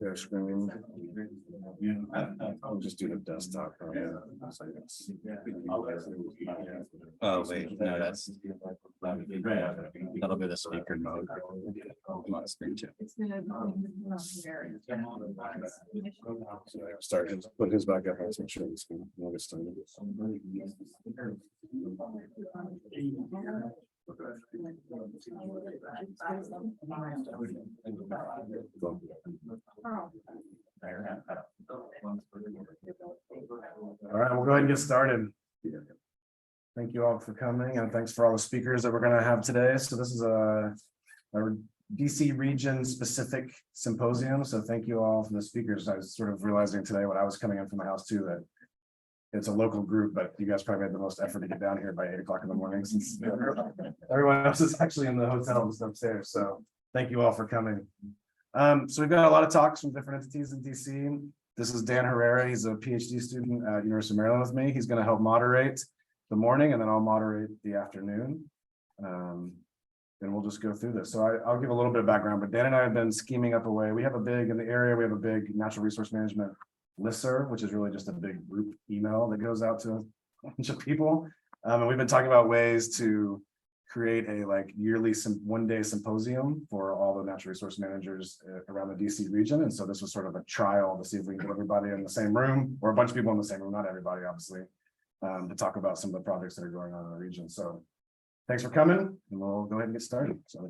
Share screen. I'll just do the desktop. Oh, wait, no, that'll be the speaker mode. On screen too. Start his, put his back up. Let's make sure this can get started. All right, we'll go ahead and get started. Thank you all for coming, and thanks for all the speakers that we're going to have today. So this is a DC region specific symposium. So thank you all from the speakers. I was sort of realizing today when I was coming in from my house too, that it's a local group, but you guys probably made the most effort to get down here by 8 o'clock in the morning since everyone else is actually in the hotel just upstairs. So thank you all for coming. So we've got a lot of talks from different entities in DC. This is Dan Herrera. He's a PhD student at University of Maryland with me. He's going to help moderate the morning, and then I'll moderate the afternoon. And we'll just go through this. So I'll give a little bit of background, but Dan and I have been scheming up a way. We have a big, in the area, we have a big natural resource management listserv, which is really just a big group email that goes out to a bunch of people. And we've been talking about ways to create a yearly one-day symposium for all the natural resource managers around the DC region. And so this was sort of a trial to see if we can get everybody in the same room, or a bunch of people in the same room, not everybody, obviously, to talk about some of the projects that are going on in the region. So thanks for coming, and we'll go ahead and get started. So,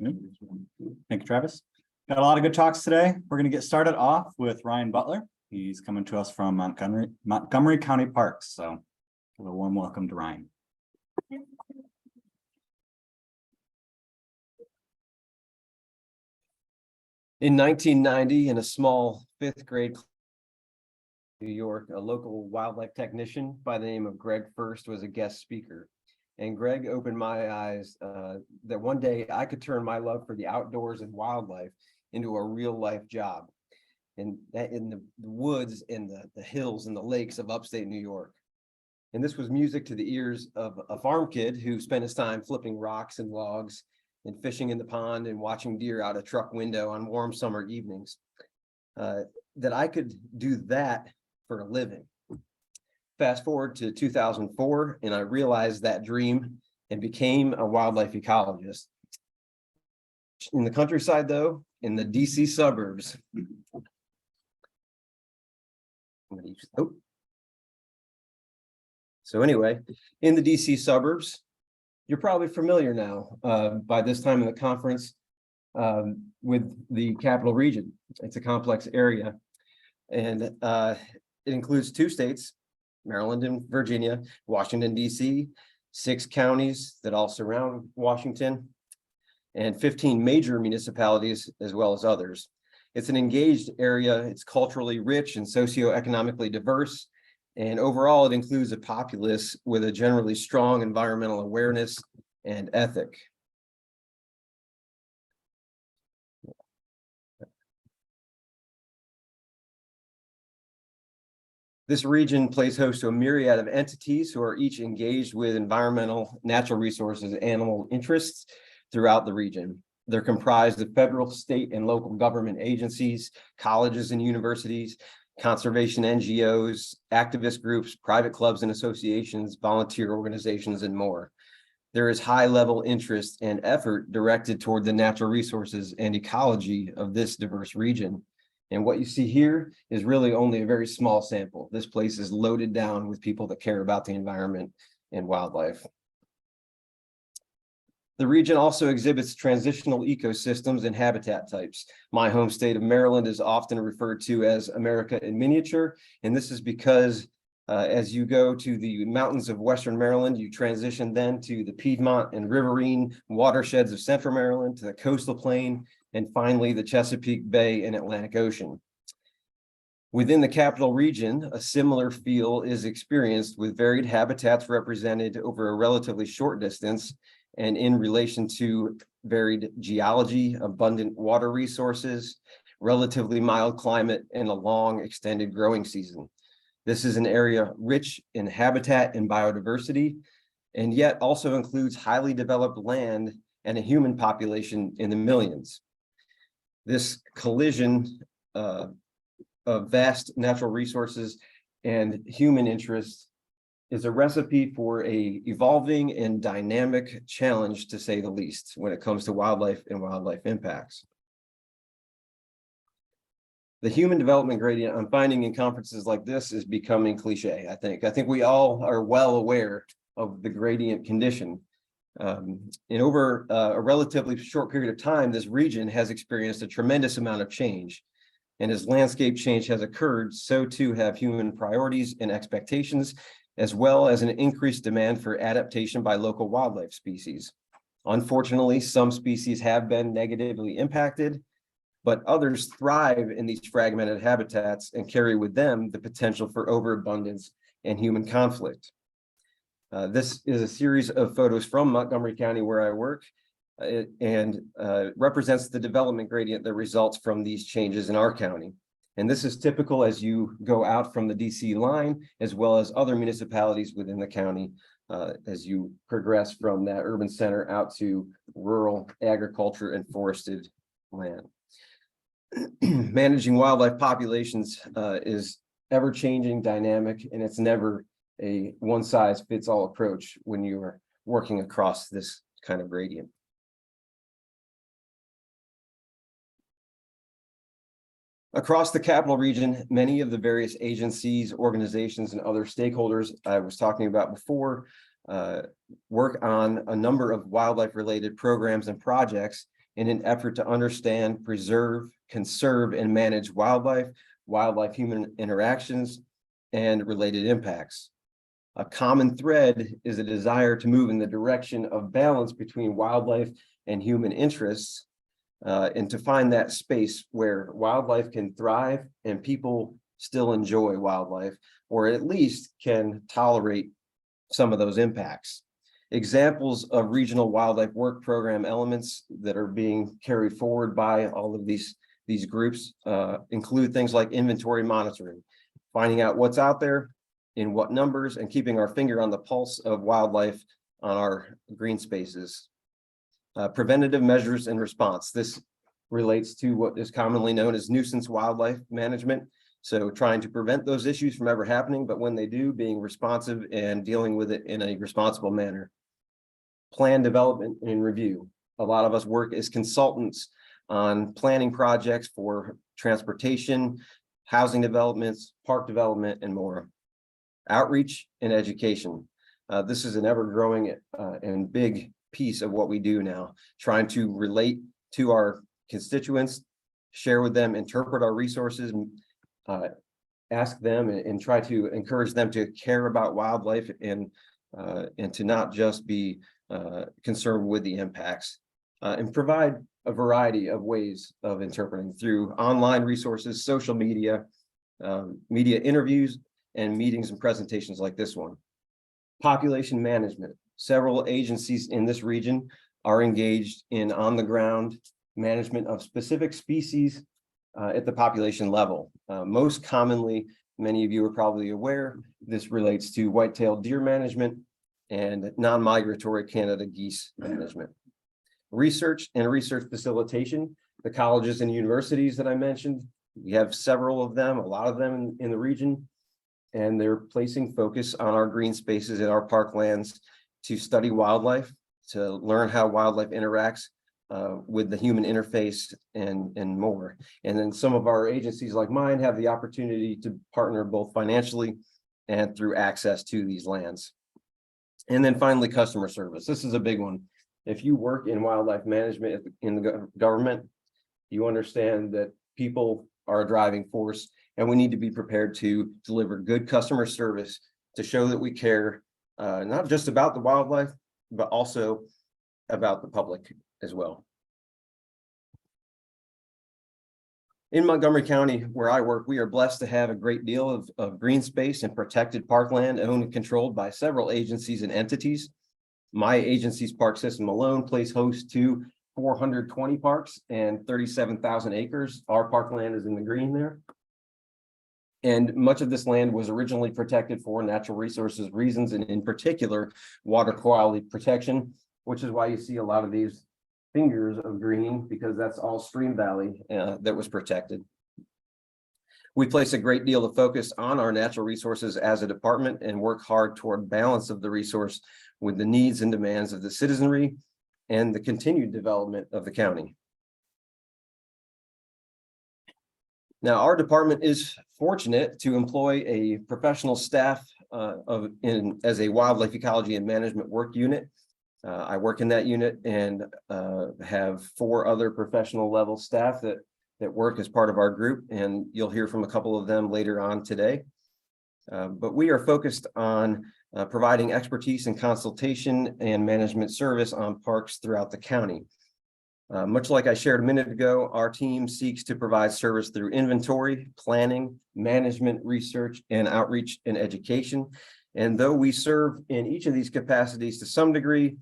Thank you, Travis. Got a lot of good talks today. We're going to get started off with Ryan Butler. He's coming to us from Montgomery County Parks. So a warm welcome to Ryan. In 1990, in a small 5th grade New York, a local wildlife technician by the name of Greg First was a guest speaker. And Greg opened my eyes that one day I could turn my love for the outdoors and wildlife into a real life job. And that in the woods and the hills and the lakes of upstate New York. And this was music to the ears of a farm kid who spent his time flipping rocks and logs and fishing in the pond and watching deer out a truck window on warm summer evenings. That I could do that for a living. Fast forward to 2004, and I realized that dream and became a wildlife ecologist. In the countryside, though, in the DC suburbs. So anyway, in the DC suburbs, you're probably familiar now by this time in the conference with the Capital Region. It's a complex area, and it includes 2 states, Maryland and Virginia, Washington, DC, 6 counties that all surround Washington, and 15 major municipalities, as well as others. It's an engaged area. It's culturally rich and socioeconomically diverse. And overall, it includes a populace with a generally strong environmental awareness and ethic. This region plays host to a myriad of entities who are each engaged with environmental, natural resources, and animal interests throughout the region. They're comprised of federal, state, and local government agencies, colleges and universities, conservation NGOs, activist groups, private clubs and associations, volunteer organizations, and more. There is high-level interest and effort directed toward the natural resources and ecology of this diverse region. And what you see here is really only a very small sample. This place is loaded down with people that care about the environment and wildlife. The region also exhibits transitional ecosystems and habitat types. My home state of Maryland is often referred to as America in miniature, and this is because as you go to the mountains of Western Maryland, you transition then to the Piedmont and riverine watersheds of Central Maryland, to the coastal plain, and finally the Chesapeake Bay and Atlantic Ocean. Within the Capital Region, a similar feel is experienced with varied habitats represented over a relatively short distance and in relation to varied geology, abundant water resources, relatively mild climate, and a long extended growing season. This is an area rich in habitat and biodiversity, and yet also includes highly developed land and a human population in the millions. This collision of vast natural resources and human interests is a recipe for a evolving and dynamic challenge, to say the least, when it comes to wildlife and wildlife impacts. The human development gradient I'm finding in conferences like this is becoming cliche, I think. I think we all are well aware of the gradient condition. In over a relatively short period of time, this region has experienced a tremendous amount of change. And as landscape change has occurred, so too have human priorities and expectations, as well as an increased demand for adaptation by local wildlife species. Unfortunately, some species have been negatively impacted, but others thrive in these fragmented habitats and carry with them the potential for overabundance and human conflict. This is a series of photos from Montgomery County where I work, and represents the development gradient that results from these changes in our county. And this is typical as you go out from the DC line, as well as other municipalities within the county, as you progress from that urban center out to rural agriculture and forested land. Managing wildlife populations is ever-changing, dynamic, and it's never a one-size-fits-all approach when you are working across this kind of gradient. Across the capital region, many of the various agencies, organizations, and other stakeholders I was talking about before work on a number of wildlife-related programs and projects in an effort to understand, preserve, conserve, and manage wildlife-human interactions, and related impacts. A common thread is a desire to move in the direction of balance between wildlife and human interests, and to find that space where wildlife can thrive and people still enjoy wildlife, or at least can tolerate some of those impacts. Examples of regional wildlife work program elements that are being carried forward by all of these groups include things like inventory monitoring, finding out what's out there, in what numbers, and keeping our finger on the pulse of wildlife on our green spaces. Preventative measures and response. This relates to what is commonly known as nuisance wildlife management. So trying to prevent those issues from ever happening, but when they do, being responsive and dealing with it in a responsible manner. Plan development and review. A lot of us work as consultants on planning projects for transportation, housing developments, park development, and more. Outreach and education. This is an ever-growing and big piece of what we do now, trying to relate to our constituents, share with them, interpret our resources, ask them and try to encourage them to care about wildlife and to not just be concerned with the impacts, and provide a variety of ways of interpreting through online resources, social media, media interviews, and meetings and presentations like this one. Population management. Several agencies in this region are engaged in on-the-ground management of specific species at the population level. Most commonly, many of you are probably aware, this relates to white-tailed deer management and non-migratory Canada geese management. Research and research facilitation. The colleges and universities that I mentioned, we have several of them, a lot of them in the region, and they're placing focus on our green spaces and our parklands to study wildlife, to learn how wildlife interacts with the human interface and more. And then some of our agencies like mine have the opportunity to partner both financially and through access to these lands. And then finally, customer service. This is a big one. If you work in wildlife management in the government, you understand that people are a driving force, and we need to be prepared to deliver good customer service to show that we care, not just about the wildlife, but also about the public as well. In Montgomery County, where I work, we are blessed to have a great deal of green space and protected parkland owned and controlled by several agencies and entities. My agency's park system alone plays host to 420 parks and 37,000 acres. Our parkland is in the green there. And much of this land was originally protected for natural resources reasons, and in particular, water quality protection, which is why you see a lot of these fingers of green, because that's all stream valley that was protected. We place a great deal of focus on our natural resources as a department and work hard toward balance of the resource with the needs and demands of the citizenry and the continued development of the county. Now, our department is fortunate to employ a professional staff as a wildlife ecology and management work unit. I work in that unit and have 4 other professional level staff that work as part of our group, and you'll hear from a couple of them later on today. But we are focused on providing expertise and consultation and management service on parks throughout the county. Much like I shared a minute ago, our team seeks to provide service through inventory, planning, management, research, and outreach and education. And though we serve in each of these capacities to some degree,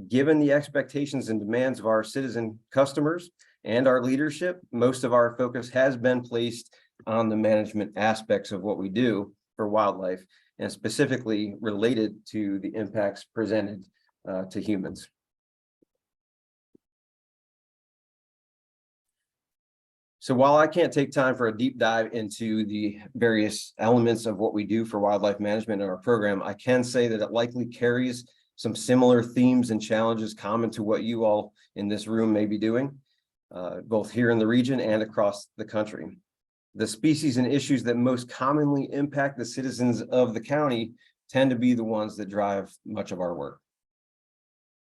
given the expectations and demands of our citizen customers and our leadership, most of our focus has been placed on the management aspects of what we do for wildlife, and specifically related to the impacts presented to humans. So while I can't take time for a deep dive into the various elements of what we do for wildlife management in our program, I can say that it likely carries some similar themes and challenges common to what you all in this room may be doing, both here in the region and across the country. The species and issues that most commonly impact the citizens of the county tend to be the ones that drive much of our work.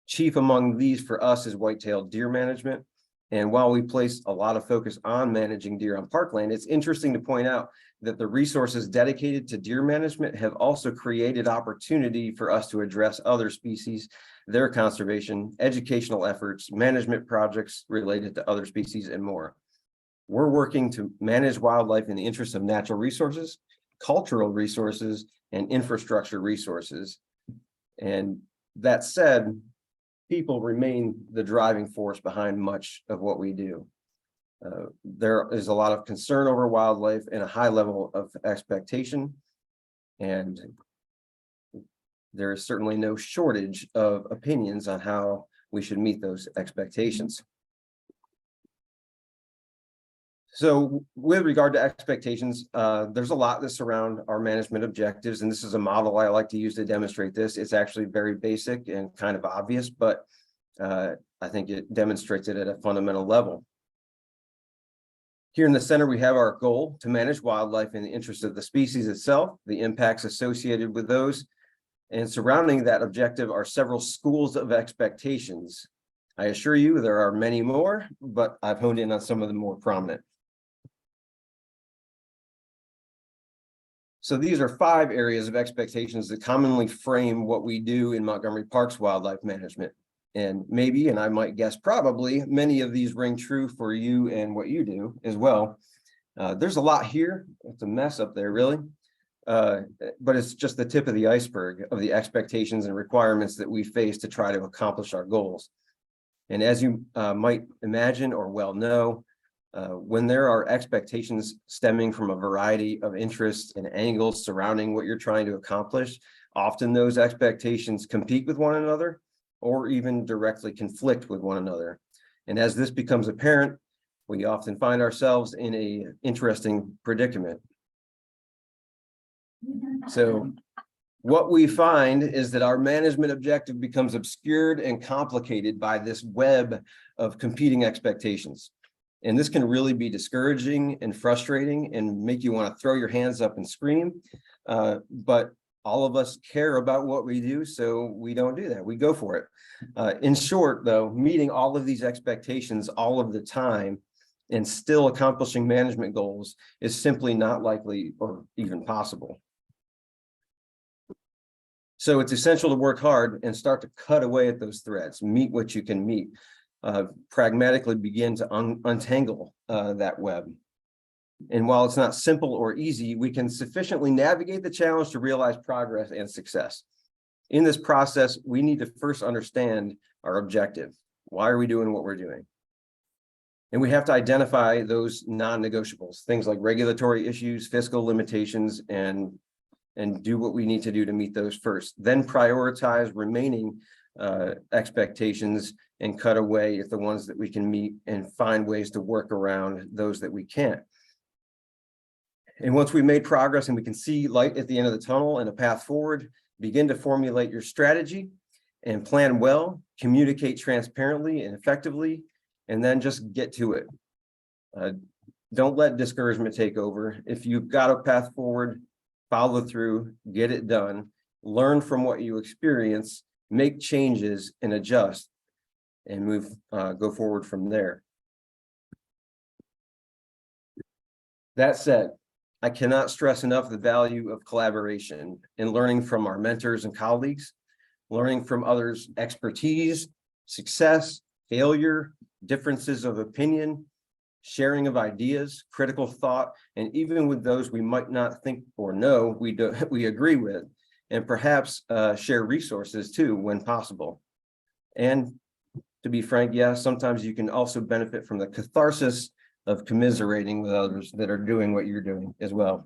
Chief among these for us is white-tailed deer management. And while we place a lot of focus on managing deer on parkland, it's interesting to point out that the resources dedicated to deer management have also created opportunity for us to address other species, their conservation, educational efforts, management projects related to other species, and more. We're working to manage wildlife in the interest of natural resources, cultural resources, and infrastructure resources. And that said, people remain the driving force behind much of what we do. There is a lot of concern over wildlife and a high level of expectation, and there is certainly no shortage of opinions on how we should meet those expectations. So with regard to expectations, there's a lot that surround our management objectives, and this is a model I like to use to demonstrate this. It's actually very basic and kind of obvious, but I think it demonstrates it at a fundamental level. Here in the center, we have our goal to manage wildlife in the interest of the species itself, the impacts associated with those, and surrounding that objective are several schools of expectations. I assure you there are many more, but I've honed in on some of the more prominent. So these are 5 areas of expectations that commonly frame what we do in Montgomery Parks Wildlife Management. And maybe, and I might guess probably, many of these ring true for you and what you do as well. There's a lot here. It's a mess up there, really. But it's just the tip of the iceberg of the expectations and requirements that we face to try to accomplish our goals. And as you might imagine or well know, when there are expectations stemming from a variety of interests and angles surrounding what you're trying to accomplish, often those expectations compete with one another or even directly conflict with one another. And as this becomes apparent, we often find ourselves in an interesting predicament. So what we find is that our management objective becomes obscured and complicated by this web of competing expectations. And this can really be discouraging and frustrating and make you want to throw your hands up and scream. But all of us care about what we do, so we don't do that. We go for it. In short, though, meeting all of these expectations all of the time and still accomplishing management goals is simply not likely or even possible. So it's essential to work hard and start to cut away at those threads, meet what you can meet, pragmatically begin to untangle that web. And while it's not simple or easy, we can sufficiently navigate the challenge to realize progress and success. In this process, we need to first understand our objective. Why are we doing what we're doing? And we have to identify those non-negotiables, things like regulatory issues, fiscal limitations, and do what we need to do to meet those first. Then prioritize remaining expectations and cut away at the ones that we can meet and find ways to work around those that we can't. And once we made progress and we can see light at the end of the tunnel and a path forward, begin to formulate your strategy and plan well, communicate transparently and effectively, and then just get to it. Don't let discouragement take over. If you've got a path forward, follow through, get it done, learn from what you experience, make changes and adjust and go forward from there. That said, I cannot stress enough the value of collaboration and learning from our mentors and colleagues, learning from others' expertise, success, failure, differences of opinion, sharing of ideas, critical thought, and even with those we might not think or know we agree with, and perhaps share resources too when possible. And to be frank, yeah, sometimes you can also benefit from the catharsis of commiserating with others that are doing what you're doing as well.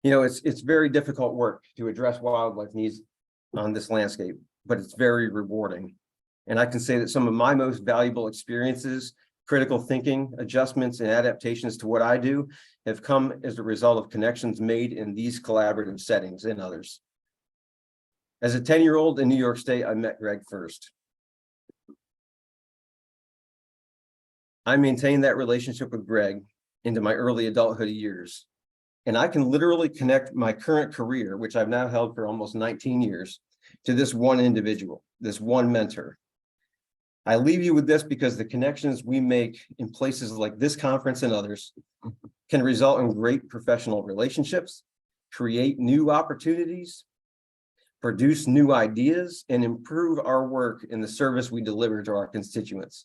You know, it's very difficult work to address wildlife needs on this landscape, but it's very rewarding. And I can say that some of my most valuable experiences, critical thinking, adjustments, and adaptations to what I do have come as a result of connections made in these collaborative settings and others. As a 10-year-old in New York State, I met Greg first. I maintained that relationship with Greg into my early adulthood years. And I can literally connect my current career, which I've now held for almost 19 years, to this one individual, this one mentor. I leave you with this because the connections we make in places like this conference and others can result in great professional relationships, create new opportunities, produce new ideas, and improve our work in the service we deliver to our constituents.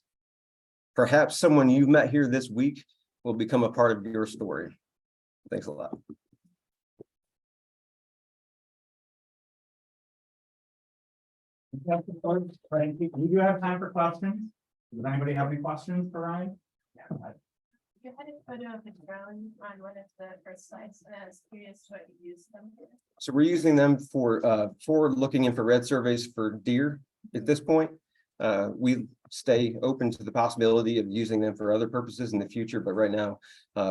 Perhaps someone you met here this week will become a part of your story. Thanks a lot. Thank you. We do have time for questions. Does anybody have any questions for Ryan? You had a photo of the drone on one of the first slides, and I was curious what you use them for. So we're using them for forward-looking infrared surveys for deer at this point. We stay open to the possibility of using them for other purposes in the future, but right now,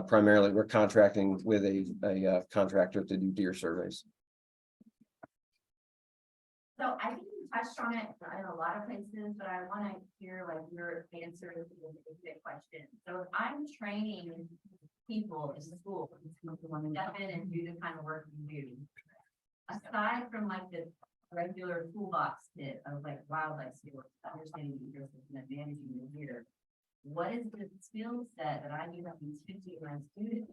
primarily we're contracting with a contractor to do deer surveys. So I think you touched on it in a lot of places, but I want to hear like your answer to the big question. So if I'm training people in school to step in and do the kind of work you do, aside from like the regular toolbox kit of like wildlife skills, understanding the ecosystem and managing the deer, what is the skill set that I need to be teaching my students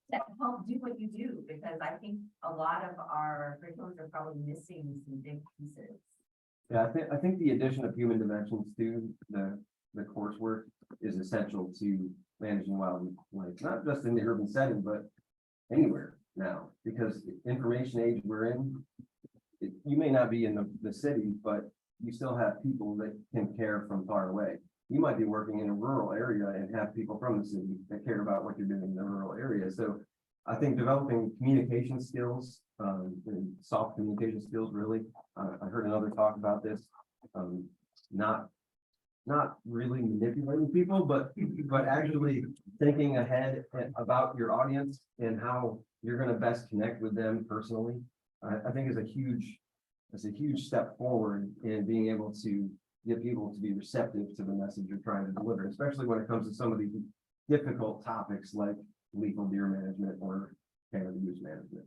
that help do what you do? Because I think a lot of our curriculums are probably missing some big pieces. Yeah, I think the addition of human dimensions to the coursework is essential to managing wildlife, not just in the urban setting, but anywhere now, because information age we're in, you may not be in the city, but you still have people that can care from far away. You might be working in a rural area and have people from the city that care about what you're doing in the rural area. So I think developing communication skills, and soft communication skills, really, I heard another talk about this, not really manipulating people, but actually thinking ahead about your audience and how you're going to best connect with them personally. I think is a huge step forward in being able to get people to be receptive to the message you're trying to deliver, especially when it comes to some of these difficult topics like lethal deer management or Canada use management.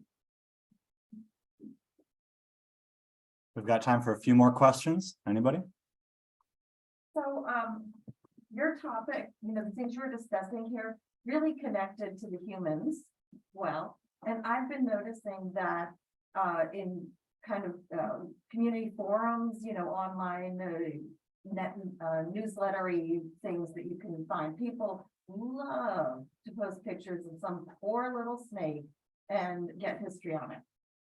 We've got time for a few more questions. Anybody? So your topic, the things you were discussing here really connected to the humans well. And I've been noticing that in kind of community forums, online net newslettery things that you can find, people love to post pictures of some poor little snake and get history on it.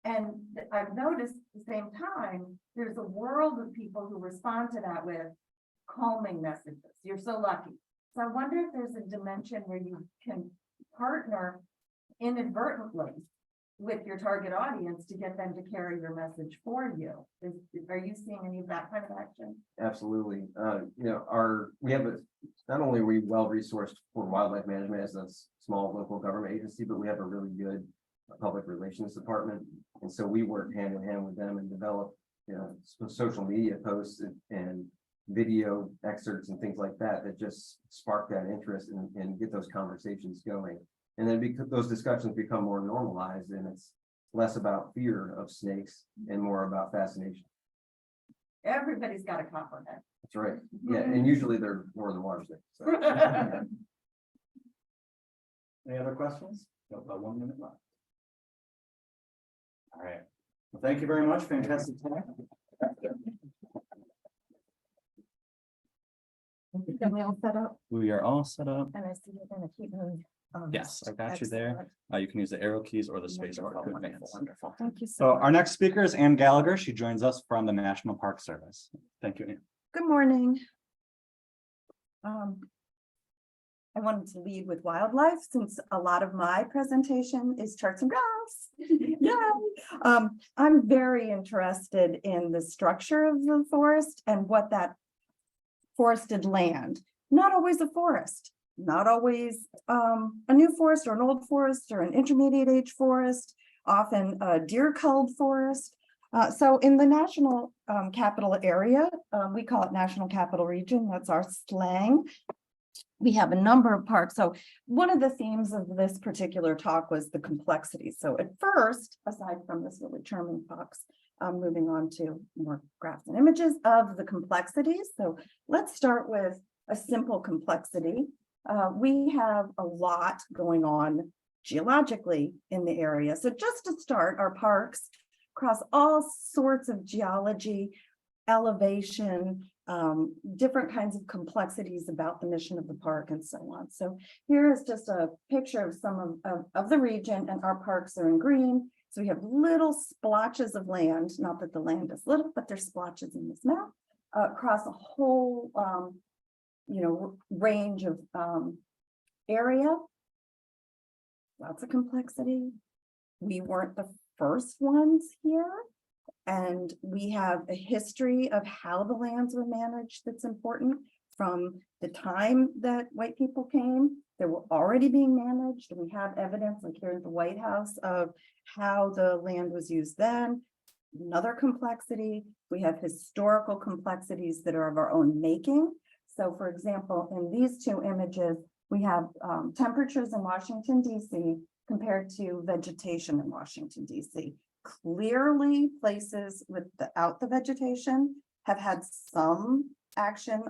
And I've noticed at the same time, there's a world of people who respond to that with calming messages. You're so lucky. So I wonder if there's a dimension where you can partner inadvertently with your target audience to get them to carry your message for you. Are you seeing any of that kind of action? Absolutely. We have not only are we well-resourced for wildlife management as a small local government agency, but we have a really good public relations department. And so we work hand in hand with them and develop, social media posts and video excerpts and things like that, that just spark that interest and get those conversations going. And then because those discussions become more normalized, and it's less about fear of snakes and more about fascination. Everybody's got a compliment. That's right. Yeah, and usually they're more than water snakes. So. Any other questions? Got about 1 minute left. All right. Well, thank you very much. Fantastic talk. Got me all set up, We are all set up. and I see you're gonna keep me. Yes, I got you there. You can use the arrow keys or the space bar to advance. Wonderful. Thank you So so much. our next speaker is Ann Gallagher. She joins us from the National Park Service. Thank you, Ann. Good morning. I wanted to lead with wildlife since a lot of my presentation is charts and graphs. Yay! I'm very interested in the structure of the forest and what that forested land, not always a forest, not always a new forest or an old forest or an intermediate age forest, often a deer-culled forest. So in the national capital area, we call it National Capital Region, that's our slang. We have a number of parks. So one of the themes of this particular talk was the complexity. So at first, aside from this really charming fox, moving on to more graphs and images of the complexities. So let's start with a simple complexity. We have a lot going on geologically in the area. So just to start, our parks across all sorts of geology, elevation, different kinds of complexities about the mission of the park and so on. So here is just a picture of some of the region, and our parks are in green. So we have little splotches of land, not that the land is little, but there's splotches in this map across a whole, range of area. Lots of complexity. We weren't the first ones here. And we have a history of how the lands were managed that's important. From the time that white people came, they were already being managed. We have evidence, like here at the White House, of how the land was used then. Another complexity, we have historical complexities that are of our own making. So for example, in these two images, we have temperatures in Washington, D.C. compared to vegetation in Washington, D.C. Clearly, places without the vegetation have had some action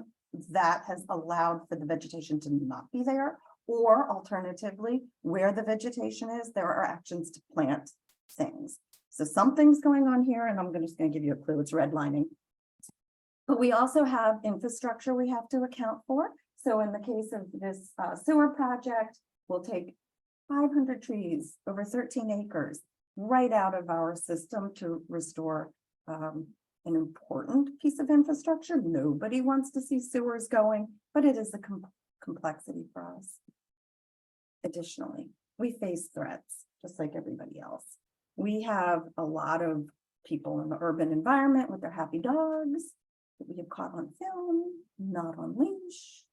that has allowed for the vegetation to not be there, or alternatively, where the vegetation is, there are actions to plant things. So something's going on here, and I'm just going to give you a clue. It's redlining. But we also have infrastructure we have to account for. So in the case of this sewer project, we'll take 500 trees over 13 acres right out of our system to restore an important piece of infrastructure. Nobody wants to see sewers going, but it is a complexity for us. Additionally, we face threats just like everybody else. We have a lot of people in the urban environment with their happy dogs that we have caught on film, not on leash,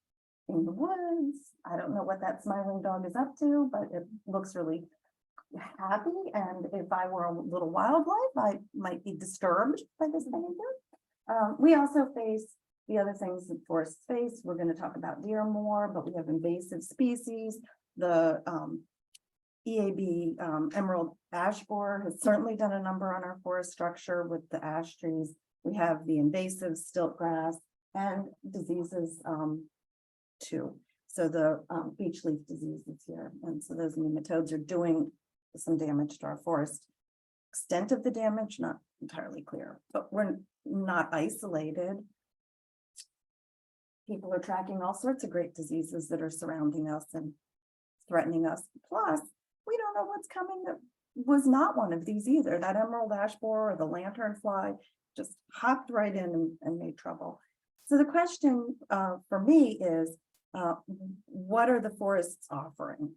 in the woods. I don't know what that smiling dog is up to, but it looks really happy. And if I were a little wildlife, I might be disturbed by this behavior. We also face the other things that forests face. We're going to talk about deer more, but we have invasive species. The EAB emerald ash borer has certainly done a number on our forest structure with the ash trees. We have the invasive stilt grass and diseases too. So the beech leaf disease is here. And so those nematodes are doing some damage to our forest. Extent of the damage, not entirely clear, but we're not isolated. People are tracking all sorts of great diseases that are surrounding us and threatening us. Plus, we don't know what's coming that was not one of these either. That emerald ash borer or the lanternfly just hopped right in and made trouble. So the question for me is, what are the forests offering?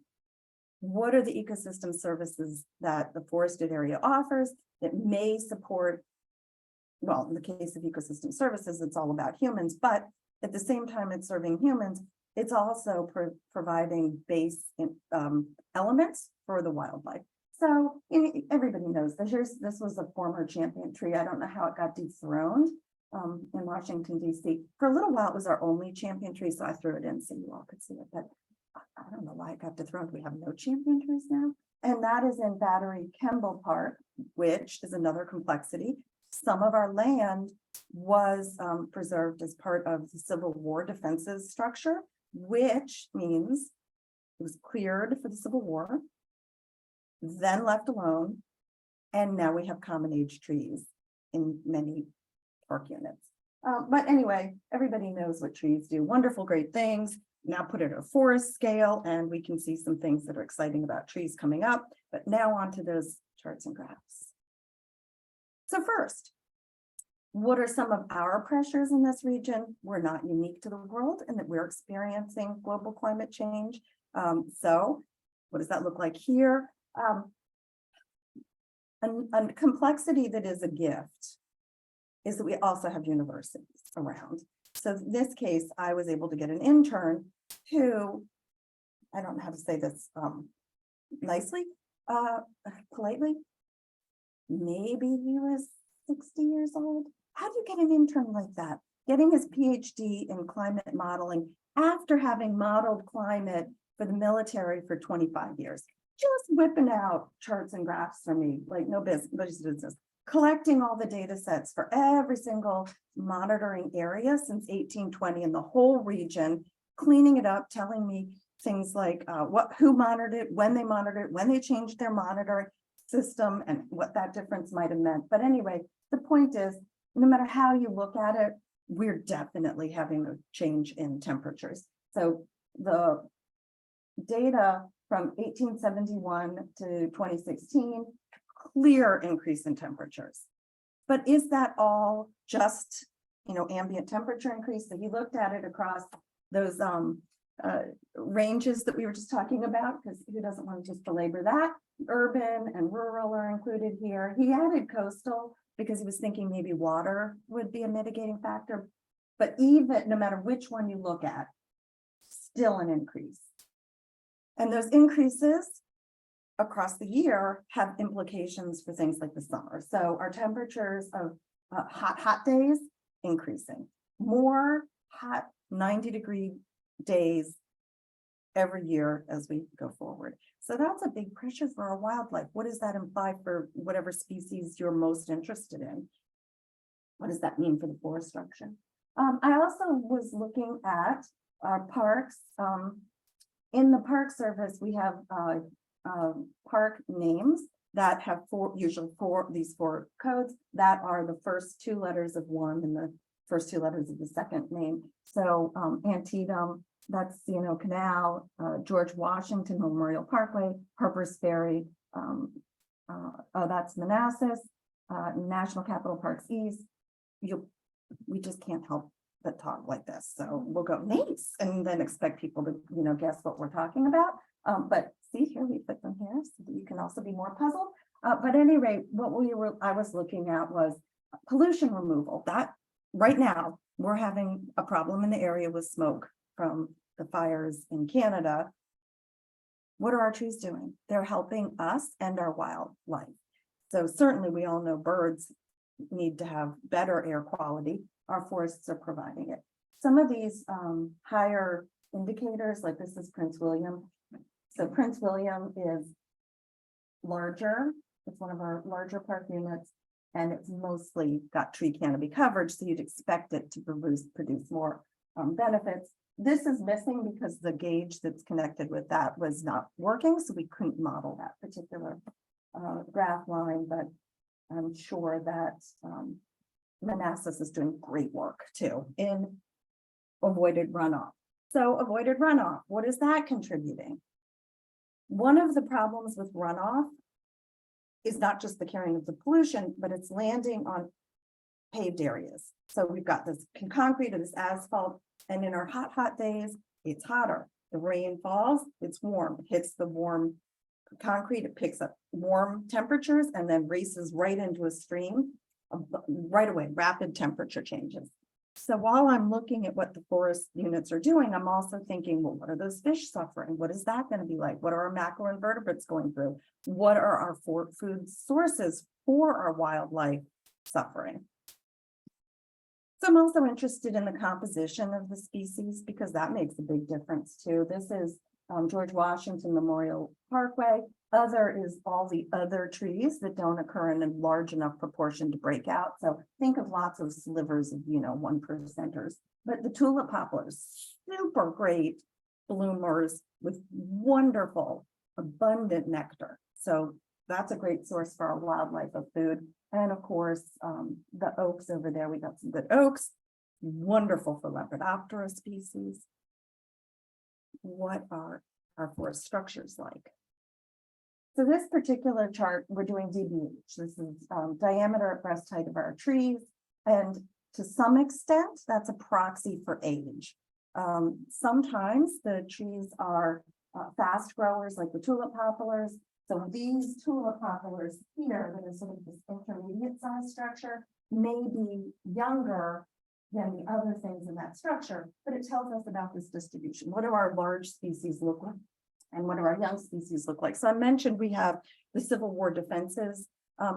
What are the ecosystem services that the forested area offers that may support, well, in the case of ecosystem services, it's all about humans, but at the same time it's serving humans, it's also providing base elements for the wildlife. So everybody knows this. This was a former champion tree. I don't know how it got dethroned in Washington, DC. For a little while, it was our only champion tree, so I threw it in so you all could see it. But I don't know why it got dethroned. We have no champion trees now. And that is in Battery Kemble Park, which is another complexity. Some of our land was preserved as part of the Civil War defenses structure, which means it was cleared for the Civil War, then left alone, and now we have common age trees in many park units. But anyway, everybody knows what trees do. Wonderful, great things. Now put it at a forest scale, and we can see some things that are exciting about trees coming up. But now onto those charts and graphs. So first, what are some of our pressures in this region? We're not unique to the world in that we're experiencing global climate change. So what does that look like here? A complexity that is a gift is that we also have universities around. So in this case, I was able to get an intern who, I don't know how to say this nicely, politely, maybe he was 60 years old. How do you get an intern like that? Getting his PhD in climate modeling after having modeled climate for the military for 25 years. Just whipping out charts and graphs for me, like no business. Collecting all the data sets for every single monitoring area since 1820 in the whole region, cleaning it up, telling me things like who monitored it, when they changed their monitoring system, and what that difference might have meant. But anyway, the point is, no matter how you look at it, we're definitely having a change in temperatures. So the data from 1871 to 2016, clear increase in temperatures. But is that all just, ambient temperature increase? So he looked at it across those ranges that we were just talking about, because who doesn't want to just belabor that? Urban and rural are included here. He added coastal because he was thinking maybe water would be a mitigating factor. But even no matter which one you look at, still an increase. And those increases across the year have implications for things like the summer. So our temperatures of hot days increasing, more hot 90-degree days every year as we go forward. So that's a big pressure for our wildlife. What does that imply for whatever species you're most interested in? What does that mean for the forest structure? I also was looking at our parks. In the Park Service, we have park names that have usually these four codes that are the first two letters of one and the first two letters of the second name. So Antietam, that's C&O Canal, George Washington Memorial Parkway, Harper's Ferry, that's Manassas, National Capital Parks East. We just can't help but talk like this. So we'll go names and then expect people to, guess what we're talking about. But see here, we put them here so that you can also be more puzzled. But at any rate, I was looking at was pollution removal. That right now we're having a problem in the area with smoke from the fires in Canada. What are our trees doing? They're helping us and our wildlife. So certainly we all know birds need to have better air quality. Our forests are providing it. Some of these higher indicators, like this is Prince William. So Prince William is larger. It's one of our larger park units, and it's mostly got tree canopy coverage. So you'd expect it to produce more benefits. This is missing because the gauge that's connected with that was not working. So we couldn't model that particular graph line, but I'm sure that Manassas is doing great work too in avoided runoff. So avoided runoff, what is that contributing? One of the problems with runoff is not just the carrying of the pollution, but it's landing on paved areas. So we've got this concrete or this asphalt, and in our hot days, it's hotter. The rain falls, it's warm, it hits the warm concrete, it picks up warm temperatures and then races right into a stream right away, rapid temperature changes. So while I'm looking at what the forest units are doing, I'm also thinking, well, what are those fish suffering? What is that going to be like? What are our macroinvertebrates going through? What are our food sources for our wildlife suffering? So I'm also interested in the composition of the species because that makes a big difference too. This is George Washington Memorial Parkway. Other is all the other trees that don't occur in a large enough proportion to break out. So think of lots of slivers of, 1%ers. But the tulip poplars, super great bloomers with wonderful, abundant nectar. So that's a great source for our wildlife of food. And of course, the oaks over there, we got some good oaks, wonderful for Lepidoptera species. What are our forest structures like? So this particular chart, we're doing DBH. This is diameter at breast height of our trees. And to some extent, that's a proxy for age. Sometimes the trees are fast growers like the tulip poplars. So these tulip poplars here, that is sort of this intermediate size structure, may be younger than the other things in that structure, but it tells us about this distribution. What do our large species look like? And what do our young species look like? So I mentioned we have the Civil War defenses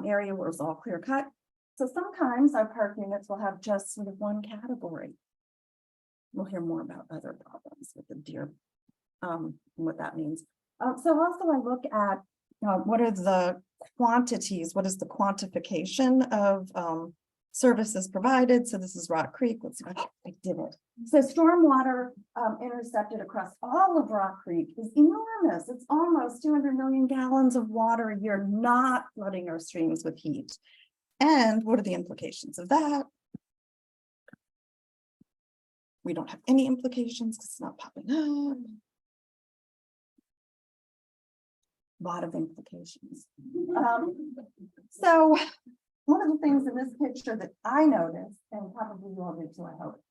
area where it's all clear cut. So sometimes our park units will have just sort of one category. We'll hear more about other problems with the deer and what that means. So also I look at what are the quantities, what is the quantification of services provided. So this is Rock Creek. Let's see if I did it. So stormwater intercepted across all of Rock Creek is enormous. It's almost 200 million gallons of water a year, not flooding our streams with heat. And what are the implications of that? We don't have any implications because it's not popping up. A lot of implications. So one of the things in this picture that I noticed, and probably you all did too, I hope,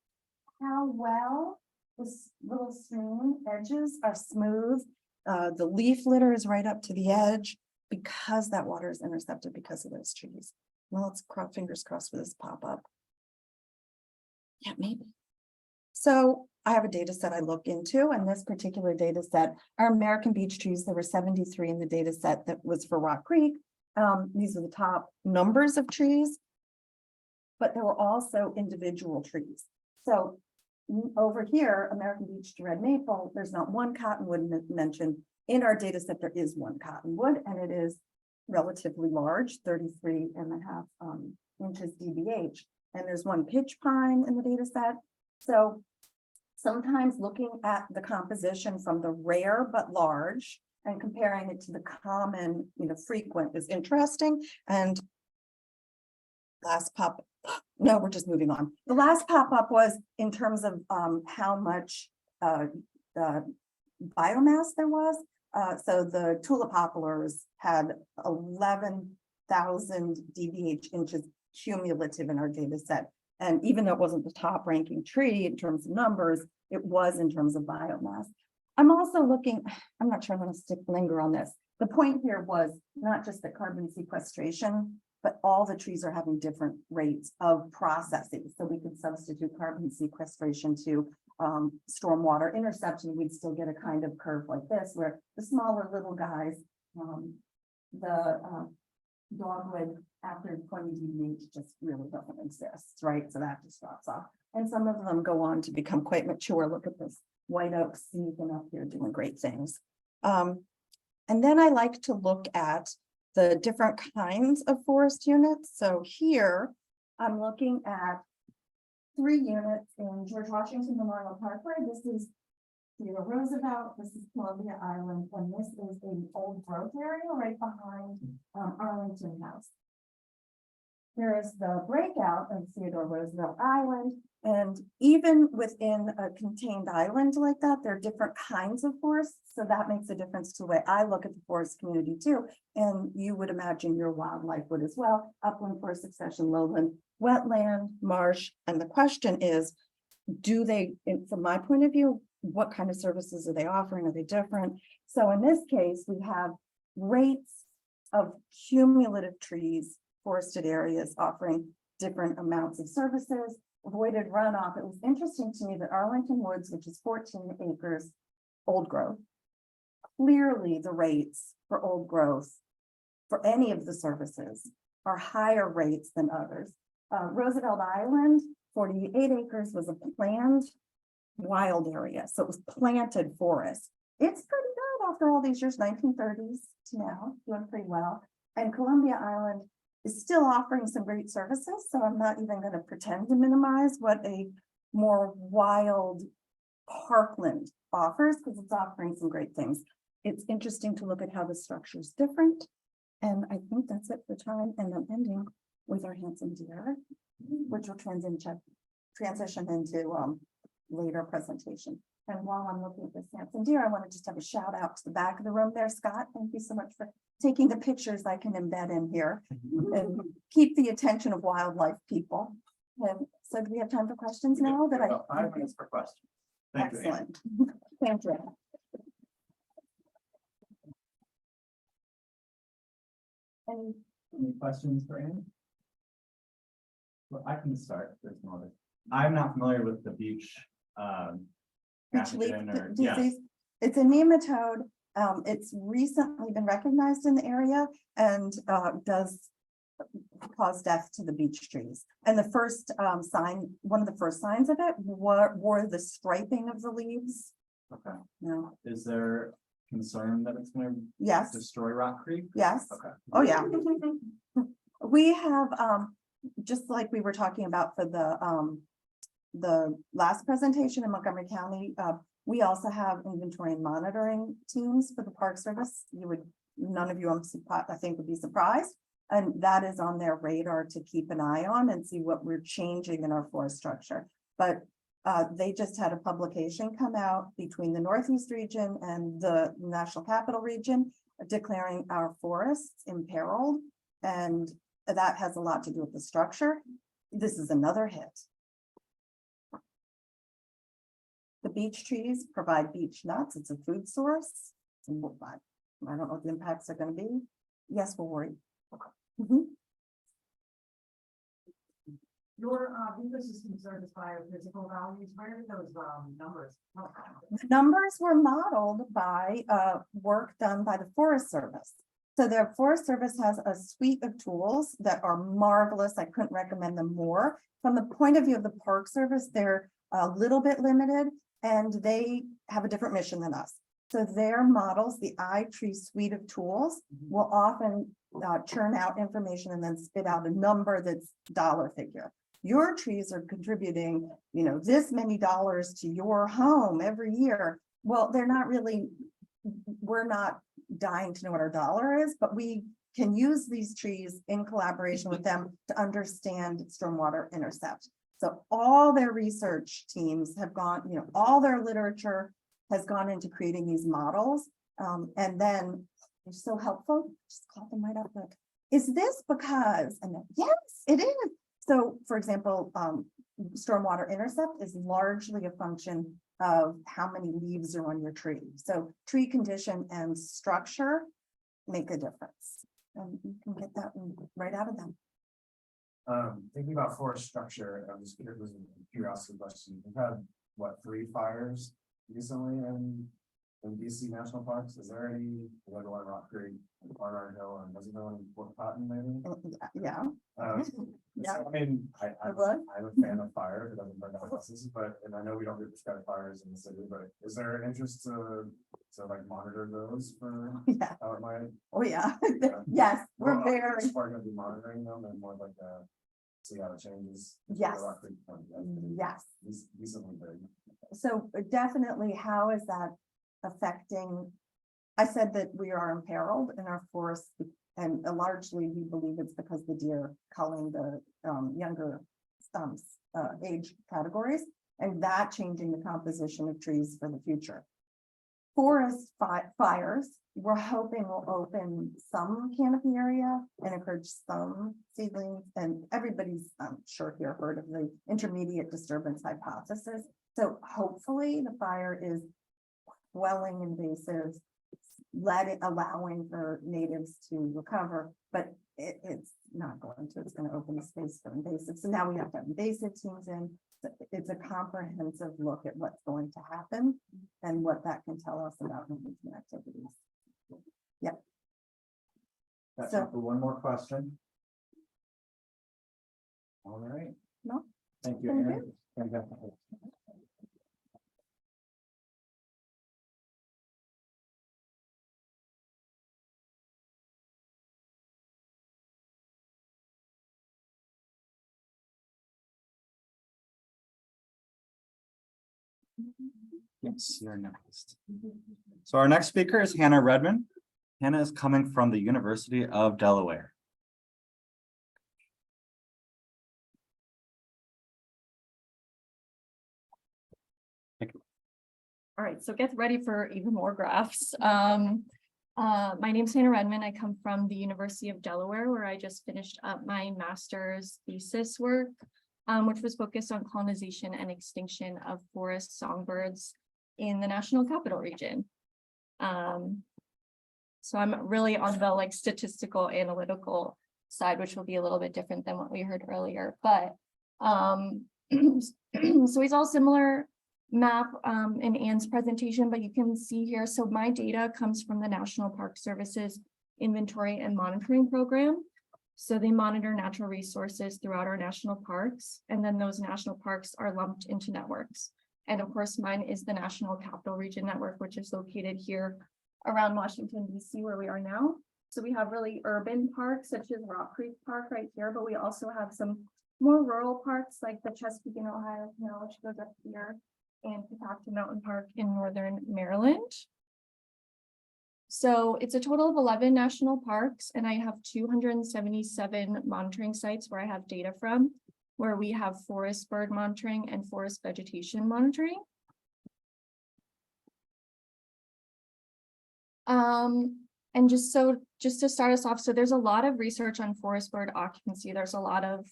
how well this little stream edges are smooth. The leaf litter is right up to the edge because that water is intercepted because of those trees. Well, let's cross fingers crossed for this pop up. Yeah, maybe. So I have a data set I look into, and this particular data set are American beech trees. There were 73 in the data set that was for Rock Creek. These are the top numbers of trees, but there were also individual trees. So over here, American beech to red maple, there's not one cottonwood mentioned. In our data set, there is one cottonwood, and it is relatively large, 33.5 inches DBH. And there's one pitch pine in the data set. So sometimes looking at the composition from the rare but large and comparing it to the common, frequent is interesting. And last pop, no, we're just moving on. The last pop-up was in terms of how much biomass there was. So the tulip poplars had 11,000 DBH inches cumulative in our data set. And even though it wasn't the top ranking tree in terms of numbers, it was in terms of biomass. I'm also looking, I'm not sure I'm going to linger on this. The point here was not just the carbon sequestration, but all the trees are having different rates of processing. So we could substitute carbon sequestration to stormwater interception. We'd still get a kind of curve like this, where the smaller little guys, the dogwood after 20 DBH just really doesn't exist, right? So that just drops off. And some of them go on to become quite mature. Look at this white oak sneaking up here doing great things. And then I like to look at the different kinds of forest units. So here I'm looking at 3 units in George Washington Memorial Parkway. This is Theodore Roosevelt, this is Columbia Island, and this is an old growth area right behind Arlington House. There is the breakout of Theodore Roosevelt Island, and even within a contained island like that, there are different kinds of forests. So that makes a difference to the way I look at the forest community too. And you would imagine your wildlife would as well. Upland forest succession, lowland, wetland, marsh. And the question is, do they, from my point of view, what kind of services are they offering? Are they different? So in this case, we have rates of cumulative trees, forested areas offering different amounts of services, avoided runoff. It was interesting to me that Arlington Woods, which is 14 acres, old growth. Clearly, the rates for old growth for any of the services are higher rates than others. Roosevelt Island, 48 acres, was a planned wild area, so it was planted forest. It's pretty good after all these years, 1930s to now, doing pretty well. And Columbia Island is still offering some great services, so I'm not even going to pretend to minimize what a more wild parkland offers, because it's offering some great things. It's interesting to look at how the structure is different. And I think that's it for time, and I'm ending with our handsome deer, which will transition into later presentation. And while I'm looking at this handsome deer, I want to just have a shout out to the back of the room there, Scott. Thank you so much for taking the pictures I can embed in here and keep the attention of wildlife people. And so do we have time for questions now that About 5 minutes for questions. Thank you, Ann. excellent. Thank you. Any questions for Ann? Well, I can start. There's no other. I'm not familiar with the beach. Beach leaf pathogen or- yeah. disease. It's a nematode. It's recently been recognized in the area and does cause death to the beech trees. And the first sign, one of the first signs of it were the striping of the leaves. Okay. No, Is there concern that it's gonna yes, destroy Rock Creek? yes. Okay. Oh, yeah. We have, just like we were talking about for the last presentation in Montgomery County, we also have inventory and monitoring teams for the Park Service. None of you, I think, would be surprised. And that is on their radar to keep an eye on and see what we're changing in our forest structure. But they just had a publication come out between the Northeast region and the National Capital Region declaring our forests imperiled. And that has a lot to do with the structure. This is another hit. The beech trees provide beech nuts. It's a food source. I don't know what the impacts are going to be. Yes, we're worried. Mhm. Your ecosystem service biophysical values, where did those numbers come from? The numbers were modeled by work done by the Forest Service. So the Forest Service has a suite of tools that are marvelous. I couldn't recommend them more. From the point of view of the Park Service, they're a little bit limited and they have a different mission than us. So their models, the iTree suite of tools, will often churn out information and then spit out a number that's dollar figure. Your trees are contributing, this many dollars to your home every year. Well, they're not really, we're not dying to know what our dollar is, but we can use these trees in collaboration with them to understand stormwater intercept. So all their research teams have gone, all their literature has gone into creating these models. And then they're so helpful, just call them right up. Like, is this because, and then, yes, it is. So for example, stormwater intercept is largely a function of how many leaves are on your tree. So tree condition and structure make a difference. And you can get that right out of them. Thinking about forest structure, I'm just curious, a curiosity question. We've had, 3 fires recently in DC National Parks? Is there any, like one in Rock Creek, Barnard Hill, and was it one in Fort Cotton maybe? Yeah. Yeah. I mean, I would. I'm a fan of fire, it doesn't burn out houses, and I know we don't get prescribed fires in the city, but is there interest to like monitor those for Yeah. how it might? Oh, yeah. Yes, we're Well, very, As far as gonna be monitoring them and more like see how it changes. Yes. The Rock Creek one, yes. Decently big. So definitely, how is that affecting? I said that we are imperiled in our forests, and largely we believe it's because the deer culling the younger age categories, and that changing the composition of trees for the future. Forest fires, we're hoping will open some canopy area and encourage some seedlings, and everybody's, I'm sure here heard of the intermediate disturbance hypothesis. So hopefully the fire is quelling invasive allowing for natives to recover, but it's not going to, it's gonna open the space for invasive. So now we have to have invasive teams in. So it's a comprehensive look at what's going to happen and what that can tell us about management activities. Got So- time for one more question. All right. No. Thank you, Thank Aaron. Fantastic. Yes, you're next. So our next speaker is Hannah Redmond. Hannah is coming from the University of Delaware. All right, so get ready for even more graphs. My name's Hannah Redmond. I come from the University of Delaware, where I just finished up my master's thesis work, which was focused on colonization and extinction of forest songbirds in the National Capital Region. So I'm really on the like statistical analytical side, which will be a little bit different than what we heard earlier, but so it's all similar map in Anne's presentation, but you can see here, so my data comes from the National Park Service's Inventory and Monitoring Program. So they monitor natural resources throughout our national parks, and then those national parks are lumped into networks. And of course, mine is the National Capital Region Network, which is located here around Washington, DC, where we are now. So we have really urban parks such as Rock Creek Park right here, but we also have some more rural parks like the Chesapeake and Ohio Canal, which goes up here, and Catoctin Mountain Park in northern Maryland. So it's a total of 11 national parks, and I have 277 monitoring sites where I have data from, where we have forest bird monitoring and forest vegetation monitoring. And just to start us off, so there's a lot of research on forest bird occupancy. There's a lot of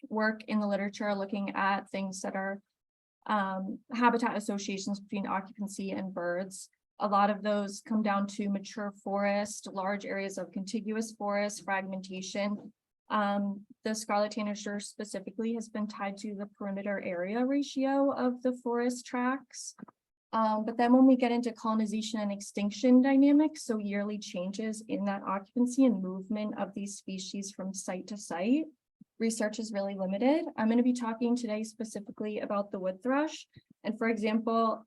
work in the literature looking at things that are habitat associations between occupancy and birds. A lot of those come down to mature forest, large areas of contiguous forest, fragmentation. The scarlet tanager specifically has been tied to the perimeter area ratio of the forest tracts. But then when we get into colonization and extinction dynamics, so yearly changes in that occupancy and movement of these species from site to site, research is really limited. I'm going to be talking today specifically about the wood thrush. And for example,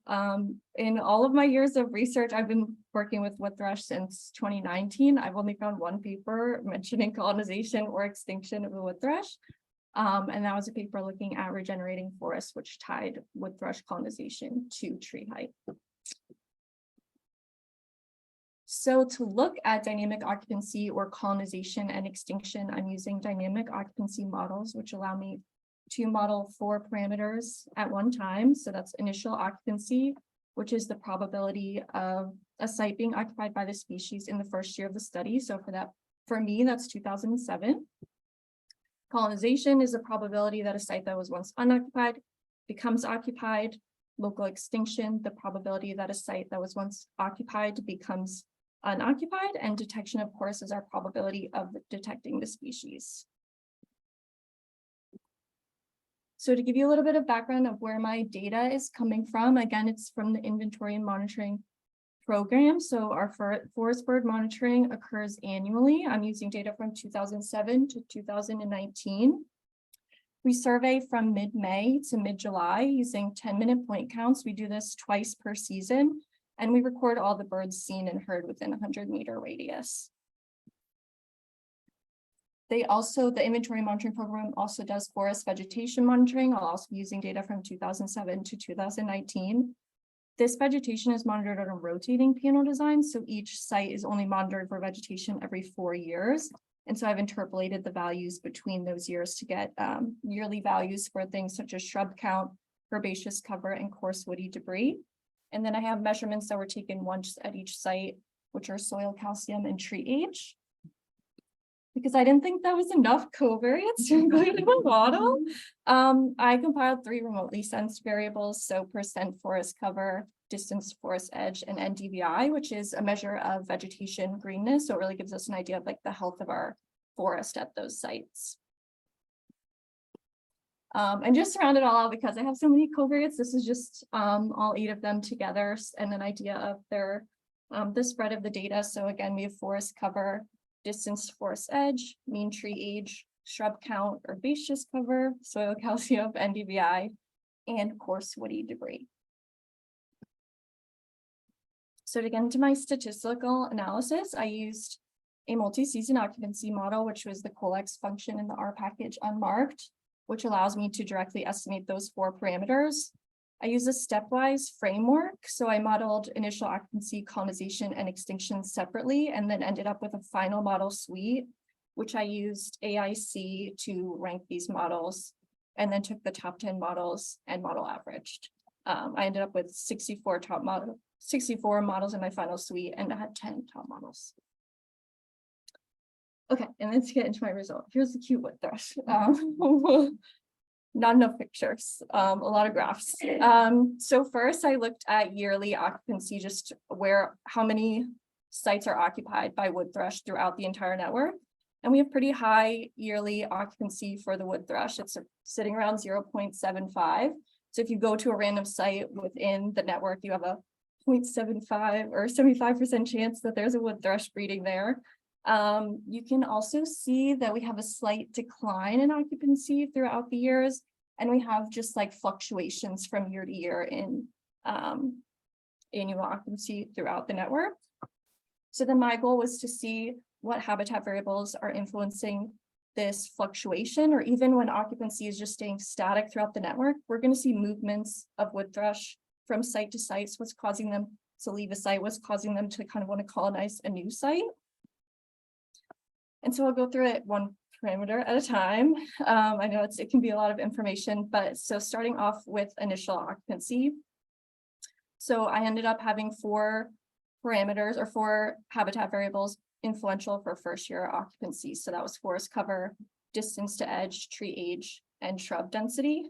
in all of my years of research, I've been working with wood thrush since 2019. I've only found one paper mentioning colonization or extinction of the wood thrush. And that was a paper looking at regenerating forests, which tied wood thrush colonization to tree height. So to look at dynamic occupancy or colonization and extinction, I'm using dynamic occupancy models, which allow me to model 4 parameters at one time. So that's initial occupancy, which is the probability of a site being occupied by the species in the first year of the study. So for me, that's 2007. Colonization is a probability that a site that was once unoccupied becomes occupied. Local extinction, the probability that a site that was once occupied becomes unoccupied, and detection, of course, is our probability of detecting the species. So to give you a little bit of background of where my data is coming from, again, it's from the Inventory and Monitoring Program. So our forest bird monitoring occurs annually. I'm using data from 2007 to 2019. We survey from mid-May to mid-July using 10-minute point counts. We do this twice per season, and we record all the birds seen and heard within a 100-meter radius. The Inventory Monitoring Program also does forest vegetation monitoring. I'll also be using data from 2007 to 2019. This vegetation is monitored on a rotating panel design, so each site is only monitored for vegetation every 4 years. And so I've interpolated the values between those years to get yearly values for things such as shrub count, herbaceous cover, and coarse woody debris. And then I have measurements that were taken once at each site, which are soil calcium and tree age. Because I didn't think that was enough covariates to include in the model, I compiled 3 remotely sensed variables, so percent forest cover, distance to forest edge, and NDVI, which is a measure of vegetation greenness. So it really gives us an idea of like the health of our forest at those sites. And just to round it all out, because I have so many covariates, this is just all 8 of them together and an idea of their the spread of the data. So again, we have forest cover, distance to forest edge, mean tree age, shrub count or herbaceous cover, soil calcium, NDVI, and coarse woody debris. So to get into my statistical analysis, I used a multi-season occupancy model, which was the Colex function in the R package unmarked, which allows me to directly estimate those 4 parameters. I use a stepwise framework. So I modeled initial occupancy, colonization, and extinction separately, and then ended up with a final model suite, which I used AIC to rank these models, and then took the top 10 models and model averaged. I ended up with 64 models in my final suite, and I had 10 top models. Okay, and let's get into my result. Here's the cute wood thrush. Not enough pictures, a lot of graphs. So first I looked at yearly occupancy, just how many sites are occupied by wood thrush throughout the entire network. And we have pretty high yearly occupancy for the wood thrush. It's sitting around 0.75. So if you go to a random site within the network, you have a 0.75 or 75% chance that there's a wood thrush breeding there. You can also see that we have a slight decline in occupancy throughout the years, and we have just like fluctuations from year to year in annual occupancy throughout the network. So then my goal was to see what habitat variables are influencing this fluctuation, or even when occupancy is just staying static throughout the network, we're going to see movements of wood thrush from site to site. So what's causing them to leave a site, what's causing them to kind of want to colonize a new site. And so I'll go through it one parameter at a time. I know it can be a lot of information, but so starting off with initial occupancy. So I ended up having 4 parameters or 4 habitat variables influential for first year occupancy. So that was forest cover, distance to edge, tree age, and shrub density.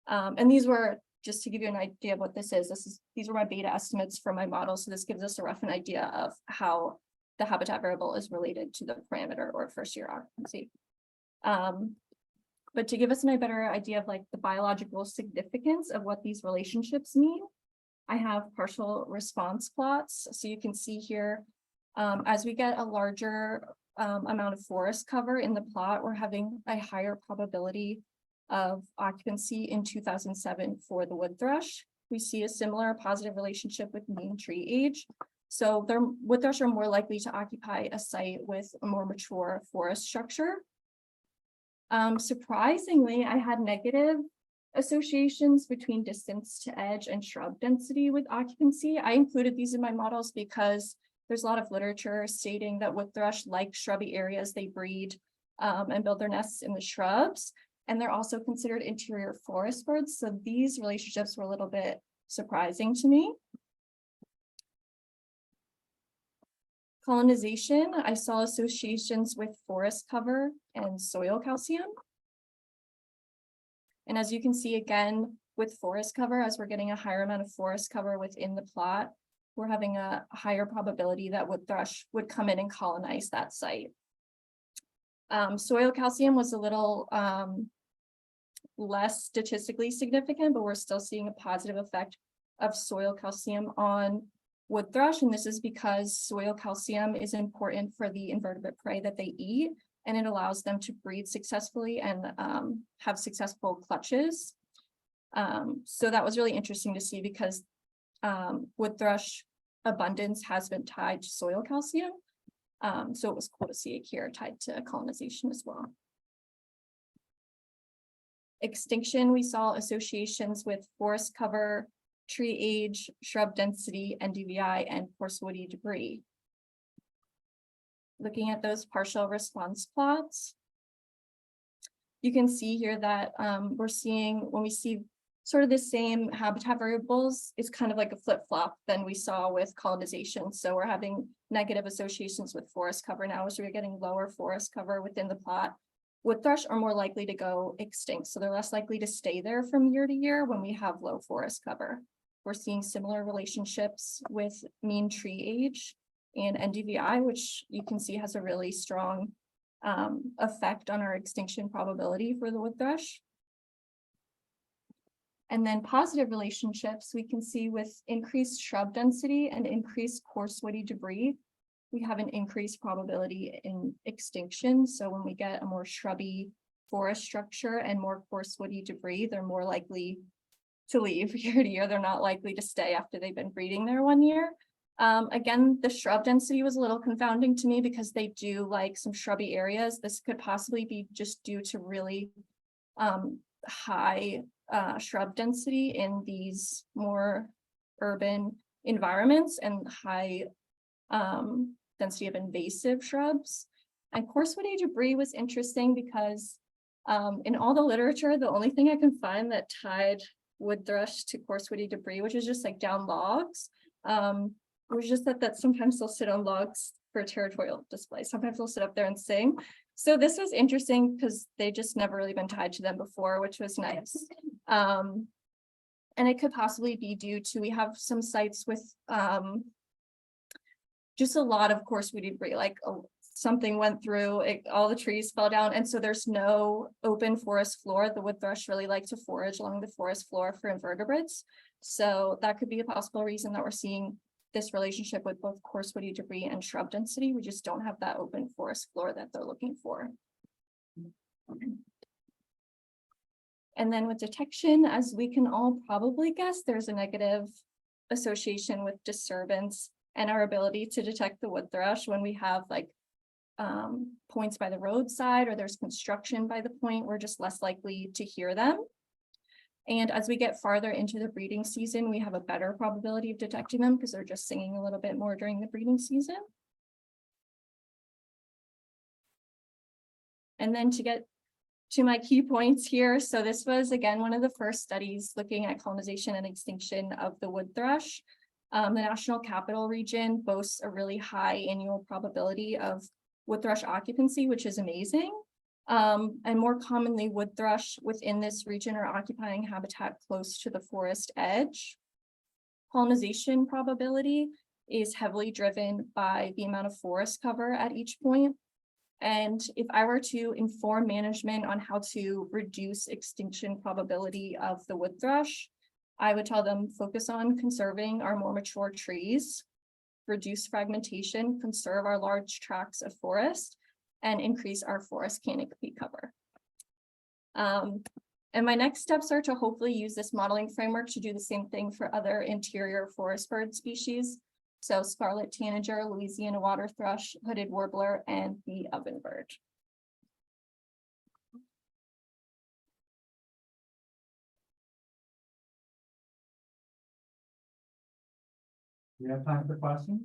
And these were, just to give you an idea of what this is, these were my beta estimates for my model. So this gives us a rough idea of how the habitat variable is related to the parameter or first year occupancy. But to give us a better idea of like the biological significance of what these relationships mean, I have partial response plots. So you can see here, as we get a larger amount of forest cover in the plot, we're having a higher probability of occupancy in 2007 for the wood thrush. We see a similar positive relationship with mean tree age. So wood thrush are more likely to occupy a site with a more mature forest structure. Surprisingly, I had negative associations between distance to edge and shrub density with occupancy. I included these in my models because there's a lot of literature stating that wood thrush like shrubby areas, they breed and build their nests in the shrubs. And they're also considered interior forest birds. So these relationships were a little bit surprising to me. Colonization, I saw associations with forest cover and soil calcium. And as you can see again, with forest cover, as we're getting a higher amount of forest cover within the plot, we're having a higher probability that wood thrush would come in and colonize that site. Soil calcium was a little less statistically significant, but we're still seeing a positive effect of soil calcium on wood thrush. And this is because soil calcium is important for the invertebrate prey that they eat, and it allows them to breed successfully and have successful clutches. So that was really interesting to see because wood thrush abundance has been tied to soil calcium. So it was cool to see it here tied to colonization as well. Extinction, we saw associations with forest cover, tree age, shrub density, NDVI, and coarse woody debris. Looking at those partial response plots, you can see here that we're seeing, when we see sort of the same habitat variables, it's kind of like a flip-flop than we saw with colonization. So we're having negative associations with forest cover now, as we're getting lower forest cover within the plot. Wood thrush are more likely to go extinct, so they're less likely to stay there from year to year when we have low forest cover. we're seeing similar relationships with mean tree age and NDVI, which you can see has a really strong effect on our extinction probability for the wood thrush. And then positive relationships we can see with increased shrub density and increased coarse woody debris. We have an increased probability in extinction. So when we get a more shrubby forest structure and more coarse woody debris, they're more likely to leave year to year. They're not likely to stay after they've been breeding there 1 year. Again, the shrub density was a little confounding to me because they do like some shrubby areas. This could possibly be just due to really high shrub density in these more urban environments and high density of invasive shrubs. And coarse woody debris was interesting because in all the literature, the only thing I can find that tied wood thrush to coarse woody debris, which is just like down logs, it was just that sometimes they'll sit on logs for territorial display. Sometimes they'll sit up there and sing. So this was interesting because they just never really been tied to them before, which was nice. And it could possibly be due to, we have some sites with just a lot of coarse woody debris, like something went through it, all the trees fell down. And so there's no open forest floor. The wood thrush really like to forage along the forest floor for invertebrates. So that could be a possible reason that we're seeing this relationship with both coarse woody debris and shrub density. We just don't have that open forest floor that they're looking for. And then with detection, as we can all probably guess, there's a negative association with disturbance and our ability to detect the wood thrush when we have like points by the roadside or there's construction by the point, we're just less likely to hear them. And as we get farther into the breeding season, we have a better probability of detecting them because they're just singing a little bit more during the breeding season. And then to get to my key points here. So this was, again, one of the first studies looking at colonization and extinction of the wood thrush. The National Capital Region boasts a really high annual probability of wood thrush occupancy, which is amazing. And more commonly, wood thrush within this region are occupying habitat close to the forest edge. Colonization probability is heavily driven by the amount of forest cover at each point. And if I were to inform management on how to reduce extinction probability of the wood thrush, I would tell them focus on conserving our more mature trees, reduce fragmentation, conserve our large tracts of forest, and increase our forest canopy cover. And my next steps are to hopefully use this modeling framework to do the same thing for other interior forest bird species. So scarlet tanager, Louisiana water thrush, hooded warbler, and the ovenbird. You have time for questions?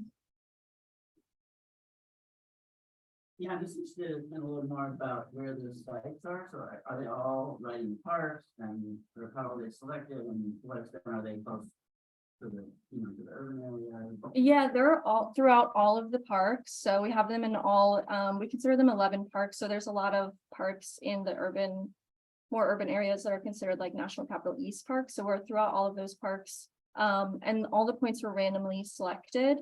Yeah, I'm just interested in a little more about where the sites are. So are they all right in parks, and how are they selected, and to what extent are they close to the, to the urban area? Yeah, they're all throughout all of the parks. So we have them in all, we consider them 11 parks. So there's a lot of parks in the more urban areas that are considered like National Capital East Park. So we're throughout all of those parks. And all the points were randomly selected.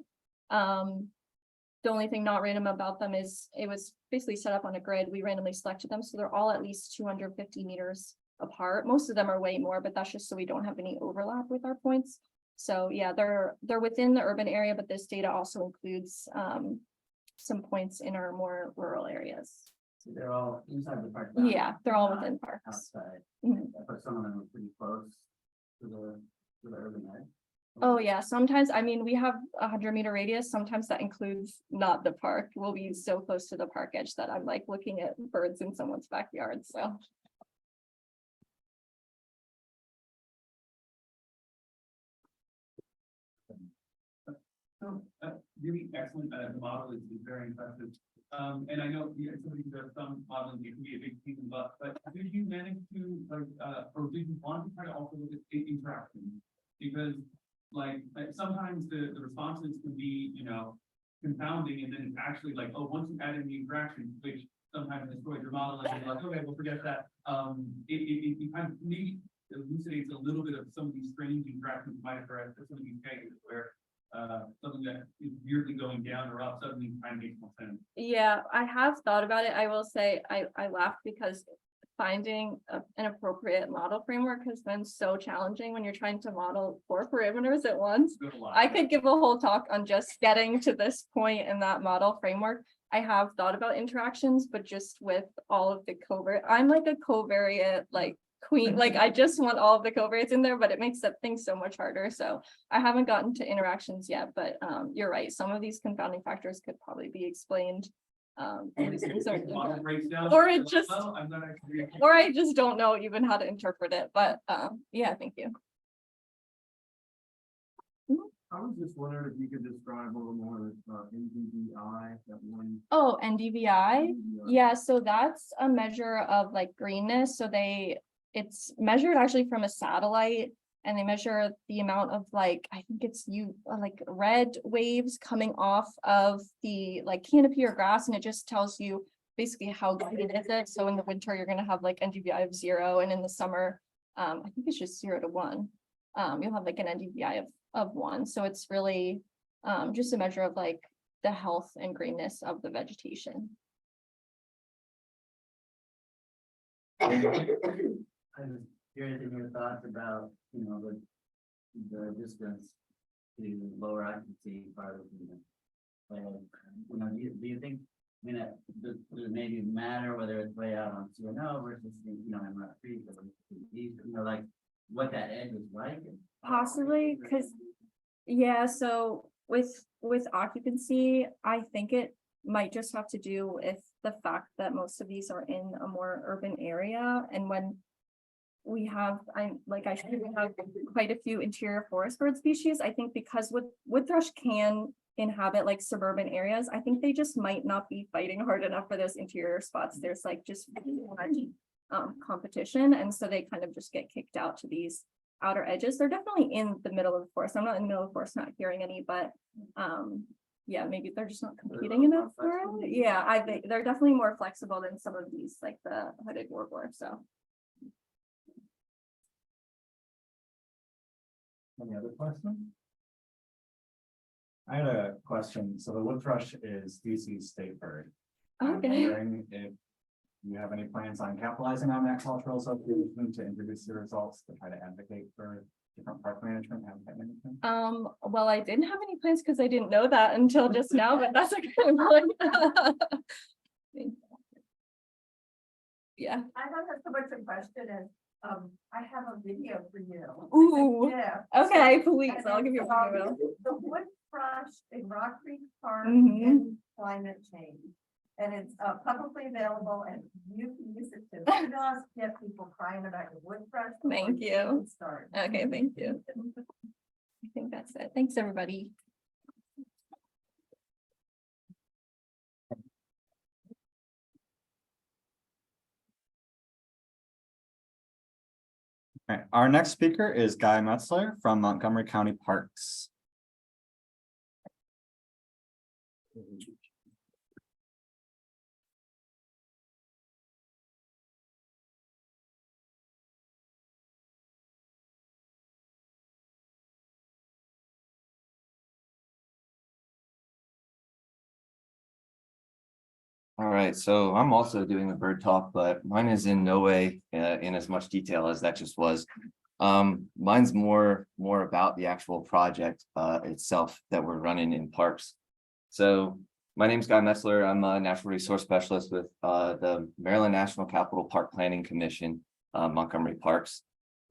The only thing not random about them is it was basically set up on a grid. We randomly selected them. So they're all at least 250 meters apart. Most of them are way more, but that's just so we don't have any overlap with our points. So yeah, they're within the urban area, but this data also includes some points in our more rural areas. So they're all inside the park. Yeah, they're all within parks. Outside, Mhm. but some of them are pretty close to the urban edge. Oh yeah, sometimes, I mean, we have a 100-meter radius. Sometimes that includes not the park. We'll be so close to the park edge that I'm like looking at birds in someone's backyard, so. Really excellent, the model is very impressive. And I know somebody does some modeling, it can be a big pain in the butt, but did you manage to or did you want to try to also look at interaction? Because like sometimes the responses can be, confounding, and then it's actually like, oh, once you add in the interaction, which sometimes destroys your model, and you're like, okay, we'll forget that. It kind of maybe elucidates a little bit of some of these strange interactions might occur at some of these cases where something that is weirdly going down or up suddenly kind of makes more sense. Yeah, I have thought about it. I will say I laughed because finding an appropriate model framework has been so challenging when you're trying to model 4 perimeters at once. Good luck. I could give a whole talk on just getting to this point in that model framework. I have thought about interactions, but just with all of the covariate, I'm like a covariate like queen, like I just want all of the covariates in there, but it makes things so much harder. So I haven't gotten to interactions yet, but you're right. Some of these confounding factors could probably be explained. Model breaks down, Or it just- well, I'm not actually. Or I just don't know even how to interpret it, but yeah, thank you. I was just wondering if you could describe a little more NDVI, that one. Oh, NDVI. Yeah, so that's a measure of like greenness. So it's measured actually from a satellite, and they measure the amount of like, I think it's like red waves coming off of the like canopy or grass, and it just tells you basically how green is it. So in the winter, you're gonna have like NDVI of 0, and in the summer, I think it's just 0 to 1. You'll have like an NDVI of 1. So it's really just a measure of like the health and greenness of the vegetation. I was curious in your thoughts about, the distance to lower occupancy part of do you think, does it maybe matter whether it's way out on CNO versus, in Rock Creek or like what that edge is like? Possibly, because, yeah, so with occupancy, I think it might just have to do with the fact that most of these are in a more urban area, and when we have, I should have quite a few interior forest bird species. I think because wood thrush can inhabit like suburban areas, I think they just might not be fighting hard enough for those interior spots. There's like just competition, and so they kind of just get kicked out to these outer edges. They're definitely in the middle of the forest. I'm not in the middle of the forest, not hearing any, but yeah, maybe they're just not competing enough for it. Yeah, I think they're definitely more flexible than some of these, like the hooded warbler. So Any other questions? I had a question. So the wood thrush is DC's state bird. I'm okay. wondering if you have any plans on capitalizing on that cultural association to introduce the results to try to advocate for different park management, habitat management? Well, I didn't have any plans because I didn't know that until just now, but that's a good one. Yeah. I don't have so much a question as, I have a video for you. Ooh. Yeah. Okay, please, And I'll give you a it's, video. The wood thrush in Rock Creek Park Mhm. and climate change. And it's publicly available, and you can use it to just get people crying about your wood thrush. before Thank you. even start. Okay, thank you. I think that's it. Thanks, everybody. Okay, our next speaker is Guy Metzler from Montgomery County Parks. All right, so I'm also doing a bird talk, but mine is in no way in as much detail as that just was. Mine's more about the actual project itself that we're running in parks. So my name's Guy Metzler. I'm a natural resource specialist with the Maryland National Capital Park Planning Commission, Montgomery Parks.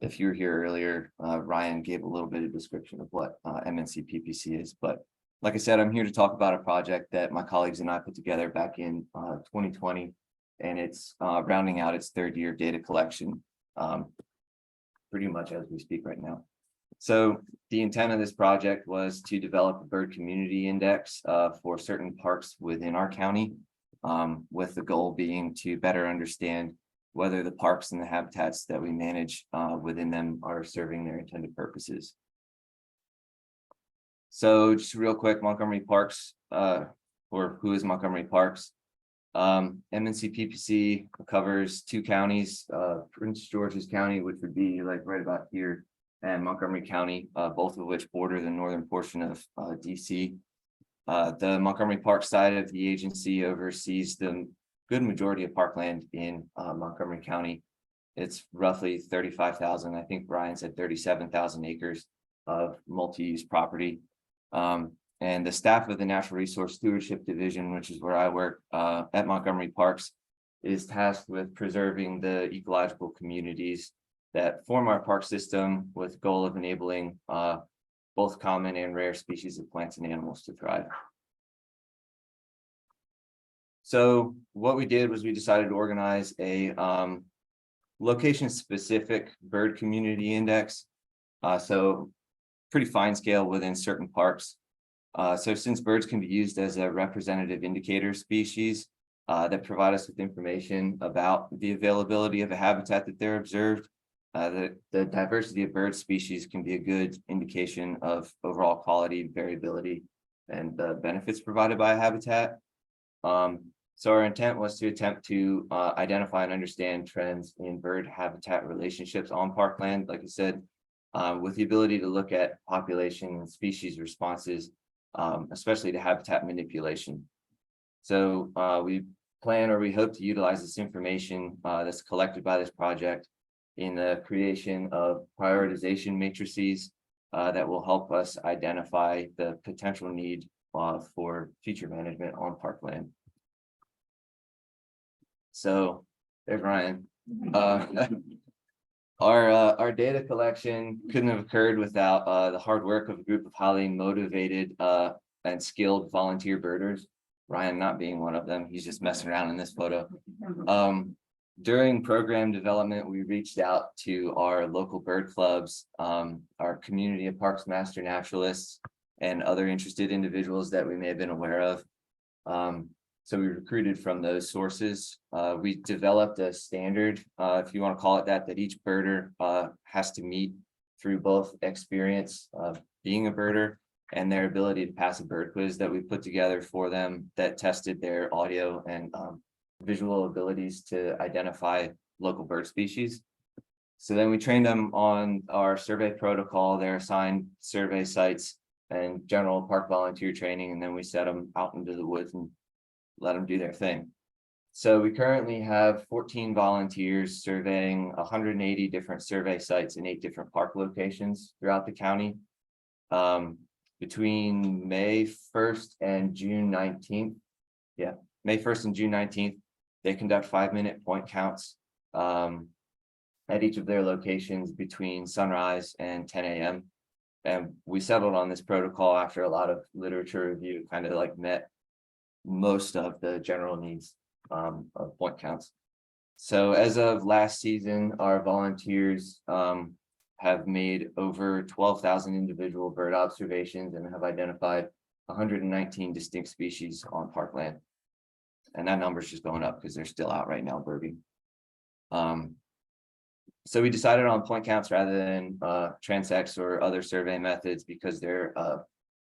If you were here earlier, Ryan gave a little bit of description of what MNC PPC is, but like I said, I'm here to talk about a project that my colleagues and I put together back in 2020, and it's rounding out its 3rd year data collection pretty much as we speak right now. So the intent of this project was to develop a bird community index for certain parks within our county, with the goal being to better understand whether the parks and the habitats that we manage within them are serving their intended purposes. So just real quick, Montgomery Parks, or who is Montgomery Parks? MNC PPC covers 2 counties, Prince George's County, which would be like right about here, and Montgomery County, both of which border the northern portion of DC. The Montgomery Park side of the agency oversees the good majority of parkland in Montgomery County. It's roughly 35,000, I think Brian said 37,000 acres of multi-use property. And the staff of the Natural Resource Stewardship Division, which is where I work at Montgomery Parks, is tasked with preserving the ecological communities that form our park system with the goal of enabling both common and rare species of plants and animals to thrive. So what we did was we decided to organize a location-specific bird community index. So pretty fine scale within certain parks. So since birds can be used as a representative indicator species that provide us with information about the availability of a habitat that they're observed, the diversity of bird species can be a good indication of overall quality, variability, and the benefits provided by a habitat. So our intent was to attempt to identify and understand trends in bird habitat relationships on parkland, like I said, with the ability to look at population and species responses, especially to habitat manipulation. So we plan, or we hope to utilize this information that's collected by this project in the creation of prioritization matrices that will help us identify the potential need for future management on parkland. So there's Ryan. Our data collection couldn't have occurred without the hard work of a group of highly motivated and skilled volunteer birders. Ryan not being one of them, he's just messing around in this photo. During program development, we reached out to our local bird clubs, our community of parks master naturalists, and other interested individuals that we may have been aware of. So we recruited from those sources. We developed a standard, if you want to call it that each birder has to meet through both experience of being a birder and their ability to pass a bird quiz that we put together for them that tested their audio and visual abilities to identify local bird species. So then we trained them on our survey protocol, their assigned survey sites, and general park volunteer training, and then we set them out into the woods and let them do their thing. So we currently have 14 volunteers surveying 180 different survey sites in 8 different park locations throughout the county. Between May 1st and June 19th, May 1st and June 19th, they conduct 5-minute point counts at each of their locations between sunrise and 10 a.m. And we settled on this protocol after a lot of literature review, kind of like met most of the general needs of point counts. So as of last season, our volunteers have made over 12,000 individual bird observations and have identified 119 distinct species on parkland. And that number is just going up because they're still out right now birding. So we decided on point counts rather than transects or other survey methods because they're a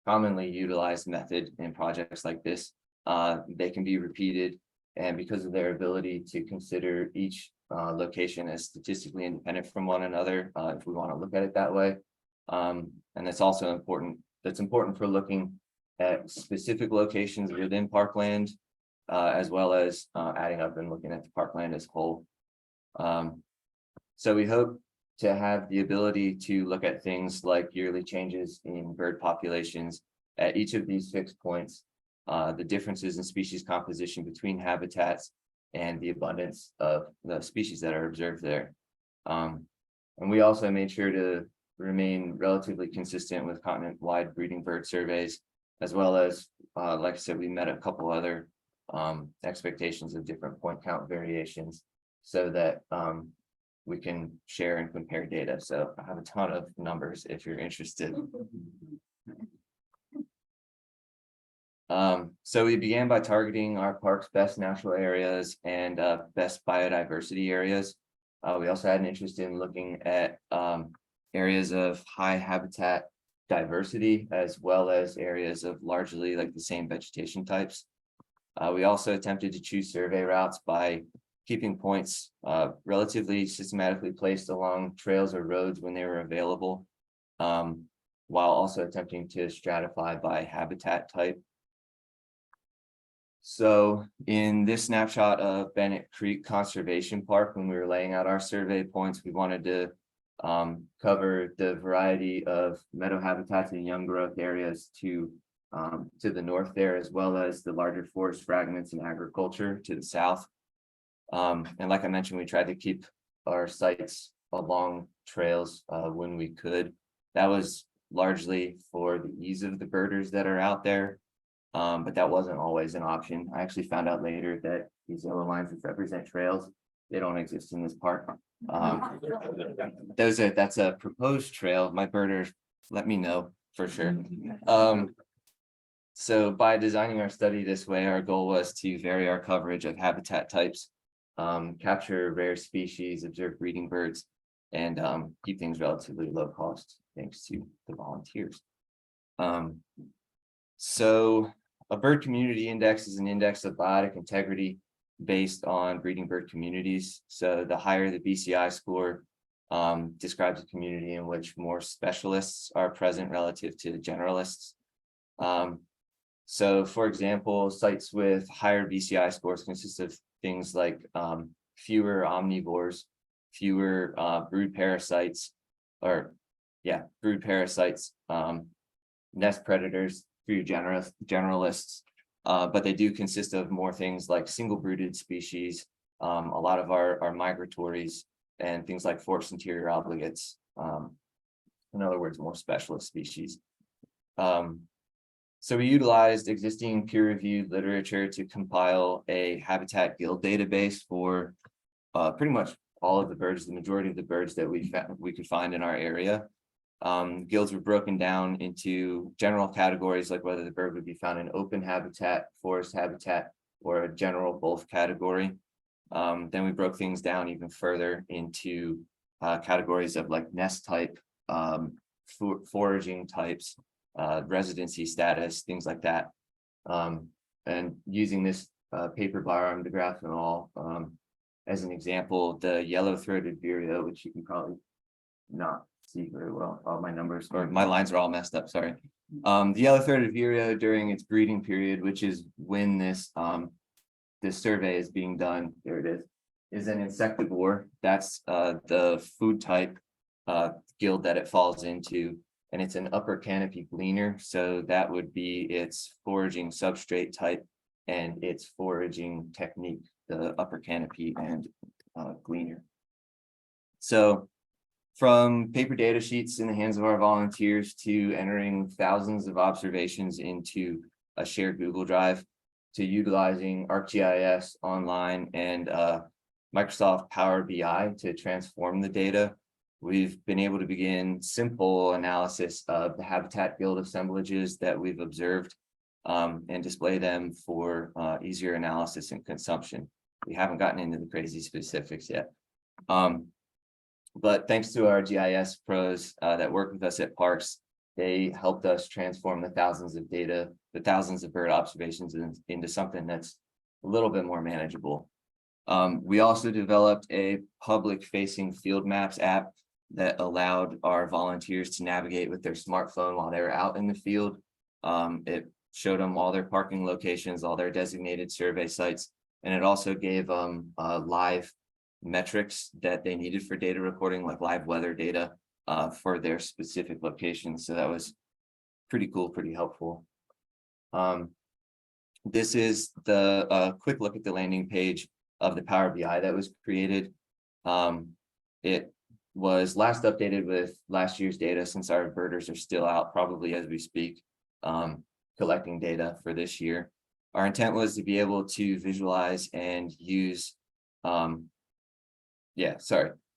commonly utilized method in projects like this. They can be repeated, and because of their ability to consider each location as statistically independent from one another, if we want to look at it that way. And that's also important. That's important for looking at specific locations within parkland, as well as adding up and looking at the parkland as a whole. So we hope to have the ability to look at things like yearly changes in bird populations at each of these fixed points, the differences in species composition between habitats, and the abundance of the species that are observed there. And we also made sure to remain relatively consistent with continent-wide breeding bird surveys, as well as, like I said, we met a couple other expectations of different point count variations so that we can share and compare data. So I have a ton of numbers if you're interested. So we began by targeting our park's best natural areas and best biodiversity areas. We also had an interest in looking at areas of high habitat diversity, as well as areas of largely like the same vegetation types. We also attempted to choose survey routes by keeping points relatively systematically placed along trails or roads when they were available, while also attempting to stratify by habitat type. So in this snapshot of Bennett Creek Conservation Park, when we were laying out our survey points, we wanted to cover the variety of meadow habitats and young growth areas to the north there, as well as the larger forest fragments and agriculture to the south. And like I mentioned, we tried to keep our sites along trails when we could. That was largely for the ease of the birders that are out there. But that wasn't always an option. I actually found out later that these yellow lines which represent trails, they don't exist in this park. That's a proposed trail. My birders let me know for sure. So by designing our study this way, our goal was to vary our coverage of habitat types, capture rare species, observe breeding birds, and keep things relatively low cost thanks to the volunteers. So a bird community index is an index of biotic integrity based on breeding bird communities. So the higher the BCI score describes a community in which more specialists are present relative to generalists. So for example, sites with higher BCI scores consist of things like fewer omnivores, fewer brood parasites, nest predators, few generalists, but they do consist of more things like single brooded species, a lot of our migratories, and things like forest interior obligates. In other words, more specialist species. So we utilized existing peer-reviewed literature to compile a habitat guild database for pretty much all of the birds, the majority of the birds that we could find in our area. Guilds were broken down into general categories like whether the bird would be found in open habitat, forest habitat, or a general both category. Then we broke things down even further into categories of like nest type, foraging types, residency status, things like that. And using this paper by Arm DeGraaf and all as an example, the yellow-throated vireo, which you can probably not see very well. All my numbers or my lines are all messed up. Sorry. The yellow-throated vireo during its breeding period, which is when this survey is being done. There it is an insectivore. That's the food type guild that it falls into, and it's an upper canopy gleaner. So that would be its foraging substrate type and its foraging technique, the upper canopy and gleaner. So from paper data sheets in the hands of our volunteers to entering thousands of observations into a shared Google Drive to utilizing ArcGIS online and Microsoft Power BI to transform the data, we've been able to begin simple analysis of the habitat guild assemblages that we've observed and display them for easier analysis and consumption. We haven't gotten into the crazy specifics yet. But thanks to our GIS pros that work with us at Parks, they helped us transform the thousands of data, the thousands of bird observations into something that's a little bit more manageable. We also developed a public-facing field maps app that allowed our volunteers to navigate with their smartphone while they were out in the field. It showed them all their parking locations, all their designated survey sites, and it also gave them live metrics that they needed for data recording, like live weather data for their specific locations. So that was pretty cool, pretty helpful. This is the quick look at the landing page of the Power BI that was created. It was last updated with last year's data, since our birders are still out probably as we speak, collecting data for this year. Our intent was to be able to visualize and use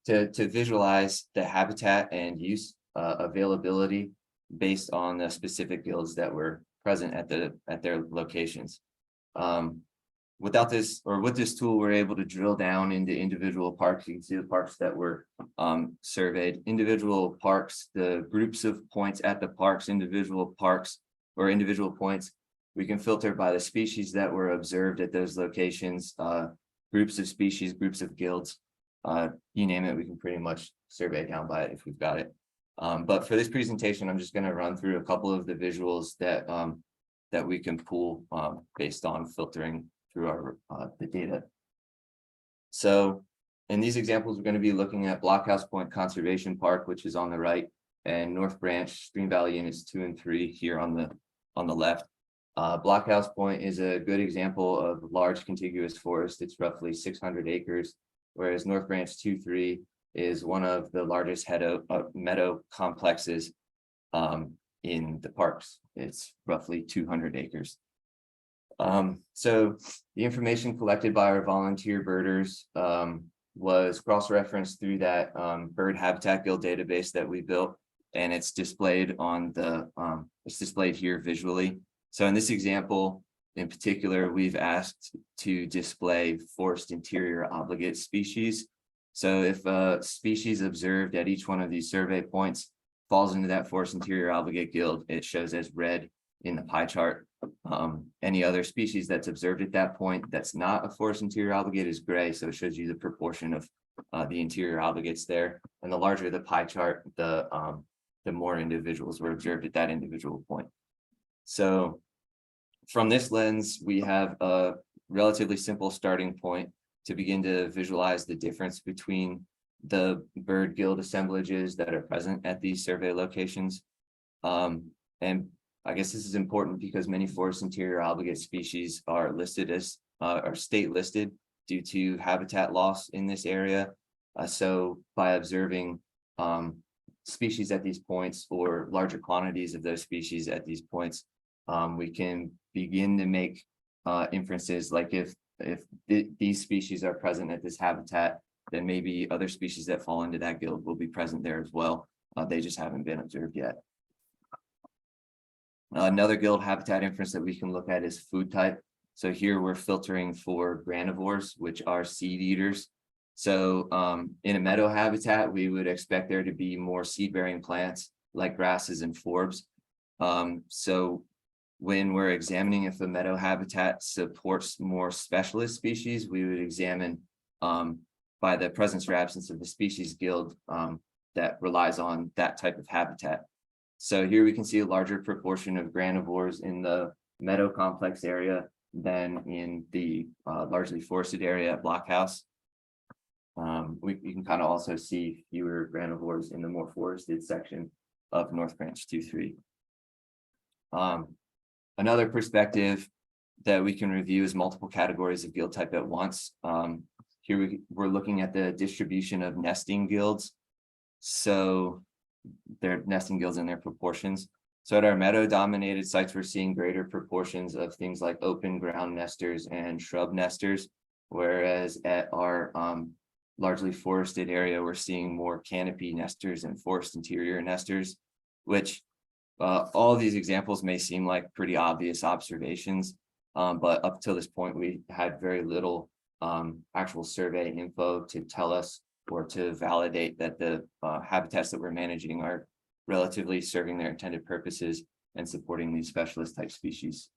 to visualize the habitat and use availability based on the specific guilds that were present at their locations. Without this, or with this tool, we're able to drill down into individual parks. You can see the parks that were surveyed, individual parks, the groups of points at the parks, individual parks or individual points we can filter by the species that were observed at those locations, groups of species, groups of guilds. You name it, we can pretty much survey down by it if we've got it. But for this presentation, I'm just going to run through a couple of the visuals that we can pull based on filtering through our the data. So in these examples, we're going to be looking at Blockhouse Point Conservation Park, which is on the right, and North Branch Stream Valley Units 2 and 3 here on the left. Blockhouse Point is a good example of large contiguous forest. It's roughly 600 acres, whereas North Branch 2-3 is one of the largest meadow complexes in the parks. It's roughly 200 acres. So the information collected by our volunteer birders was cross-referenced through that bird habitat guild database that we built, and it's displayed on the it's displayed here visually. So in this example in particular, we've asked to display forest interior obligate species. So if a species observed at each one of these survey points falls into that forest interior obligate guild, it shows as red in the pie chart. Any other species that's observed at that point that's not a forest interior obligate is gray, so it shows you the proportion of the interior obligates there. And the larger the pie chart, the more individuals were observed at that individual point. So from this lens, we have a relatively simple starting point to begin to visualize the difference between the bird guild assemblages that are present at these survey locations. And I guess this is important because many forest interior obligate species are listed as are state listed due to habitat loss in this area. So by observing species at these points or larger quantities of those species at these points, we can begin to make inferences like if these species are present at this habitat, then maybe other species that fall into that guild will be present there as well. They just haven't been observed yet. Another guild habitat inference that we can look at is food type. So here we're filtering for granivores, which are seed eaters. So in a meadow habitat, we would expect there to be more seed-bearing plants like grasses and forbs. So when we're examining if a meadow habitat supports more specialist species, we would examine by the presence or absence of the species guild that relies on that type of habitat. So here we can see a larger proportion of granivores in the meadow complex area than in the largely forested area at Blockhouse. You can kind of also see fewer granivores in the more forested section of North Branch 2-3. Another perspective that we can review is multiple categories of guild type at once. Here we're looking at the distribution of nesting guilds. So their nesting guilds and their proportions. So at our meadow dominated sites, we're seeing greater proportions of things like open ground nesters and shrub nesters. Whereas at our largely forested area, we're seeing more canopy nesters and forest interior nesters, which all of these examples may seem like pretty obvious observations, but up till this point, we had very little actual survey info to tell us or to validate that the habitats that we're managing are relatively serving their intended purposes and supporting these specialist type species.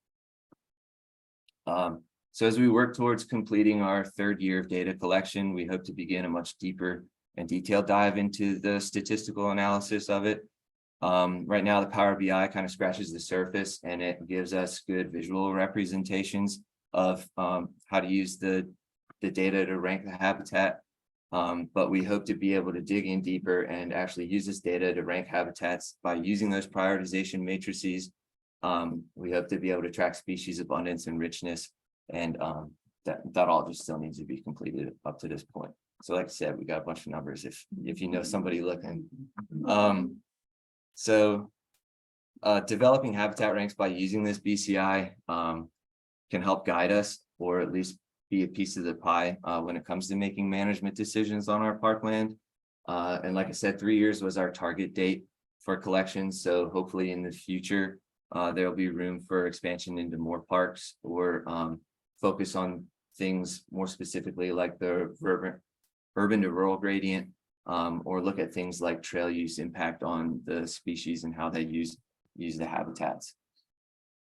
So as we work towards completing our third year of data collection, we hope to begin a much deeper and detailed dive into the statistical analysis of it. Right now, the Power BI kind of scratches the surface and it gives us good visual representations of how to use the data to rank the habitat. But we hope to be able to dig in deeper and actually use this data to rank habitats by using those prioritization matrices. We hope to be able to track species abundance and richness, and that all just still needs to be completed up to this point. So like I said, we got a bunch of numbers if you know somebody looking. Developing habitat ranks by using this BCI can help guide us, or at least be a piece of the pie when it comes to making management decisions on our parkland. And like I said, 3 years was our target date for collections. So hopefully in the future, there'll be room for expansion into more parks, or focus on things more specifically like the urban to rural gradient, or look at things like trail use impact on the species and how they use the habitats.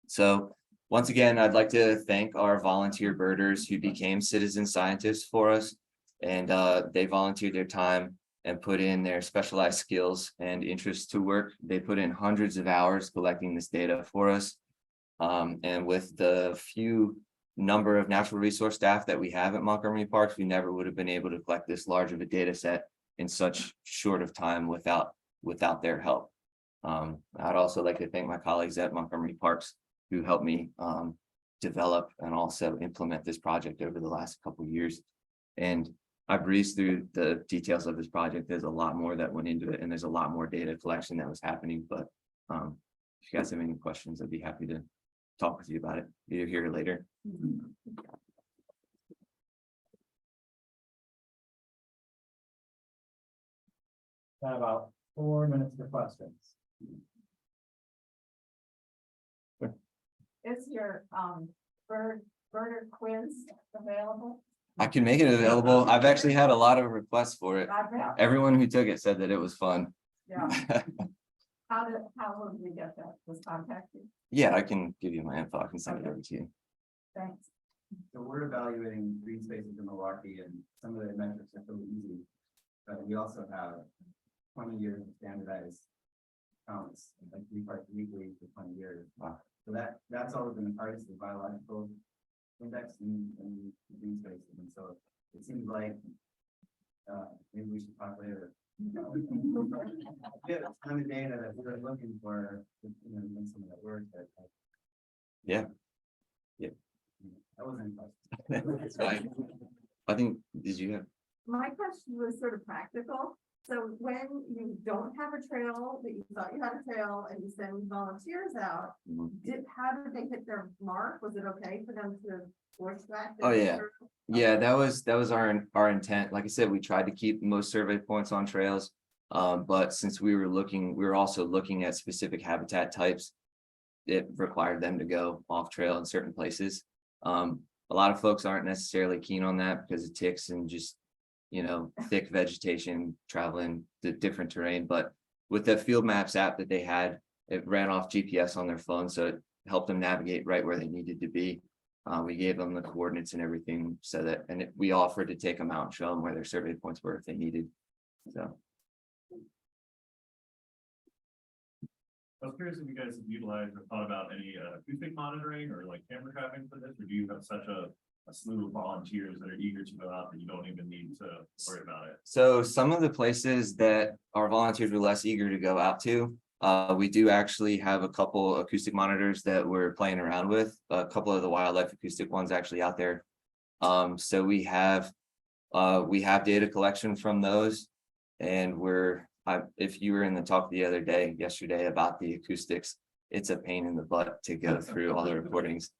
So once again, I'd like to thank our volunteer birders who became citizen scientists for us. And they volunteered their time and put in their specialized skills and interests to work. They put in hundreds of hours collecting this data for us. And with the few number of natural resource staff that we have at Montgomery Parks, we never would have been able to collect this large of a data set in such short of time without their help. I'd also like to thank my colleagues at Montgomery Parks who helped me develop and also implement this project over the last couple of years. And I breezed through the details of this project. There's a lot more that went into it, and there's a lot more data collection that was happening. But if you guys have any questions, I'd be happy to talk with you about it, either here or later. Got about 4 minutes for questions. Is your birder quiz available? I can make it available. I've actually had a lot of requests for it. I bet. Everyone who took it said that it was fun. Yeah. How would we get that? Just contact you? Yeah, I can give you my info. I can send it over to you. Thanks. So we're evaluating green spaces in Milwaukee, and some of the metrics are so easy. But we also have 20 years of standardized counts, like 3 parts weekly for 20 years. Wow. So that's always been a part of the biological index and green spaces. And so it seems like maybe we should talk later. Yeah, it's kind of data that we're looking for, in some of that work that. Yeah. Yeah. That wasn't. It's fine. I think, did you have? My question was sort of practical. So when you don't have a trail, that you thought you had a trail and you send volunteers out, how did they hit their mark? Was it okay for them to force that? Oh, yeah. Yeah, that was our intent. Like I said, we tried to keep most survey points on trails. But since we were also looking at specific habitat types, it required them to go off trail in certain places. A lot of folks aren't necessarily keen on that because of ticks and just, thick vegetation, traveling the different terrain. But with the Field Maps app that they had, it ran off GPS on their phone, so it helped them navigate right where they needed to be. We gave them the coordinates and everything so that, and we offered to take them out and show them where their survey points were if they needed. So. I was curious if you guys have utilized or thought about any acoustic monitoring or like camera trapping for this, or do you have such a slew of volunteers that are eager to go out that you don't even need to worry about it? So some of the places that our volunteers were less eager to go out to, we do actually have a couple acoustic monitors that we're playing around with, a couple of the wildlife acoustic ones actually out there. So we have data collection from those, and if you were in the talk yesterday about the acoustics, it's a pain in the butt to go through all the recordings.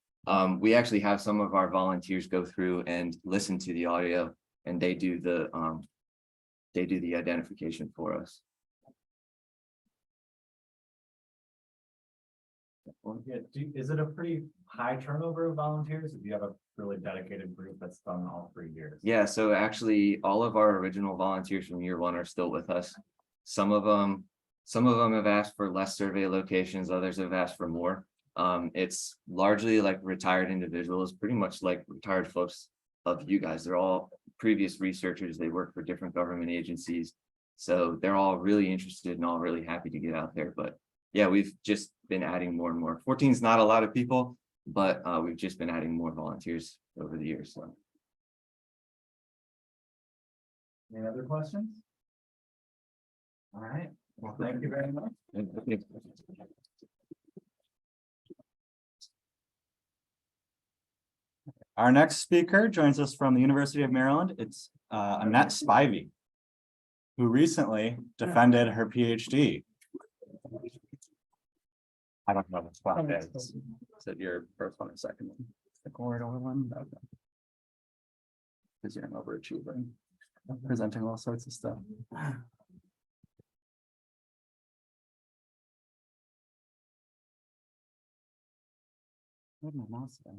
We actually have some of our volunteers go through and listen to the audio, and they do the identification for us. Yeah, is it a pretty high turnover of volunteers? Or do you have a really dedicated group that's done all 3 years? Yeah, so actually all of our original volunteers from year 1 are still with us. Some of them have asked for less survey locations, others have asked for more. It's largely like retired individuals, pretty much like retired folks of you guys. They're all previous researchers. They work for different government agencies. So they're all really interested and all really happy to get out there. But yeah, we've just been adding more and more. 14 is not a lot of people, but we've just been adding more volunteers over the years. So. Any other questions? All right, well, thank you very much. Our next speaker joins us from the University of Maryland. It's Annette Spivey, who recently defended her PhD. I don't know what the clap is. Is it your first one or second one? The corridor one? Okay. Because you're an overachiever. Presenting all sorts of stuff. Where'd my mouse go?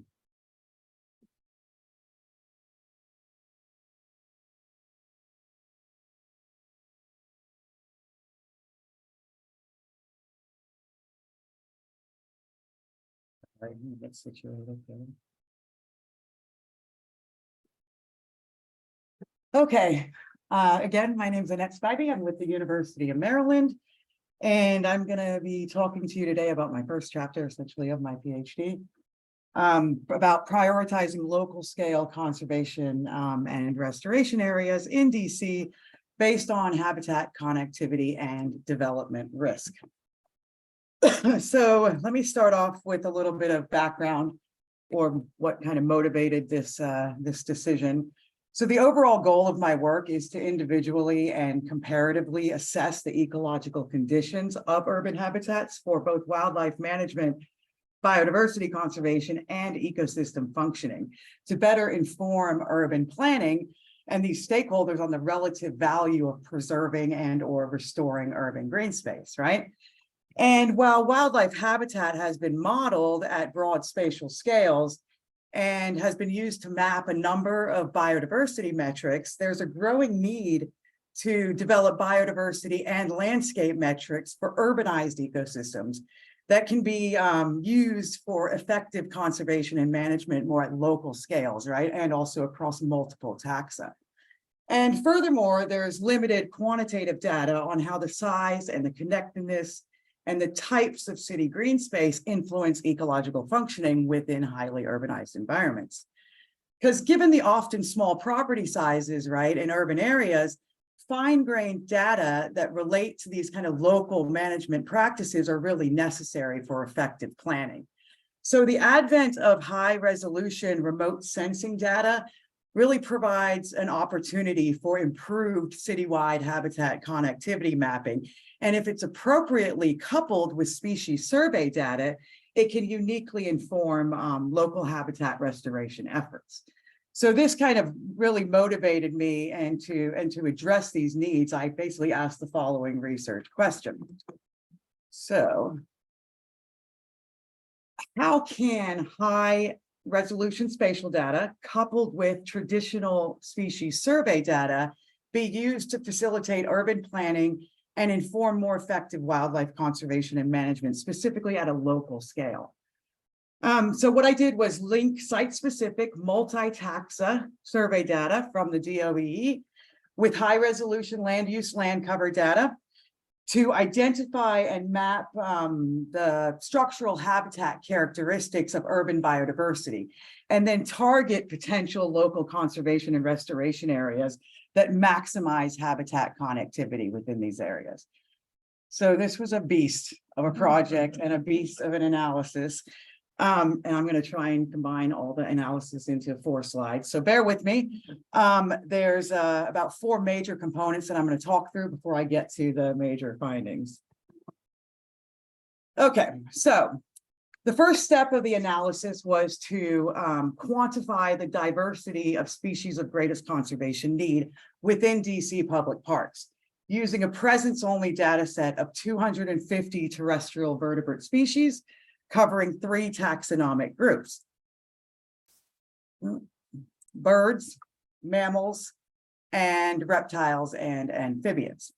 Right, that's situated, okay. Okay, again, my name's Annette Spivey. I'm with the University of Maryland. And I'm gonna be talking to you today about my first chapter, essentially, of my PhD. About prioritizing local scale conservation and restoration areas in DC based on habitat connectivity and development risk. So let me start off with a little bit of background or what kind of motivated this decision. So the overall goal of my work is to individually and comparatively assess the ecological conditions of urban habitats for both wildlife management, biodiversity conservation, and ecosystem functioning to better inform urban planning and these stakeholders on the relative value of preserving and or restoring urban green space, right? And while wildlife habitat has been modeled at broad spatial scales and has been used to map a number of biodiversity metrics, there's a growing need to develop biodiversity and landscape metrics for urbanized ecosystems that can be used for effective conservation and management more at local scales, right? And also across multiple taxa. And furthermore, there's limited quantitative data on how the size and the connectedness and the types of city green space influence ecological functioning within highly urbanized environments. Because given the often small property sizes, right, in urban areas, fine-grained data that relate to these kind of local management practices are really necessary for effective planning. So the advent of high-resolution remote sensing data really provides an opportunity for improved citywide habitat connectivity mapping. And if it's appropriately coupled with species survey data, it can uniquely inform local habitat restoration efforts. So this kind of really motivated me, and to address these needs, I basically asked the following research question. So how can high resolution spatial data coupled with traditional species survey data be used to facilitate urban planning and inform more effective wildlife conservation and management, specifically at a local scale? So what I did was link site-specific multi-taxa survey data from the DOE with high-resolution land use land cover data to identify and map the structural habitat characteristics of urban biodiversity, and then target potential local conservation and restoration areas that maximize habitat connectivity within these areas. So this was a beast of a project and a beast of an analysis. And I'm going to try and combine all the analysis into 4 slides. So bear with me. There's about 4 major components that I'm going to talk through before I get to the major findings. Okay, so the first step of the analysis was to quantify the diversity of species of greatest conservation need within DC public parks, using a presence-only data set of 250 terrestrial vertebrate species, covering 3 taxonomic groups: birds, mammals, and reptiles and amphibians.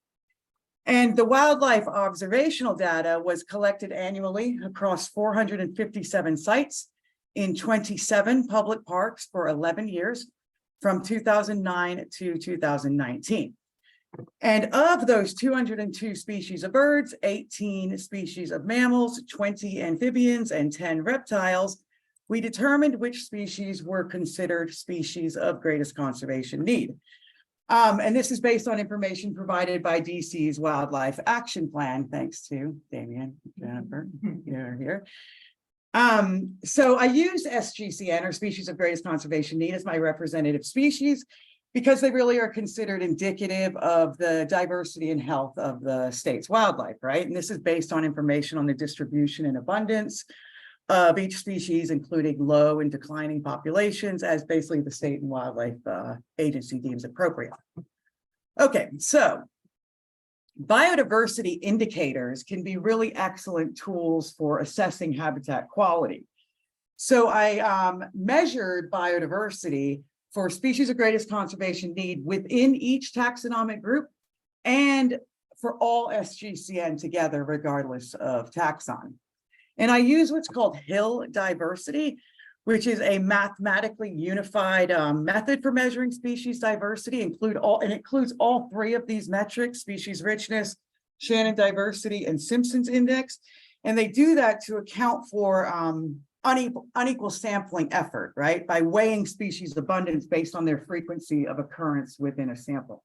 And the wildlife observational data was collected annually across 457 sites in 27 public parks for 11 years, from 2009 to 2019. And of those 202 species of birds, 18 species of mammals, 20 amphibians, and 10 reptiles, we determined which species were considered species of greatest conservation need. And this is based on information provided by DC's Wildlife Action Plan, thanks to Damien, Jennifer, here. So I use SGCN, or species of greatest conservation need, as my representative species, because they really are considered indicative of the diversity and health of the state's wildlife, right? And this is based on information on the distribution and abundance of each species, including low and declining populations, as basically the State and Wildlife Agency deems appropriate. Okay, so biodiversity indicators can be really excellent tools for assessing habitat quality. So I measured biodiversity for species of greatest conservation need within each taxonomic group and for all SGCN together, regardless of taxon. And I use what's called hill diversity, which is a mathematically unified method for measuring species diversity, it includes all three of these metrics: species richness, Shannon diversity, and Simpson's index. And they do that to account for unequal sampling effort, right? By weighing species abundance based on their frequency of occurrence within a sample.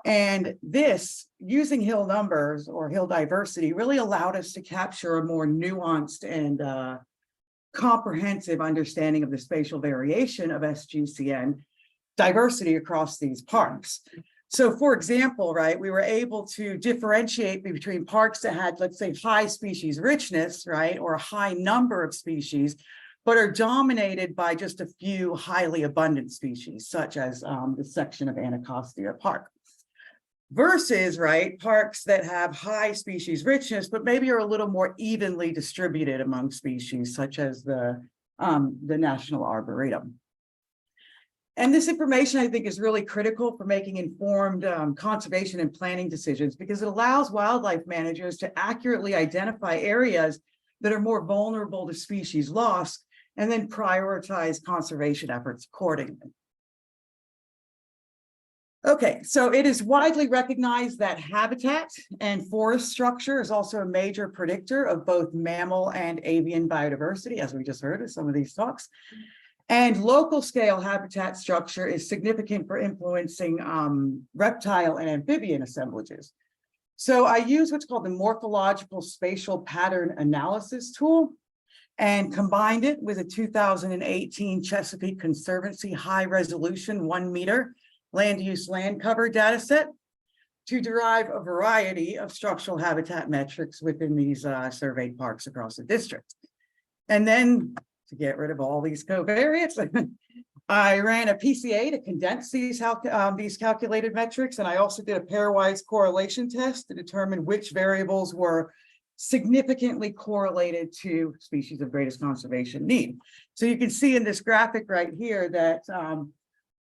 And this, using hill numbers or hill diversity, really allowed us to capture a more nuanced and comprehensive understanding of the spatial variation of SGCN diversity across these parks. So for example, right, we were able to differentiate between parks that had, let's say, high species richness, right, or a high number of species, but are dominated by just a few highly abundant species, such as the section of Anacostia Park. Versus, right, parks that have high species richness, but maybe are a little more evenly distributed among species, such as the National Arboretum. And this information, I think, is really critical for making informed conservation and planning decisions, because it allows wildlife managers to accurately identify areas that are more vulnerable to species loss, and then prioritize conservation efforts accordingly. Okay, so it is widely recognized that habitat and forest structure is also a major predictor of both mammal and avian biodiversity, as we just heard in some of these talks. And local scale habitat structure is significant for influencing reptile and amphibian assemblages. So I use what's called the morphological spatial pattern analysis tool and combined it with a 2018 Chesapeake Conservancy high resolution 1 meter land use land cover data set to derive a variety of structural habitat metrics within these surveyed parks across the district. And then to get rid of all these covariates, I ran a PCA to condense these calculated metrics, and I also did a pairwise correlation test to determine which variables were significantly correlated to species of greatest conservation need. So you can see in this graphic right here that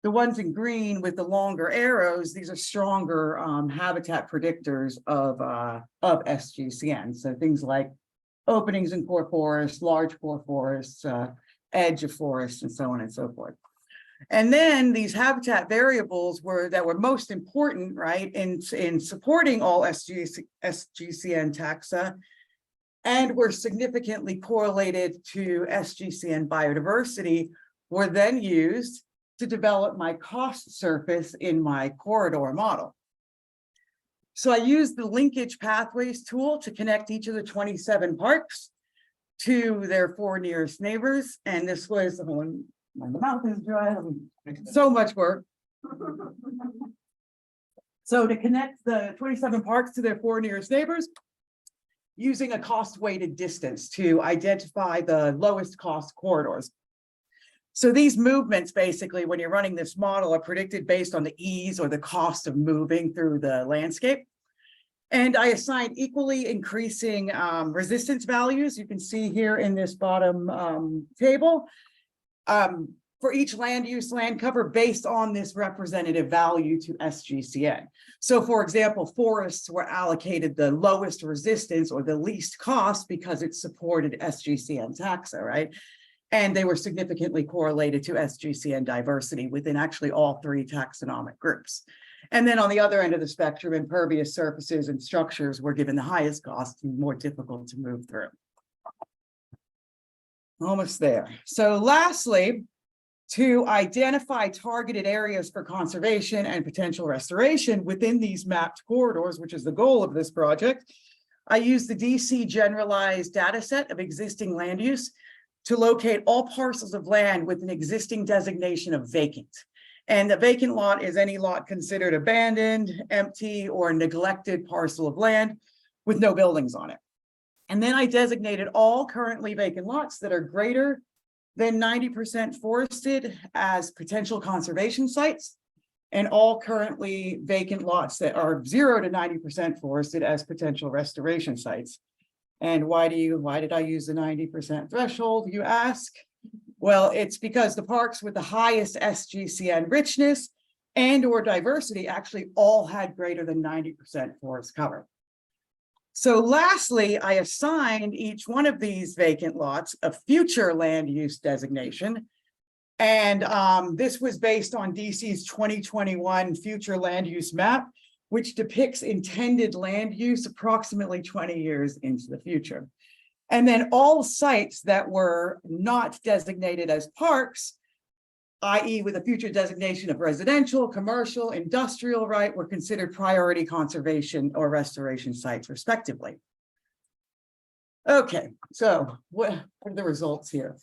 the ones in green with the longer arrows, these are stronger habitat predictors of SGCN. So things like openings in core forests, large core forests, edge of forests, and so on and so forth. And then these habitat variables that were most important, right, in supporting all SGCN taxa, and were significantly correlated to SGCN biodiversity, were then used to develop my cost surface in my corridor model. So I used the linkage pathways tool to connect each of the 27 parks to their 4 nearest neighbors. And this was, my mouth is dry, so much work. So to connect the 27 parks to their 4 nearest neighbors, using a cost weighted distance to identify the lowest cost corridors. So these movements, basically, when you're running this model, are predicted based on the ease or the cost of moving through the landscape. And I assigned equally increasing resistance values. You can see here in this bottom table for each land use land cover based on this representative value to SGCN. So for example, forests were allocated the lowest resistance or the least cost because it supported SGCN taxa, right? And they were significantly correlated to SGCN diversity within actually all 3 taxonomic groups. And then on the other end of the spectrum, impervious surfaces and structures were given the highest cost and more difficult to move through. Almost there. So lastly, to identify targeted areas for conservation and potential restoration within these mapped corridors, which is the goal of this project, I used the DC generalized data set of existing land use to locate all parcels of land with an existing designation of vacant. And a vacant lot is any lot considered abandoned, empty, or neglected parcel of land with no buildings on it. And then I designated all currently vacant lots that are greater than 90% forested as potential conservation sites, and all currently vacant lots that are 0 to 90% forested as potential restoration sites. And why did I use the 90% threshold, you ask? Well, it's because the parks with the highest SGCN richness and or diversity actually all had greater than 90% forest cover. So lastly, I assigned each one of these vacant lots a future land use designation. And this was based on DC's 2021 future land use map, which depicts intended land use approximately 20 years into the future. And then all sites that were not designated as parks, i.e. with a future designation of residential, commercial, industrial, right, were considered priority conservation or restoration sites respectively. Okay, so what are the results here?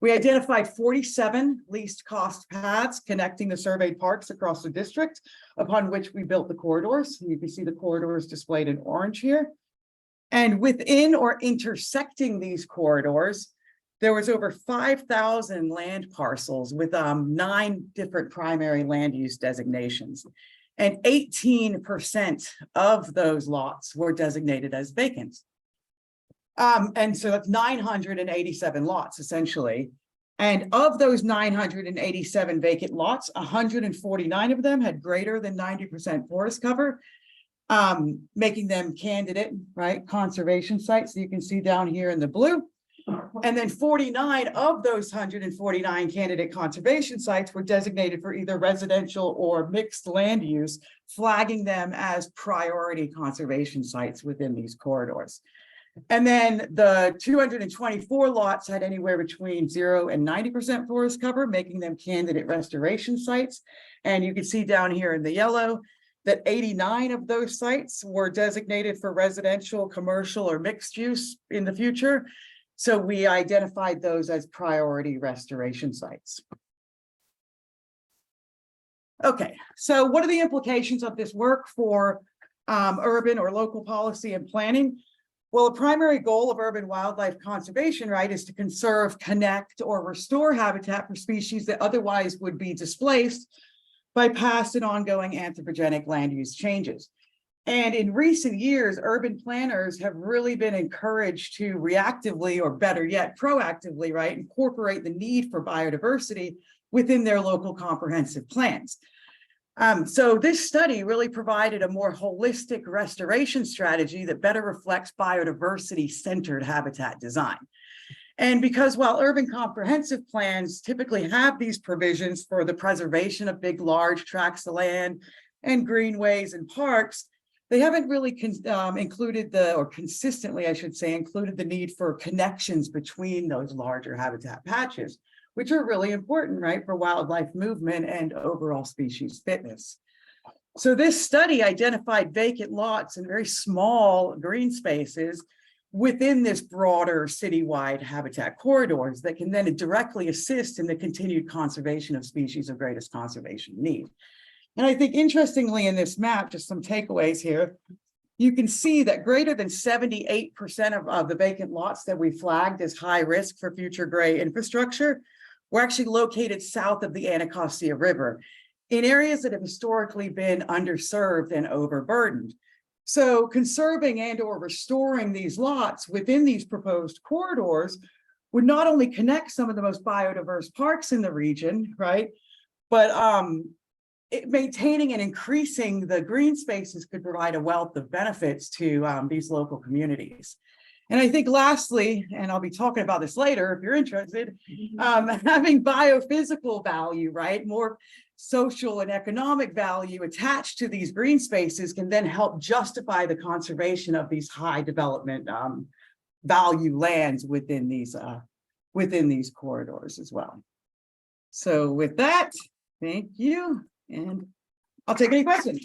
We identified 47 least cost paths connecting the surveyed parks across the district, upon which we built the corridors. You can see the corridors displayed in orange here. And within or intersecting these corridors, there was over 5,000 land parcels with 9 different primary land use designations. And 18% of those lots were designated as vacant. And so that's 987 lots essentially. And of those 987 vacant lots, 149 of them had greater than 90% forest cover, making them candidate, right, conservation sites. So you can see down here in the blue. And then 49 of those 149 candidate conservation sites were designated for either residential or mixed land use, flagging them as priority conservation sites within these corridors. And then the 224 lots had anywhere between 0 and 90% forest cover, making them candidate restoration sites. And you can see down here in the yellow that 89 of those sites were designated for residential, commercial, or mixed use in the future. So we identified those as priority restoration sites. Okay, so what are the implications of this work for urban or local policy and planning? Well, a primary goal of urban wildlife conservation, right, is to conserve, connect, or restore habitat for species that otherwise would be displaced by past and ongoing anthropogenic land use changes. And in recent years, urban planners have really been encouraged to reactively, or better yet, proactively, right, incorporate the need for biodiversity within their local comprehensive plans. So this study really provided a more holistic restoration strategy that better reflects biodiversity-centered habitat design. And because while urban comprehensive plans typically have these provisions for the preservation of big, large tracts of land and greenways and parks, they haven't really included or consistently, I should say, included the need for connections between those larger habitat patches, which are really important, right, for wildlife movement and overall species fitness. So this study identified vacant lots and very small green spaces within this broader citywide habitat corridors that can then directly assist in the continued conservation of species of greatest conservation need. And I think interestingly in this map, just some takeaways here, you can see that greater than 78% of the vacant lots that we flagged as high risk for future gray infrastructure were actually located south of the Anacostia River in areas that have historically been underserved and overburdened. So conserving and or restoring these lots within these proposed corridors would not only connect some of the most biodiverse parks in the region, right, but maintaining and increasing the green spaces could provide a wealth of benefits to these local communities. And I think lastly, and I'll be talking about this later if you're interested, having biophysical value, right, more social and economic value attached to these green spaces can then help justify the conservation of these high development value lands within these corridors as well. So with that, thank you. And I'll take any questions.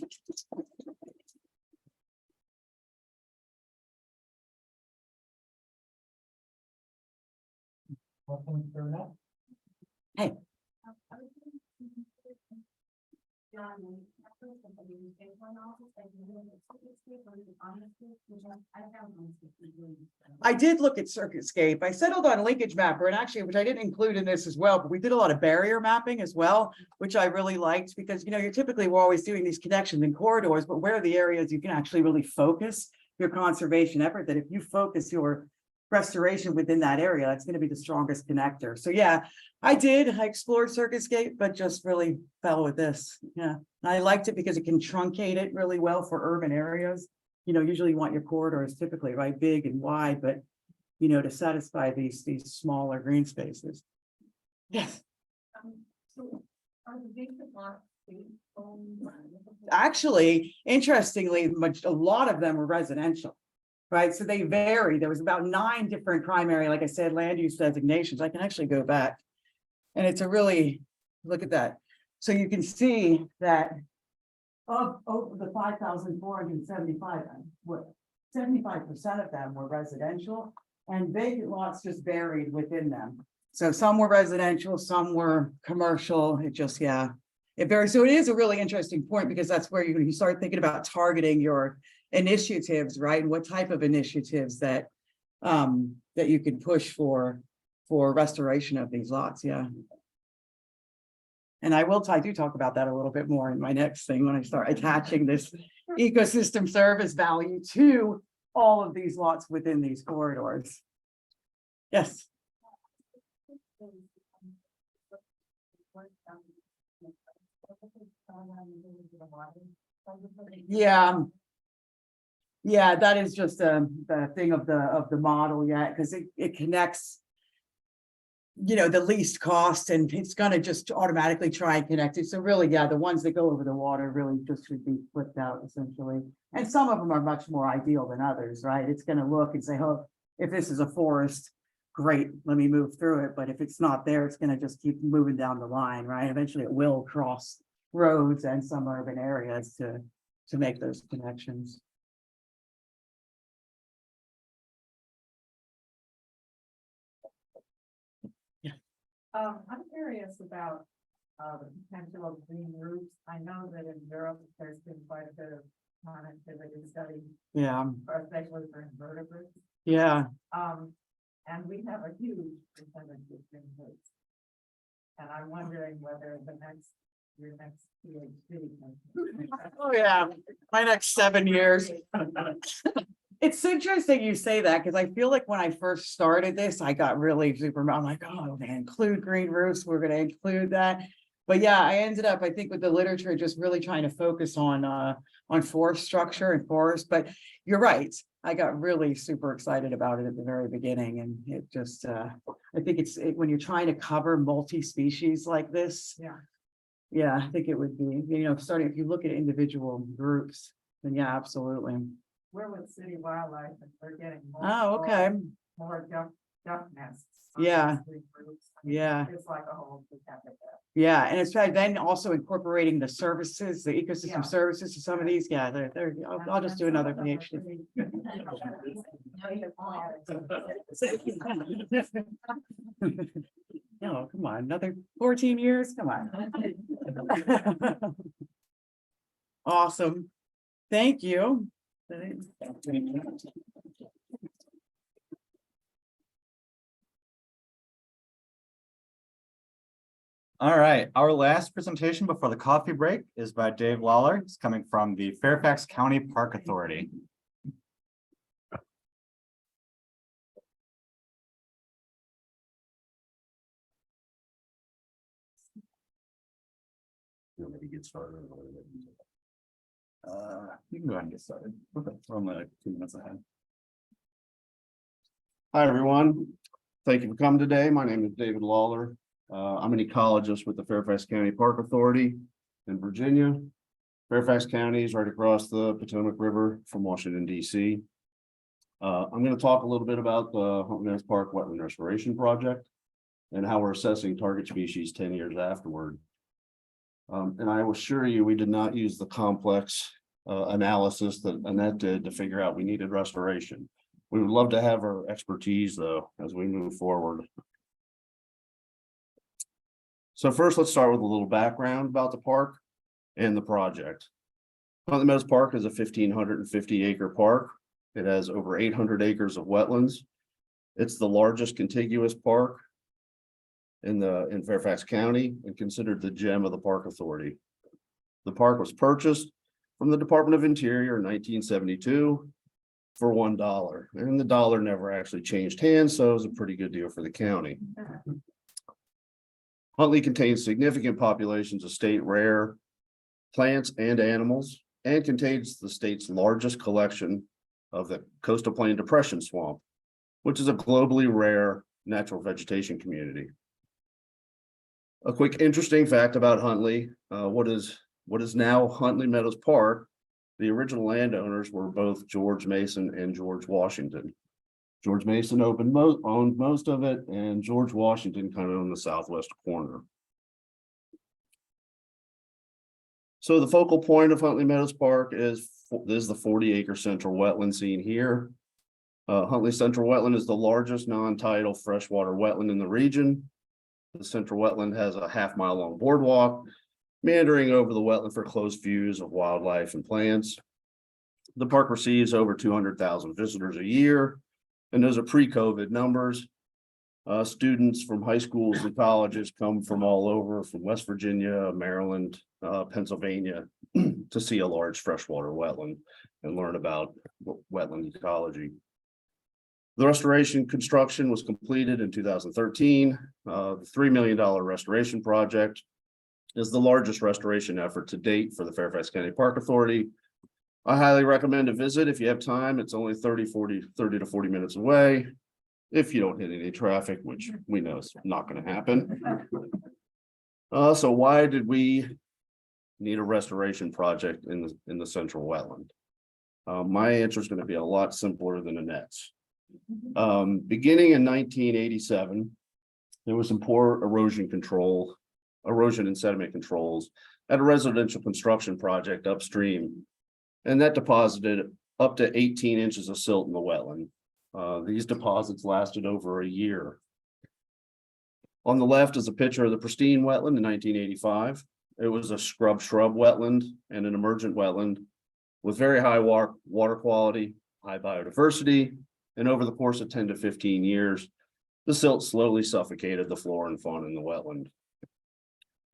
Hey. I did look at Circuitscape. I settled on Linkage Mapper, and actually, which I didn't include in this as well, but we did a lot of barrier mapping as well, which I really liked because, you know, we're always doing these connections and corridors, but where are the areas you can actually really focus your conservation effort, that if you focus your restoration within that area, that's going to be the strongest connector. So yeah, I explored Circuitscape, but just really fell with this. Yeah, and I liked it because it can truncate it really well for urban areas. usually you want your corridors typically, right, big and wide, but, to satisfy these smaller green spaces. Yes. So are the vacant lots state-owned? Actually, interestingly, a lot of them were residential. Right, so they vary. There was about 9 different primary, like I said, land use designations. I can actually go back. And it's a really, look at that. So you can see that of the 5,475, what 75% of them were residential, and vacant lots just varied within them. So some were residential, some were commercial. It just, yeah, it varies. So it is a really interesting point, because that's where you start thinking about targeting your initiatives, right? And what type of initiatives that that you can push for restoration of these lots, yeah. And I do talk about that a little bit more in my next thing, when I start attaching this ecosystem service value to all of these lots within these corridors. Yes. Yeah. Yeah, that is just the thing of the model, yeah, because it connects, the least cost, and it's gonna just automatically try and connect it. So really, yeah, the ones that go over the water really just should be flipped out essentially. And some of them are much more ideal than others, right? It's gonna look and say, oh, if this is a forest, great, let me move through it. But if it's not there, it's gonna just keep moving down the line, right? Eventually it will cross roads and some urban areas to make those connections. I'm curious about, the potential of green roofs. I know that in Europe, there's been quite a bit of connectivity study, Yeah, especially for invertebrates. yeah. And we have a huge percentage of green roofs. And I'm wondering whether your next PhD. Oh, yeah, my next 7 years. It's interesting you say that, because I feel like when I first started this, I got really super, I'm like, oh, they include green roofs, we're gonna include that. But yeah, I ended up, I think with the literature, just really trying to focus on forest structure and forest, but you're right. I got really super excited about it at the very beginning, and it just, I think when you're trying to cover multi-species like this. Yeah. Yeah, I think it would be, starting, if you look at individual groups, then yeah, absolutely. We're with city wildlife and we're getting more. Oh, okay. More duck nests. on Yeah. these green roofs. I mean, Yeah. It's like a whole. habitat. Yeah, and it's then also incorporating the services, the Yeah. ecosystem services to some of these. Yeah, they're, I'll just do another PhD. No, come on, another 14 years, come on. Awesome. Thank you. All right, our last presentation before the coffee break is by Dave Lawler. He's coming from the Fairfax County Park Authority. Maybe get started. You can go ahead and get started. Okay, we're only like 2 minutes ahead. Hi, everyone. Thank you for coming today. My name is David Lawler. I'm an ecologist with the Fairfax County Park Authority in Virginia. Fairfax County is right across the Potomac River from Washington, D.C. I'm going to talk a little bit about the Huntland Nest Park Wetland Restoration Project and how we're assessing target species 10 years afterward. And I will assure you, we did not use the complex analysis that Annette did to figure out we needed restoration. We would love to have her expertise, though, as we move forward. So first, let's start with a little background about the park and the project. Huntland Meadows Park is a 1,550 acre park. It has over 800 acres of wetlands. It's the largest contiguous park in Fairfax County and considered the gem of the Park Authority. The park was purchased from the Department of Interior in 1972 for $1, and the dollar never actually changed hands, so it was a pretty good deal for the county. Huntley contains significant populations of state rare plants and animals. and contains the state's largest collection of the Coastal Plain Depression swamp, which is a globally rare natural vegetation community. A quick interesting fact about Huntley, what is now Huntley Meadows Park, the original landowners were both George Mason and George Washington. George Mason owned most of it, and George Washington kind of owned the southwest corner. So the focal point of Huntley Meadows Park is the 40-acre central wetland seen here. Huntley Central Wetland is the largest non-tidal freshwater wetland in the region. The central wetland has a half-mile-long boardwalk meandering over the wetland for close views of wildlife and plants. The park receives over 200,000 visitors a year, and those are pre-COVID numbers. Students from high schools and colleges come from all over, from West Virginia, Maryland, Pennsylvania, to see a large freshwater wetland and learn about wetland ecology. The restoration construction was completed in 2013. The $3 million restoration project is the largest restoration effort to date for the Fairfax County Park Authority. I highly recommend a visit if you have time. It's only 30 to 40 minutes away. If you don't hit any traffic, which we know is not going to happen. So why did we need a restoration project in the central wetland? My answer is going to be a lot simpler than Annette's. Beginning in 1987, there was some poor erosion and sediment controls at a residential construction project upstream, and that deposited up to 18 inches of silt in the wetland. These deposits lasted over a year. On the left is a picture of the pristine wetland in 1985. It was a shrub wetland and an emergent wetland with very high water quality, high biodiversity, and over the course of 10 to 15 years, the silt slowly suffocated the flora and fauna in the wetland.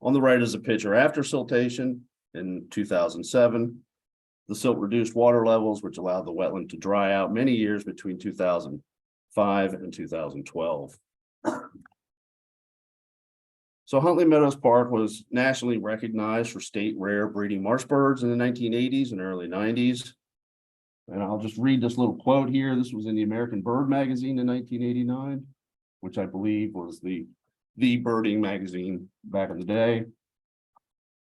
On the right is a picture after siltation in 2007. The silt reduced water levels, which allowed the wetland to dry out many years between 2005 and 2012. So Huntley Meadows Park was nationally recognized for state rare breeding marsh birds in the 1980s and early 90s. And I'll just read this little quote here. This was in the American Bird magazine in 1989, which I believe was the birding magazine back in the day.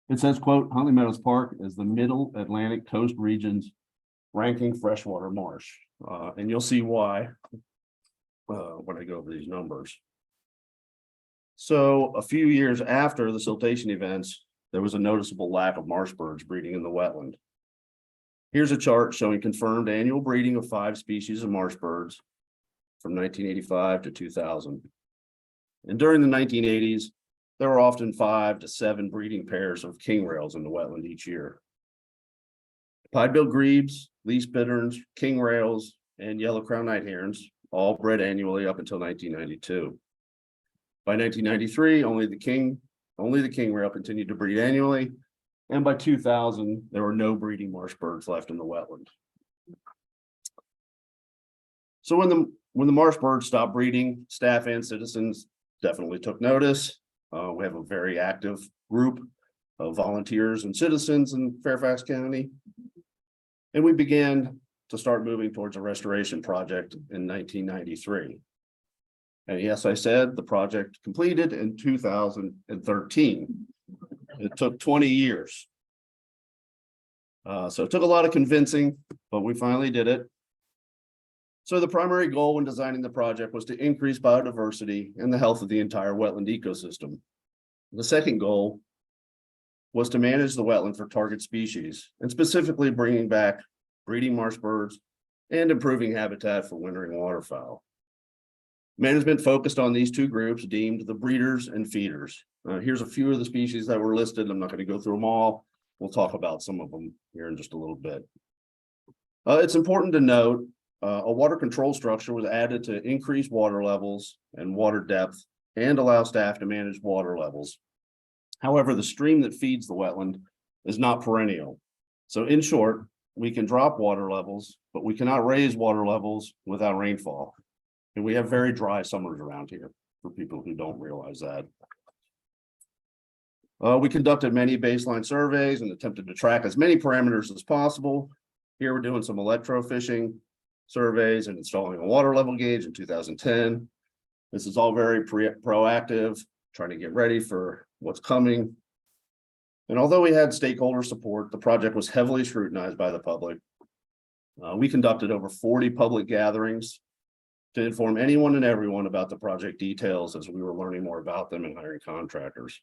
It says, quote, Huntley Meadows Park is the middle Atlantic coast region's ranking freshwater marsh. And you'll see why when I go over these numbers. So a few years after the siltation events, there was a noticeable lack of marsh birds breeding in the wetland. Here's a chart showing confirmed annual breeding of 5 species of marsh birds from 1985 to 2000. And during the 1980s, there were often 5 to 7 breeding pairs of king rails in the wetland each year. Pied-billed grebes, least bitterns, king rails, and yellow-crowned night herons all bred annually up until 1992. By 1993, only the king rail continued to breed annually, and by 2000, there were no breeding marsh birds left in the wetland. So when the marsh birds stopped breeding, staff and citizens definitely took notice. We have a very active group of volunteers and citizens in Fairfax County. And we began to start moving towards a restoration project in 1993. And yes, I said the project completed in 2013. It took 20 years. So it took a lot of convincing, but we finally did it. So the primary goal when designing the project was to increase biodiversity and the health of the entire wetland ecosystem. The second goal was to manage the wetland for target species, and specifically bringing back breeding marsh birds and improving habitat for wintering waterfowl. Management focused on these 2 groups deemed the breeders and feeders. Here's a few of the species that were listed. I'm not going to go through them all. We'll talk about some of them here in just a little bit. It's important to note a water control structure was added to increase water levels and water depth and allow staff to manage water levels. However, the stream that feeds the wetland is not perennial. So in short, we can drop water levels, but we cannot raise water levels without rainfall. And we have very dry summers around here for people who don't realize that. We conducted many baseline surveys and attempted to track as many parameters as possible. Here we're doing some electrofishing surveys and installing a water level gauge in 2010. This is all very proactive, trying to get ready for what's coming. And although we had stakeholder support, the project was heavily scrutinized by the public. We conducted over 40 public gatherings to inform anyone and everyone about the project details as we were learning more about them and hiring contractors.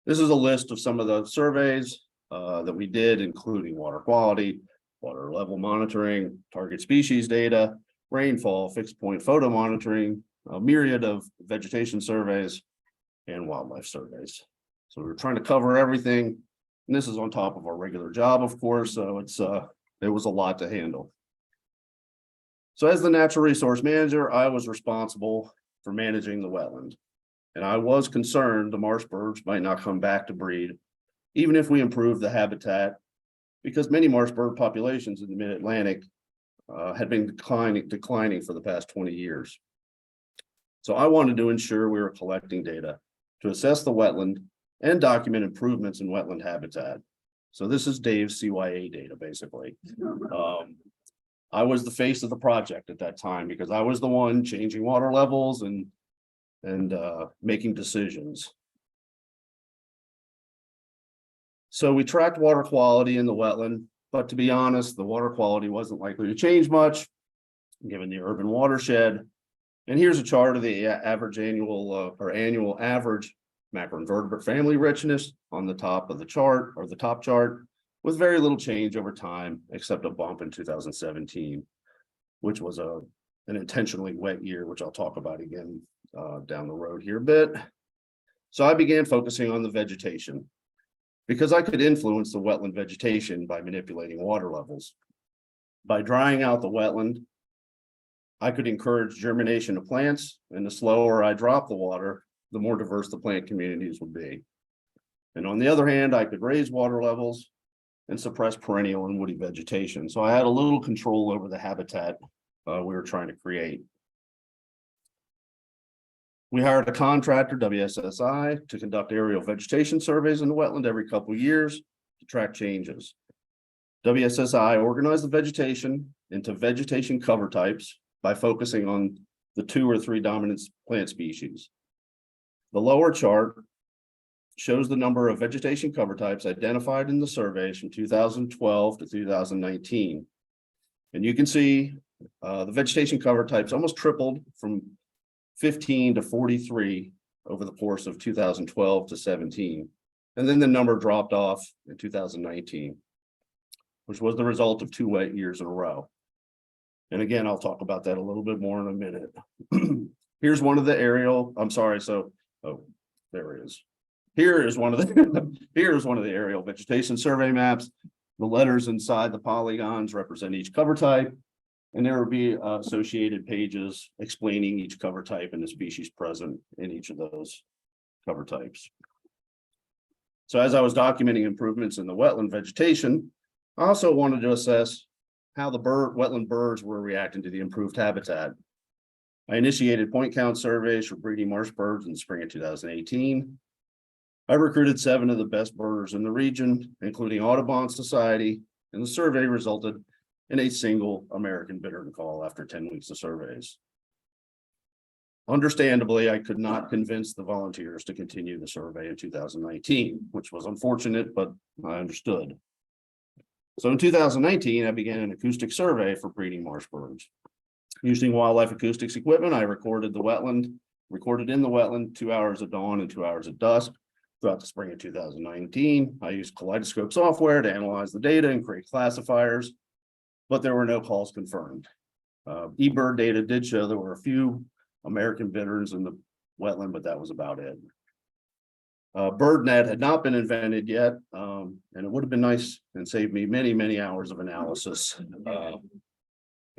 This is a list of some of the surveys that we did, including water quality, water level monitoring, target species data, rainfall, fixed point photo monitoring, a myriad of vegetation surveys, and wildlife surveys. So we're trying to cover everything. And this is on top of our regular job, of course, so it was a lot to handle. So as the natural resource manager, I was responsible for managing the wetland. And I was concerned the marsh birds might not come back to breed, even if we improve the habitat, because many marsh bird populations in the mid-Atlantic had been declining for the past 20 years. So I wanted to ensure we were collecting data to assess the wetland and document improvements in wetland habitat. So this is Dave's CYA data, basically. I was the face of the project at that time because I was the one changing water levels and making decisions. So we tracked water quality in the wetland, but to be honest, the water quality wasn't likely to change much given the urban watershed. And here's a chart of the average annual average macroinvertebrate family richness on the top of the chart, or the top chart, with very little change over time, except a bump in 2017, which was an intentionally wet year, which I'll talk about again down the road here a bit. So I began focusing on the vegetation because I could influence the wetland vegetation by manipulating water levels. By drying out the wetland, I could encourage germination of plants, and the slower I drop the water, the more diverse the plant communities would be. And on the other hand, I could raise water levels and suppress perennial and woody vegetation. So I had a little control over the habitat we were trying to create. We hired a contractor, WSSI, to conduct aerial vegetation surveys in the wetland every couple of years to track changes. WSSI organized the vegetation into vegetation cover types by focusing on the 2 or 3 dominant plant species. The lower chart shows the number of vegetation cover types identified in the surveys from 2012 to 2019. And you can see the vegetation cover types almost tripled from 15 to 43 over the course of 2012 to 17. And then the number dropped off in 2019, which was the result of 2 wet years in a row. And again, I'll talk about that a little bit more in a minute. Here's one of the aerial, oh, there it is. Here is one of the aerial vegetation survey maps. The letters inside the polygons represent each cover type, and there will be associated pages explaining each cover type and the species present in each of those cover types. So as I was documenting improvements in the wetland vegetation, I also wanted to assess how the wetland birds were reacting to the improved habitat. I initiated point count surveys for breeding marsh birds in the spring of 2018. I recruited 7 of the best birders in the region, including Audubon Society, and the survey resulted in a single American bittern call after 10 weeks of surveys. Understandably, I could not convince the volunteers to continue the survey in 2019, which was unfortunate, but I understood. So in 2019, I began an acoustic survey for breeding marsh birds. Using wildlife acoustics equipment, I recorded in the wetland 2 hours at dawn and 2 hours at dusk throughout the spring of 2019. I used Kaleidoscope software to analyze the data and create classifiers, but there were no calls confirmed. eBird data did show there were a few American bitterns in the wetland, but that was about it. BirdNet had not been invented yet, and it would have been nice and saved me many, many hours of analysis.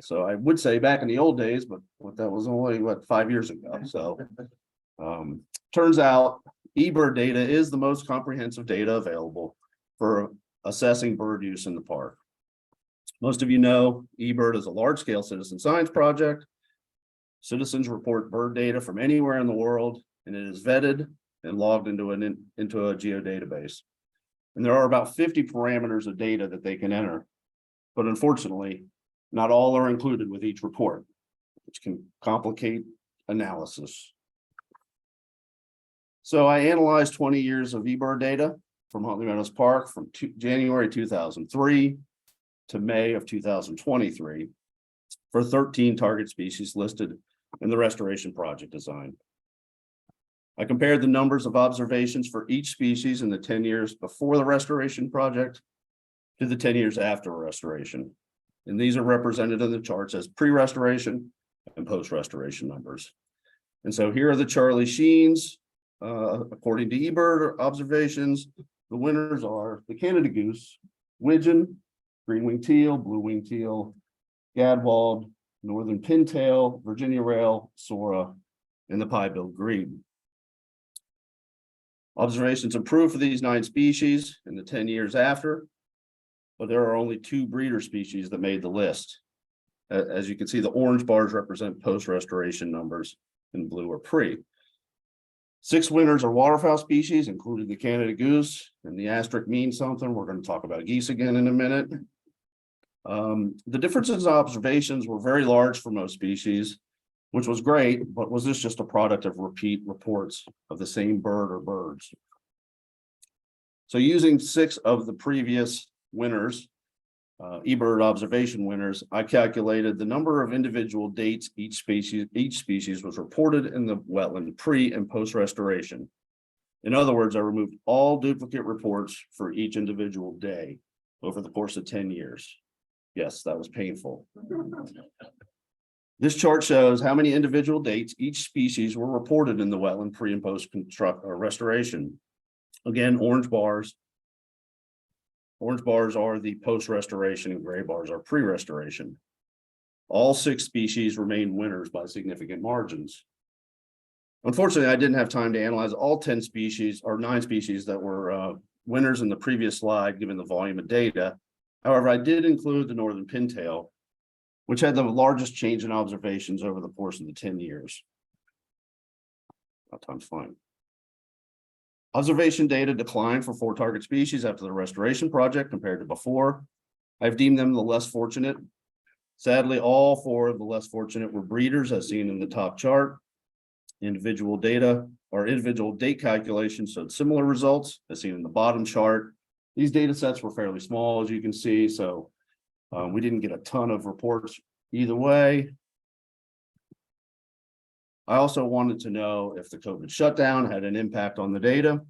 So I would say back in the old days, but that was only 5 years ago. So turns out eBird data is the most comprehensive data available for assessing bird use in the park. Most of you know eBird is a large-scale citizen science project. Citizens report bird data from anywhere in the world, and it is vetted and logged into into a geodatabase. And there are about 50 parameters of data that they can enter. But unfortunately, not all are included with each report, which can complicate analysis. So I analyzed 20 years of eBird data from Huntley Meadows Park from January 2003 to May of 2023 for 13 target species listed in the restoration project design. I compared the numbers of observations for each species in the 10 years before the restoration project to the 10 years after restoration. And these are represented in the charts as pre-restoration and post-restoration numbers. And so here are the Charlie Sheens. According to eBird observations, the winners are the Canada goose, widgeon, green-winged teal, blue-winged teal, gadwall, northern pintail, Virginia rail, sora, and the pie-billed grebe. Observations improved for these 9 species in the 10 years after, but there are only 2 breeder species that made the list. As you can see, the orange bars represent post-restoration numbers, and blue are pre. 6 winners are waterfowl species, including the Canada goose, and the asterisk means something. We're going to talk about geese again in a minute. The differences in observations were very large for most species, which was great, but was this just a product of repeat reports of the same bird or birds? So using 6 of the previous winners, eBird observation winners, I calculated the number of individual dates each species was reported in the wetland pre and post restoration. In other words, I removed all duplicate reports for each individual day over the course of 10 years. Yes, that was painful. This chart shows how many individual dates each species were reported in the wetland pre and post restoration. Again, orange bars. Orange bars are the post-restoration and gray bars are pre-restoration. All 6 species remain winners by significant margins. Unfortunately, I didn't have time to analyze all 10 species or 9 species that were winners in the previous slide, given the volume of data. However, I did include the northern pintail, which had the largest change in observations over the course of the 10 years. That time's fine. Observation data declined for 4 target species after the restoration project compared to before. I've deemed them the less fortunate. Sadly, all 4 of the less fortunate were breeders, as seen in the top chart. Individual data or individual date calculations showed similar results, as seen in the bottom chart. These data sets were fairly small, as you can see, so we didn't get a ton of reports either way. I also wanted to know if the COVID shutdown had an impact on the data.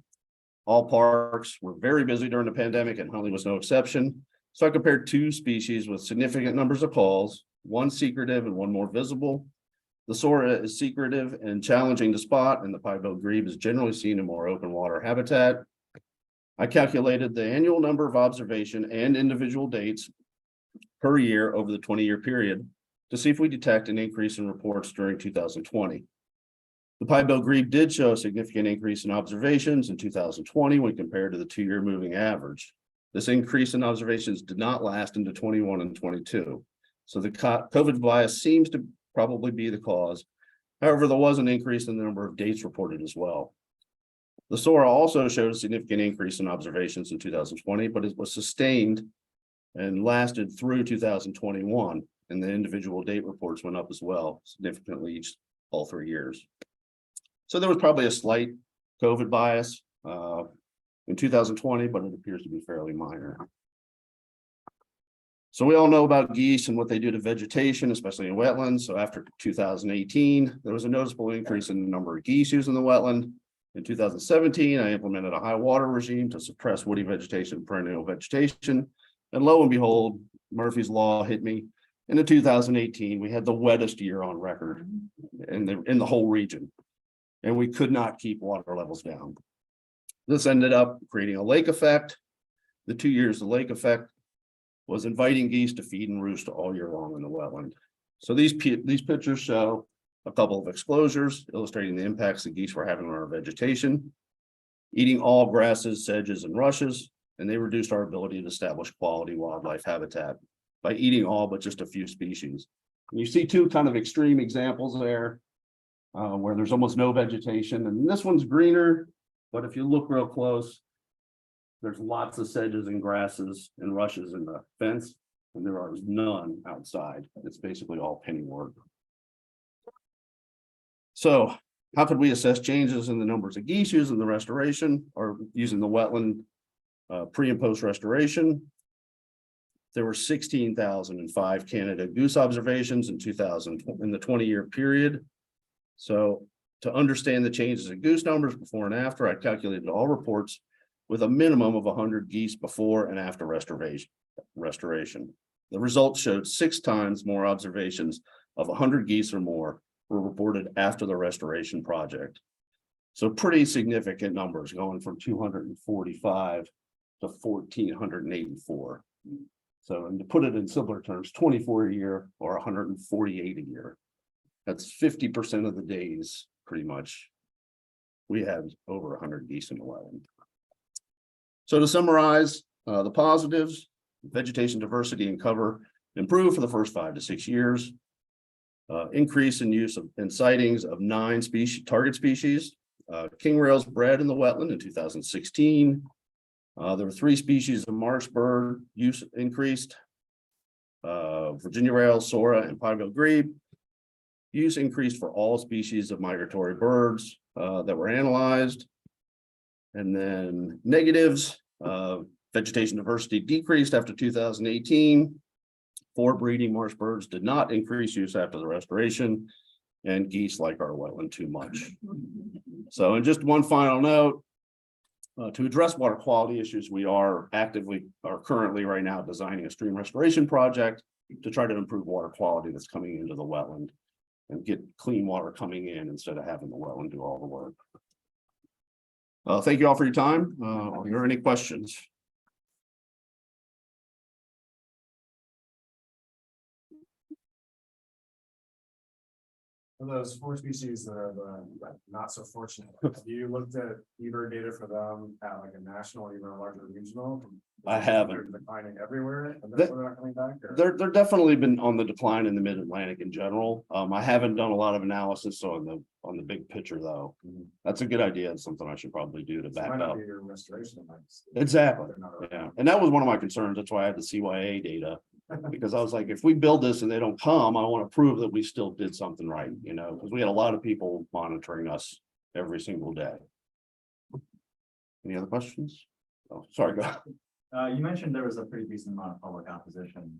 All parks were very busy during the pandemic and Huntley was no exception. So I compared 2 species with significant numbers of calls, 1 secretive and 1 more visible. The sora is secretive and challenging to spot, and the pie-billed grebe is generally seen in more open water habitat. I calculated the annual number of observation and individual dates per year over the 20-year period to see if we detect an increase in reports during 2020. The pie-billed grebe did show a significant increase in observations in 2020 when compared to the 2-year moving average. This increase in observations did not last into 21 and 22. So the COVID bias seems to probably be the cause. However, there was an increase in the number of dates reported as well. The sora also showed a significant increase in observations in 2020, but it was sustained and lasted through 2021. And the individual date reports went up as well, significantly all 3 years. So there was probably a slight COVID bias in 2020, but it appears to be fairly minor. So we all know about geese and what they do to vegetation, especially in wetlands. So after 2018, there was a noticeable increase in the number of geese used in the wetland. In 2017, I implemented a high water regime to suppress woody vegetation and perennial vegetation. And lo and behold, Murphy's Law hit me. And in 2018, we had the wettest year on record in the whole region. And we could not keep water levels down. This ended up creating a lake effect. The 2 years the lake effect was inviting geese to feed and roost all year long in the wetland. So these pictures show a couple of exposures illustrating the impacts the geese were having on our vegetation, eating all grasses, sedges, and rushes, and they reduced our ability to establish quality wildlife habitat by eating all but just a few species. And you see 2 kind of extreme examples there where there's almost no vegetation, and this one's greener But if you look real close, there's lots of sedges and grasses and rushes in the fence, and there are none outside. It's basically all pennyworth. So how could we assess changes in the numbers of geese using the restoration or using the wetland pre and post restoration? There were 16,005 Canada goose observations in 2000 in the 20-year period. So to understand the changes in goose numbers before and after, I calculated all reports with a minimum of 100 geese before and after restoration. The results showed 6 times more observations of 100 geese or more were reported after the restoration project. So pretty significant numbers going from 245 to 1,484. So, and to put it in simpler terms, 24 a year or 148 a year. That's 50% of the days, pretty much. We had over 100 geese in the wetland. So to summarize, the positives, vegetation diversity and cover improved for the first 5 to 6 years. Increase in use of and sightings of 9 target species. King rails bred in the wetland in 2016. There were 3 species of marsh bird use increased. Virginia rail, Sora, and pot-bill grebe. Use increased for all species of migratory birds that were analyzed. And then negatives, vegetation diversity decreased after 2018. 4 breeding marsh birds did not increase use after the restoration, and geese like our wetland too much. So, and just one final note, to address water quality issues, we are currently right now designing a stream restoration project to try to improve water quality that's coming into the wetland and get clean water coming in instead of having the wetland do all the work. Thank you all for your time. Are there any questions? For those 4 species that are not so fortunate, have you looked at beaver data for them at like a national or even a larger regional? I haven't. They're declining everywhere and they're not coming back? Or? They're definitely been on the decline in the mid-Atlantic in general. I haven't done a lot of analysis on the big picture though. That's a good idea. It's something I should probably do to It back might not up. be your restoration events. Exactly. They're not- Yeah, and that was one of my concerns. That's why I had the CYA data. Because I was like, if we build this and they don't come, I want to prove that we still did something right, you know, because we had a lot of people monitoring us every single day. Any other questions? Oh, sorry, go ahead. You mentioned there was a pretty decent amount of public opposition,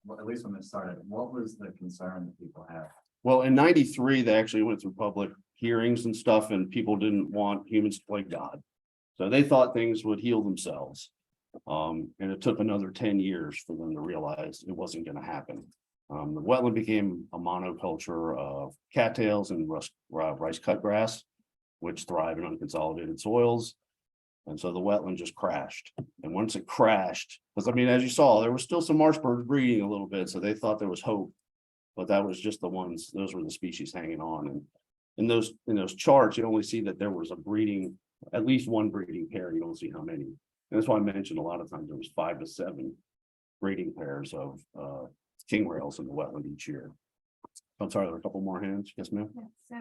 well, at least when it started. What was the concern that people had? Well, in '93, they actually went through public hearings and stuff, and people didn't want humans to play God. So they thought things would heal themselves. And it took another 10 years for them to realize it wasn't going to happen. The wetland became a monoculture of cattails and rice cutgrass, which thrive in unconsolidated soils. And so the wetland just crashed. And once it crashed, because I mean, as you saw, there was still some marsh birds breeding a little bit, so they thought there was hope. But that was just those were the species hanging on. And in those charts, you only see that there was at least one breeding pair. You don't see how many. And that's why I mentioned a lot of times there was 5 to 7 breeding pairs of king rails in the wetland each year. I'm sorry, there are a couple more hands. Yes, ma'am. Yeah, so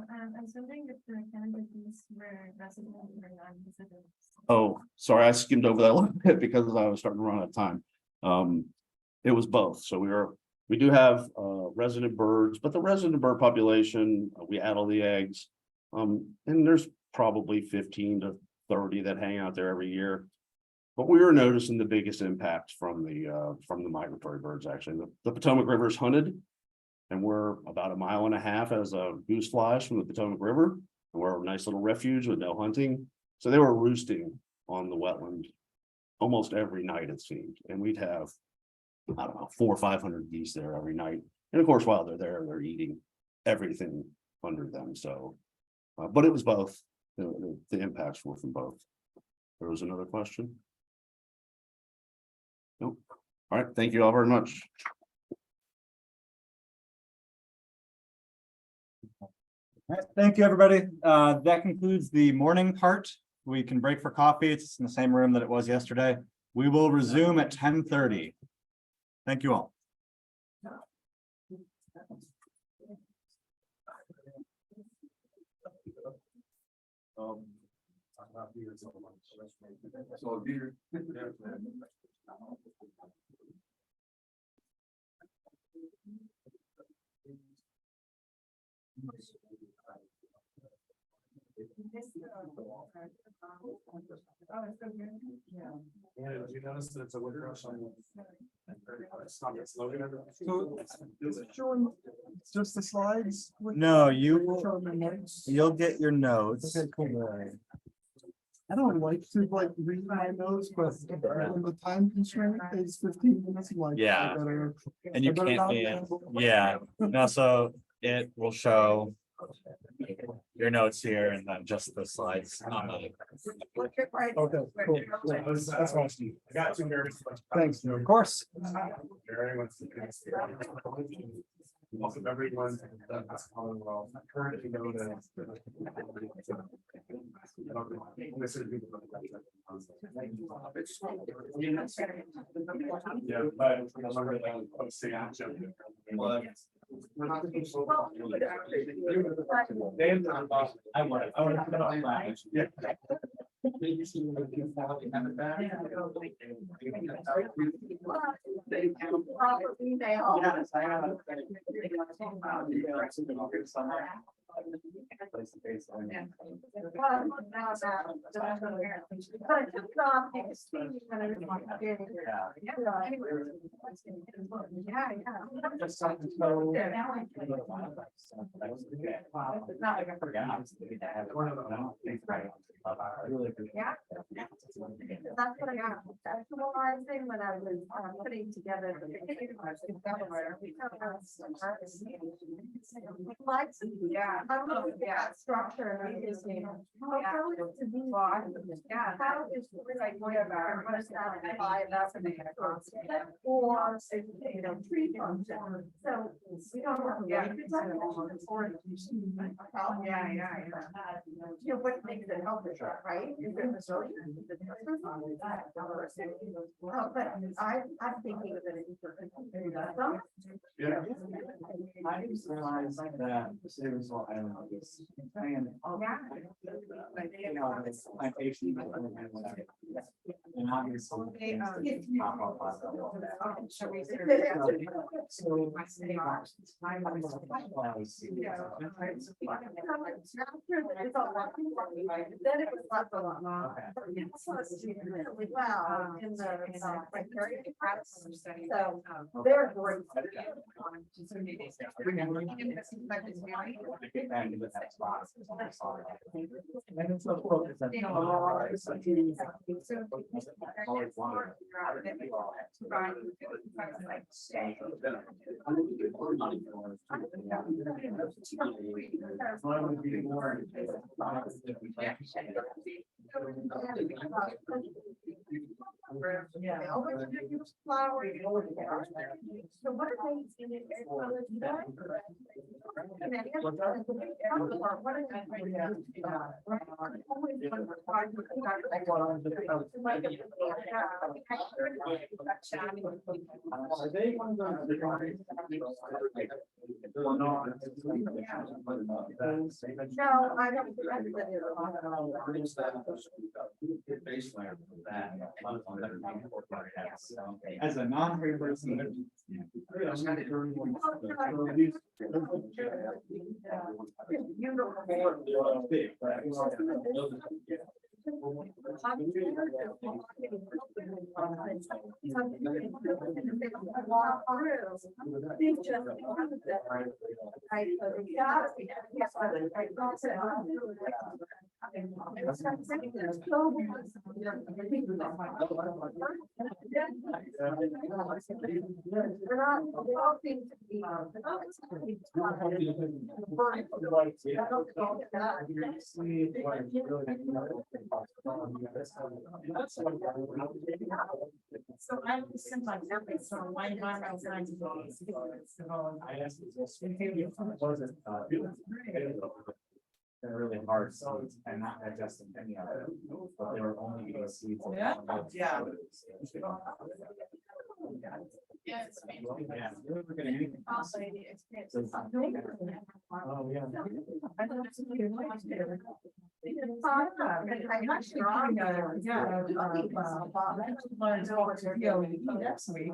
I was wondering if the Canada geese were resident or non-resident. Oh, sorry, I skimmed over that a little bit because I was starting to run out of time. It was both. So we do have resident birds, but the resident bird population, we add all the eggs. And there's probably 15 to 30 that hang out there every year. But we were noticing the biggest impact from the migratory birds, actually. The Potomac River is hunted, and we're about 1.5 miles as a goose flies from the Potomac River. And we're a nice little refuge with no hunting. So they were roosting on the wetland almost every night, it seemed. And we'd have, I don't know, 400 or 500 geese there every night. And of course, while they're there, they're eating everything under them. So, but it was both. The impacts were from both. There was another question. Nope. All right. Thank you all very much. All right, thank you, everybody. That concludes the morning part. We can break for coffee. It's in the same room that it was yesterday. We will resume at 10:30. Thank you all. So dear. Yeah, did you notice that it's a wood rush on the? It's not its logo. Is it showing just the slides? No, Showing the notes? you'll get your notes. Okay, cool. I don't like to read my notes, but the time constraint is 15 minutes. I'm like, Yeah. I better- And you I better can't, not yeah, ramble. yeah, no, so it will show your notes here and then just the slides on the. Okay, cool. That's awesome. I got too nervous. Thanks. Of course. Welcome everyone. That's Commonwealth. Currently known as. Yeah, but remember that posting action. I want to put it on that. Yeah. Yes, I have. Just something so. It's not like I forgot. Yeah. That's what I got. That's what I was saying when I was putting together. Yeah. Yeah. Structure. How is to be. Yeah. How is like whatever. What is that? Or, you know, tree function. So we don't have. Yeah. Yeah. You know, what makes it healthy, right? But I'm thinking of it. Yeah. I just realized that the Sayersville Island is. And. You know, it's my patient. And obviously. Then it was lots a lot more. Really well in the criteria. So they're great. And it's so cool. It's Yeah. Flowers. So what are they? No, I don't. As a non-free person. So I was sent my nothing, so why not outside? I asked this. They're really hard seeds and not digesting any of it, but they were only eating seeds. Yeah. Yeah. Yeah, it's me. Yeah, we were getting anything. Also, the experience. Oh, yeah. Yeah, I'm actually doing next week.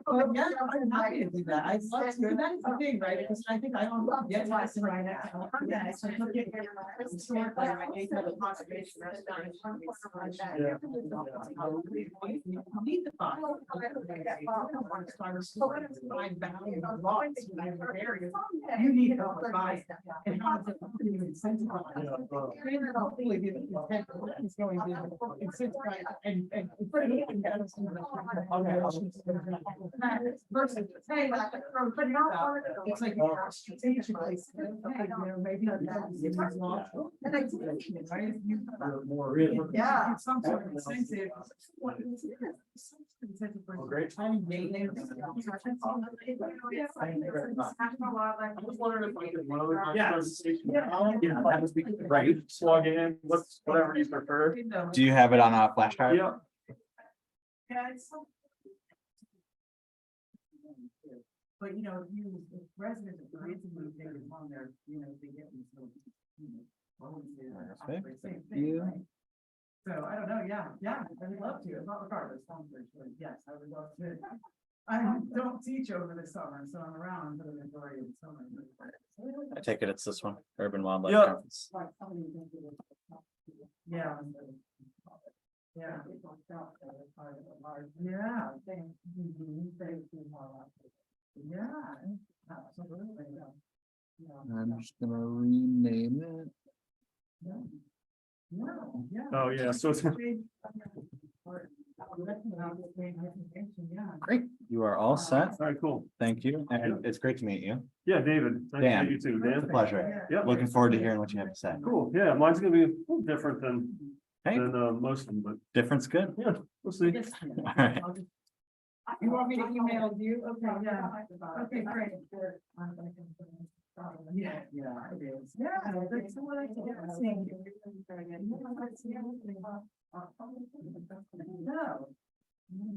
But yeah, I'm happy to do that. I love to, and that is the thing, right? Because I think I don't get lost in right now. Yeah, it's like looking at historically, I gave them a conservation restaurant. Need the fund. Find value in lots of different areas. You need to advise and how to incentivize. Hopefully the intent is going to incentivize and. Versus, hey, but now, it's like you have strategically, maybe. Yeah. Some sort of incentive. Great. Yes. Yeah, that would be great. Plug in, whatever you prefer. Do you have it on a flash drive? Yeah. Yeah, it's so. But you know, if residents of Branson move there on their, they get these little, bonuses and operate same thing, right? So I don't know, yeah, I would love to, not regardless, but yes, I would love to. I don't teach over the summer, so I'm around for the majority of the summer. I take it it's this one, Urban Wildlife Yeah. Conference. Yeah. Yeah. Yeah. Yeah. Absolutely. Yeah. I'm just gonna rename it. Yeah. Oh, yeah, so it's. Great, you are all set. All right, cool. Thank you, and it's great to meet you. Yeah, David. Nice to Dan. meet you too, It's a Dan. pleasure. Yep. Looking forward to hearing what you have to say. Cool. Yeah, mine's gonna be a little different Hey, than most of them, but difference good. yeah, we'll see. All right. You want me to email you? Okay, yeah. Okay, great. Yeah, it is. Yeah, that's what I think. No.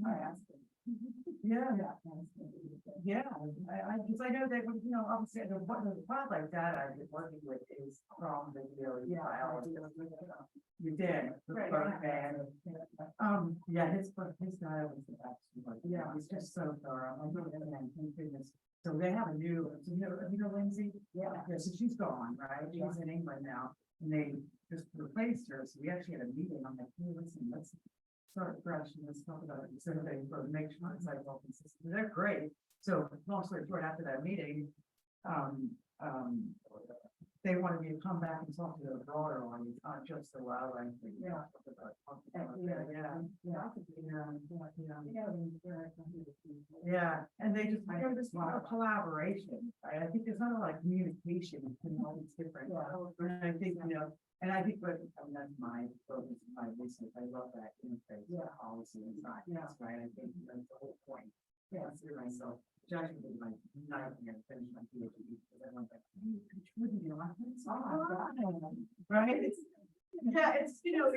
I asked him. Yeah. Yeah, because I know that, obviously, the wildlife data I've been working with is from the biology. You did. Right. Yeah, his data was the best. Yeah, it's just so thorough. I really, thank goodness. So they have a new, Lindsay? Yeah, so she's gone, right? She's in England now, and they just replaced her, so we actually had a meeting. I'm like, hey, listen, let's start fresh and let's talk about it, survey for the make sure it's like all consistent. They're great. So long story short, after that meeting, they wanted me to come back and talk to the broader audience, not just the wildlife. Yeah. Yeah, and they just, there's a lot of collaboration, right? I think there's not a lot of communication between all these different. And I think, and I think, that's my focus, my research, I love that interface, policy and science, right? I think that's the whole point. Yeah, I see myself, judging with my nightmare, finish my PhD, because I want that. Right? Yeah, it's, yeah,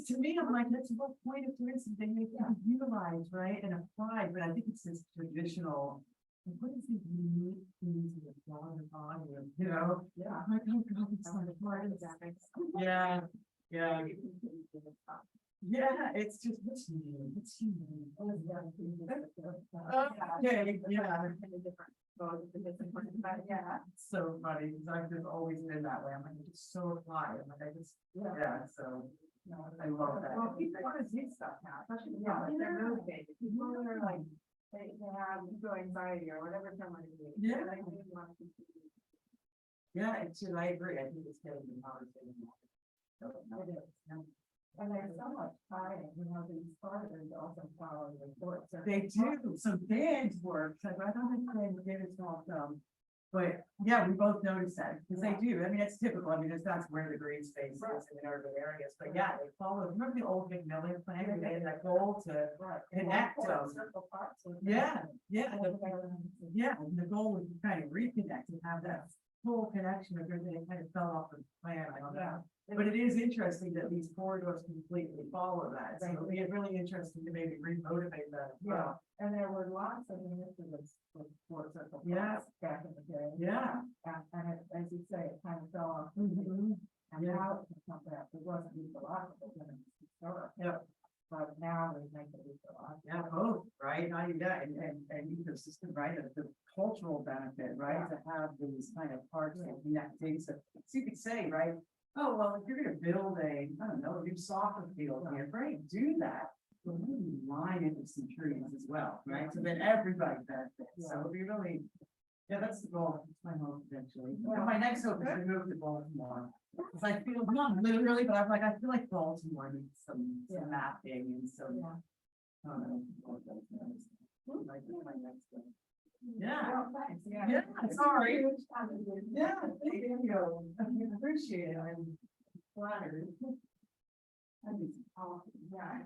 to me, I'm like, that's what point of tourism they make it utilize, right, and apply, but I think it's this traditional. What is the unique things in the Florida body, Yeah. I'm like, oh God, it's not a part of that. Yeah, yeah. Yeah, it's just, it's unique. Okay, yeah. Yeah, it's so funny, because I've just always been that way, I'm like, it's so applied, I'm like, so. I love that. Well, people want to see stuff now, especially, if they're motivated, people are like, they have ego anxiety or whatever someone is. Yeah. Yeah, I agree, I think it's getting the conversation. And there's so much time, these starters also follow the report. They do, some big work, so I don't think they did it all, but yeah, we both noticed that, because they do, I mean, it's typical, that's where the green space is in the urban areas, but yeah, they follow, remember the old McMillan plan, they had that goal to connect them. Yeah, and the goal was to kind of reconnect and have that full connection, because they kind of fell off the plan, I don't know. But it is interesting that these corridors completely follow that, so it'll be really interesting to maybe re-motivate that. Yeah, and there were lots of initiatives for circle. Yeah. Back in the day. Yeah. And as you say, it kind of fell off. right, the cultural benefit, right, to have these kind of parks and connecting, so you could say, right? Oh, well, if you're gonna build I don't know, a new soccer field here, great, do that. But really line it with some trees as well, right, so that everybody benefits, so it'd be really. Yeah, that's the goal, that's my hope eventually. And my next hope is to move to Baltimore. Cause I feel, not literally, but I'm like, I feel like Baltimore needs some mapping and some. I don't know. Like, my next one. Yeah. Yeah, sorry. Yeah, thank you. I appreciate it. I'm flattered. I mean, yeah.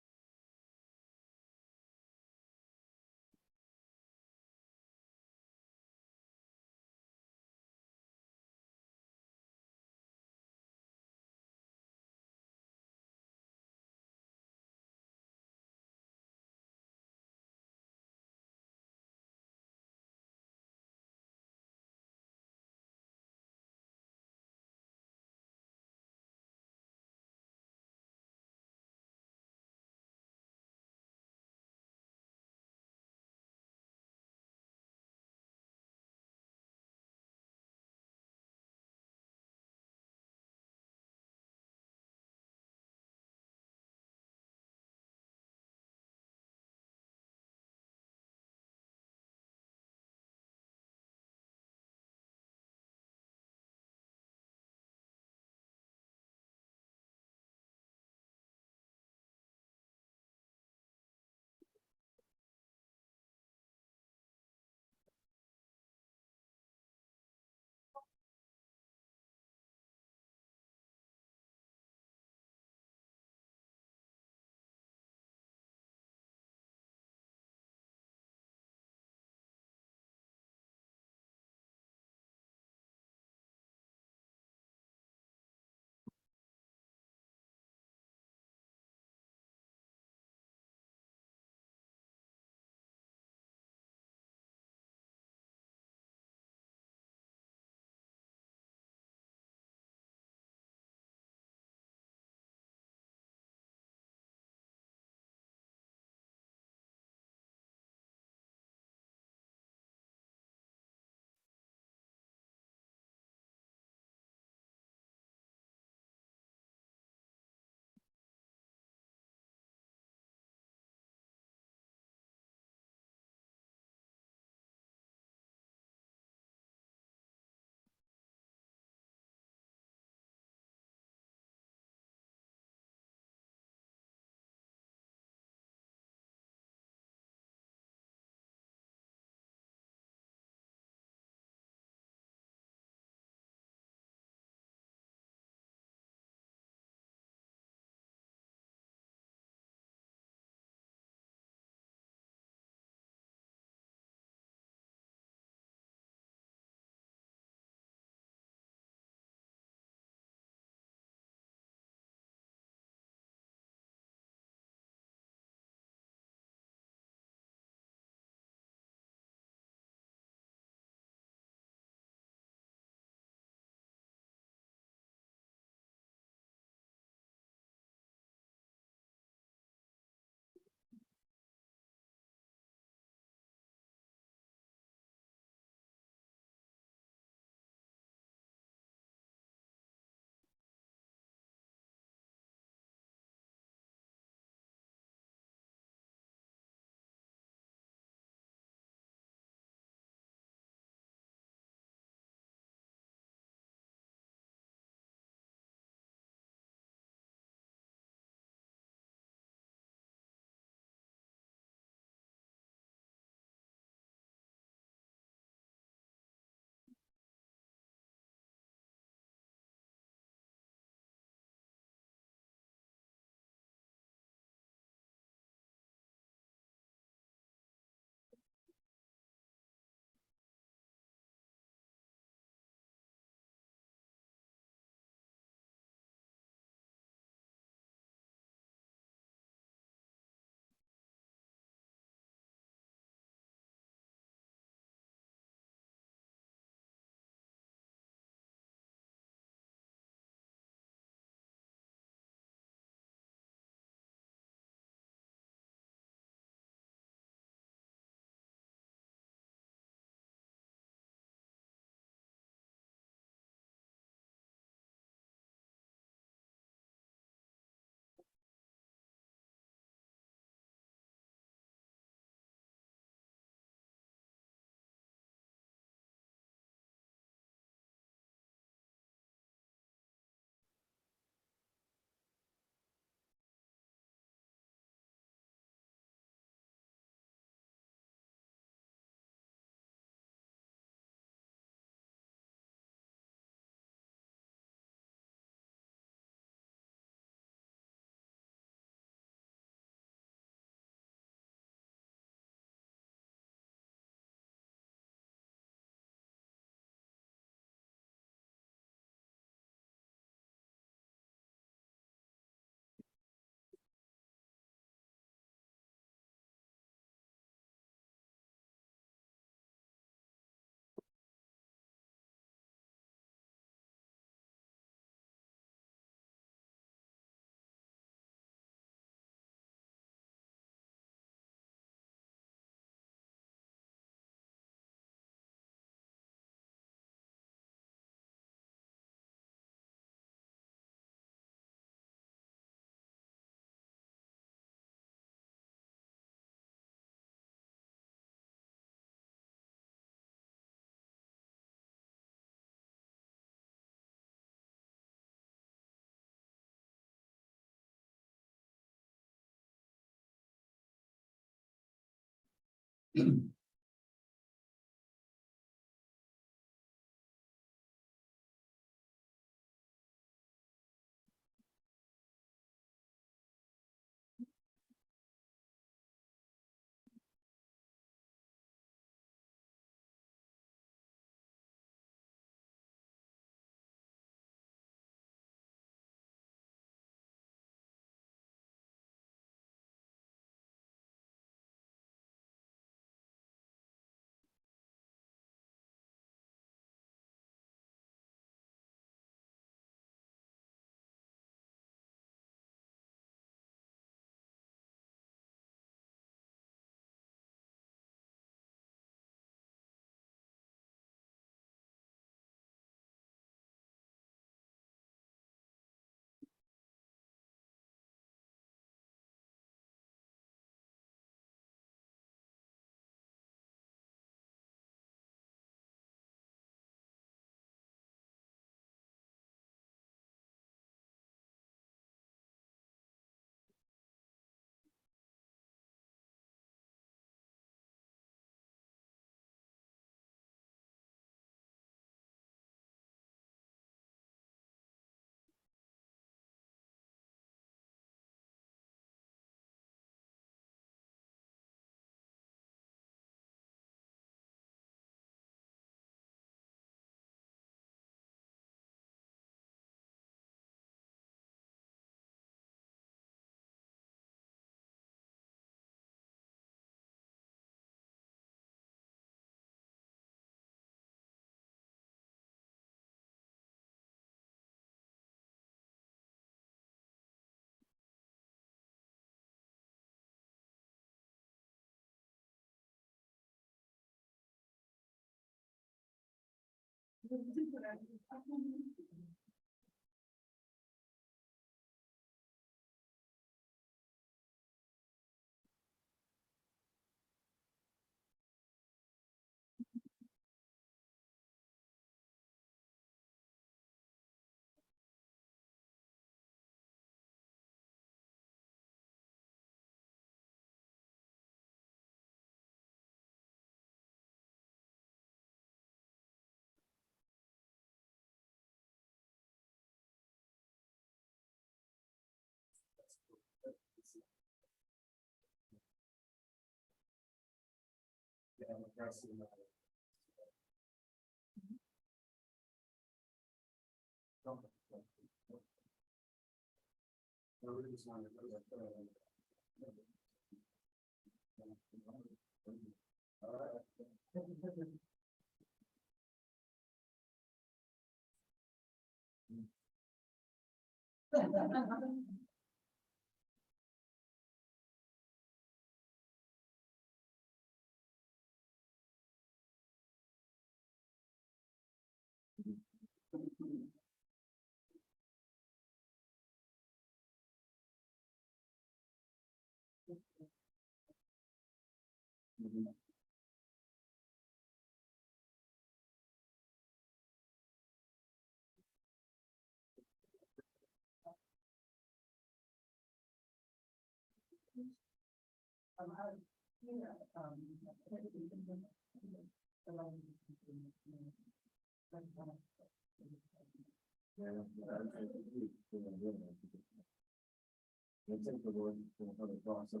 Let's take the word for other process.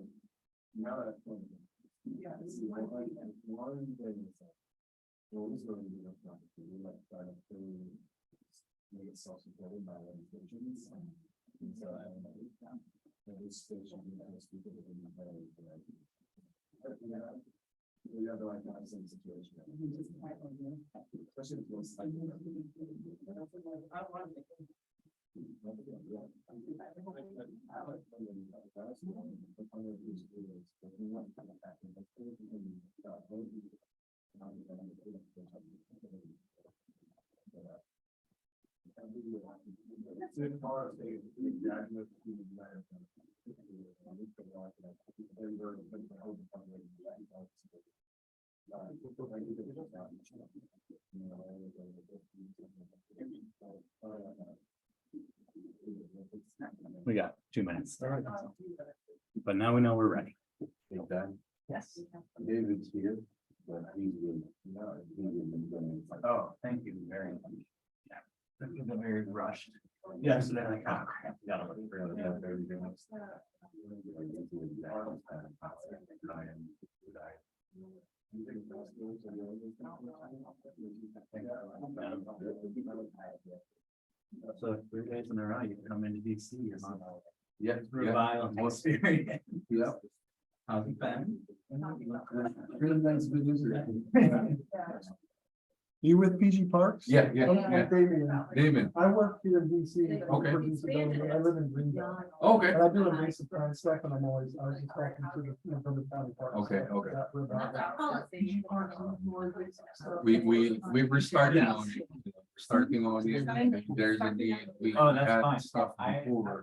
Now that. Yeah. One thing is that. Well, this is going to be a topic, we like try to make it self-supported by organizations. And so I don't know. This station, most people that are very. We have the right kind of same situation. Especially if it's like. We got 2 minutes. But now we know we're ready. Yes. David's here. Oh, thank you very much. Very rushed. Yes. They're like, oh, crap, we gotta look through it. So 3 days in a row, you come into DC, you're on. Yeah. Through violent experience. Yeah. How's it been? Really nice video. You with PG Parks? Yeah, Damon. I work here in DC. Okay. I live in Greenville. Okay. And I do invasive plant stuff and I was just talking to the from County Park. Okay, okay. PG Parks. We were starting on it. Starting on it, and there's a need, we Oh, that's had fine. stuff before,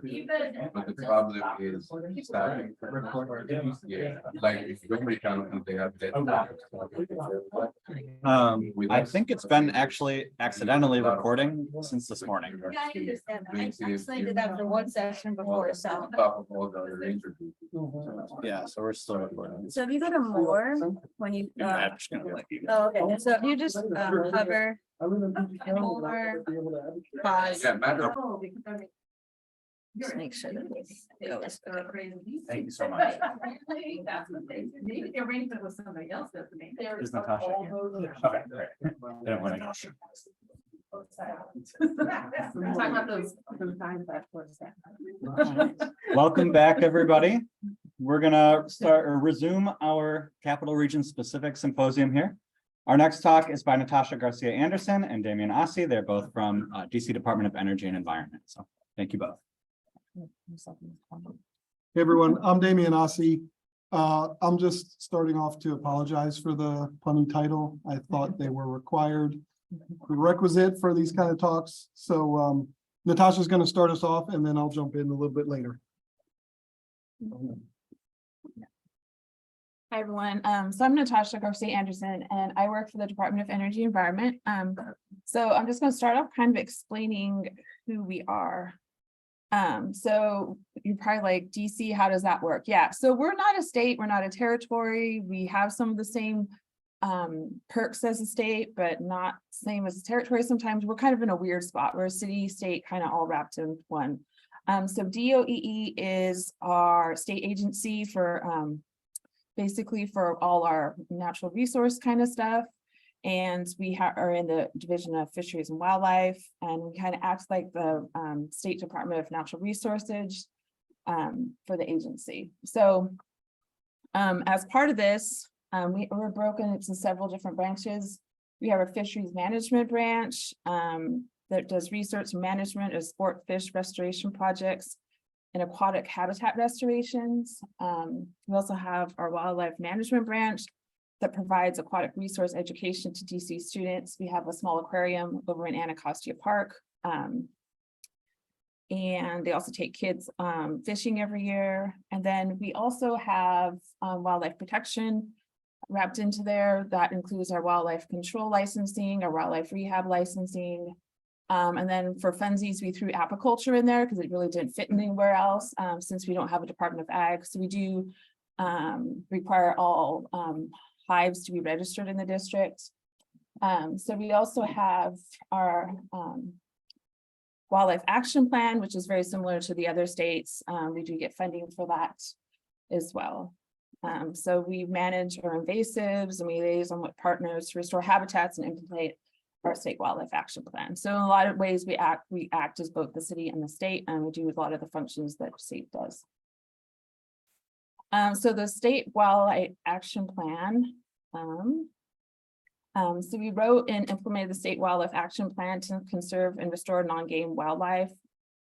but the problem is staffing. Yeah, like if Montgomery County, they have that. I think it's been actually accidentally recording since this morning. Yeah, I understand. I actually did that for one session before, so. On top of all the other interviews. Yeah, so we're still recording. So if you go to more, when you, I'm just gonna let you. oh, okay, so if you just hover I live in PG County. more, Be able to advocate. pause, Yeah, matter of Oh, because I mean, just make sure that this goes. Thank you so much. That's what they, maybe the arrangement with somebody else doesn't make. Is Natasha here? Okay, great. I don't wanna go. We're talking about those times that was. Welcome back, everybody. We're gonna start or resume our Capital Region specific symposium here. Our next talk is by Natasha Garcia Anderson and Damian Ossie. They're both from DC Department of Energy and Environment. So thank you both. Hey, everyone, I'm Damian Ossie. I'm just starting off to apologize for the punny title. I thought they were required requisite for these kind of talks. So Natasha's going to start us off and then I'll jump in a little bit later. Hi, everyone. So I'm Natasha Garcia Anderson, and I work for the Department of Energy and Environment. So I'm just going to start off kind of explaining who we are. So you're probably like, DC, how does that work? Yeah, so we're not a state, we're not a territory. We have some of the same perks as a state, but not same as a territory. Sometimes we're kind of in a weird spot. We're a city, state, kind of all wrapped in one. So DOEE is our state agency for basically for all our natural resource kind of stuff. And we are in the Division of Fisheries and Wildlife, and we kind of act like the State Department of Natural Resources for the agency. So as part of this, we're broken into several different branches. We have a fisheries management branch that does research and management of sport fish restoration projects and aquatic habitat restorations. We also have our wildlife management branch that provides aquatic resource education to DC students. We have a small aquarium over in Anacostia Park. And they also take kids fishing every year. And then we also have wildlife protection wrapped into there. That includes our wildlife control licensing, our wildlife rehab licensing. And then for funsies, we threw apiculture in there because it really didn't fit anywhere else since we don't have a Department of Ag. So we do require all hives to be registered in the district. So we also have our wildlife action plan, which is very similar to the other states. We do get funding for that as well. So we manage our invasives and we liaison with partners to restore habitats and implement our state wildlife action plan. So in a lot of ways we act as both the city and the state, and we do a lot of the functions that the state does. So the state wildlife action plan. So we wrote and implemented the state wildlife action plan to conserve and restore non-game wildlife.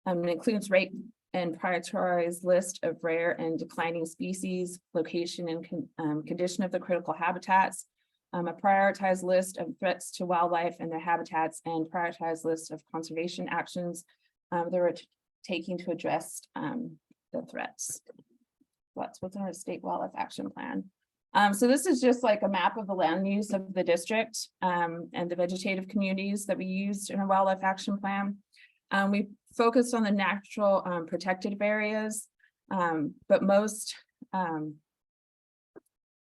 It includes rate and prioritized list of rare and declining species, location and condition of the critical habitats, a prioritized list of threats to wildlife and their habitats, and prioritized list of conservation actions that we're taking to address the threats. That's what's in our state wildlife action plan. So this is just like a map of the land use of the district and the vegetative communities that we used in our wildlife action plan. We focused on the natural protected areas, but most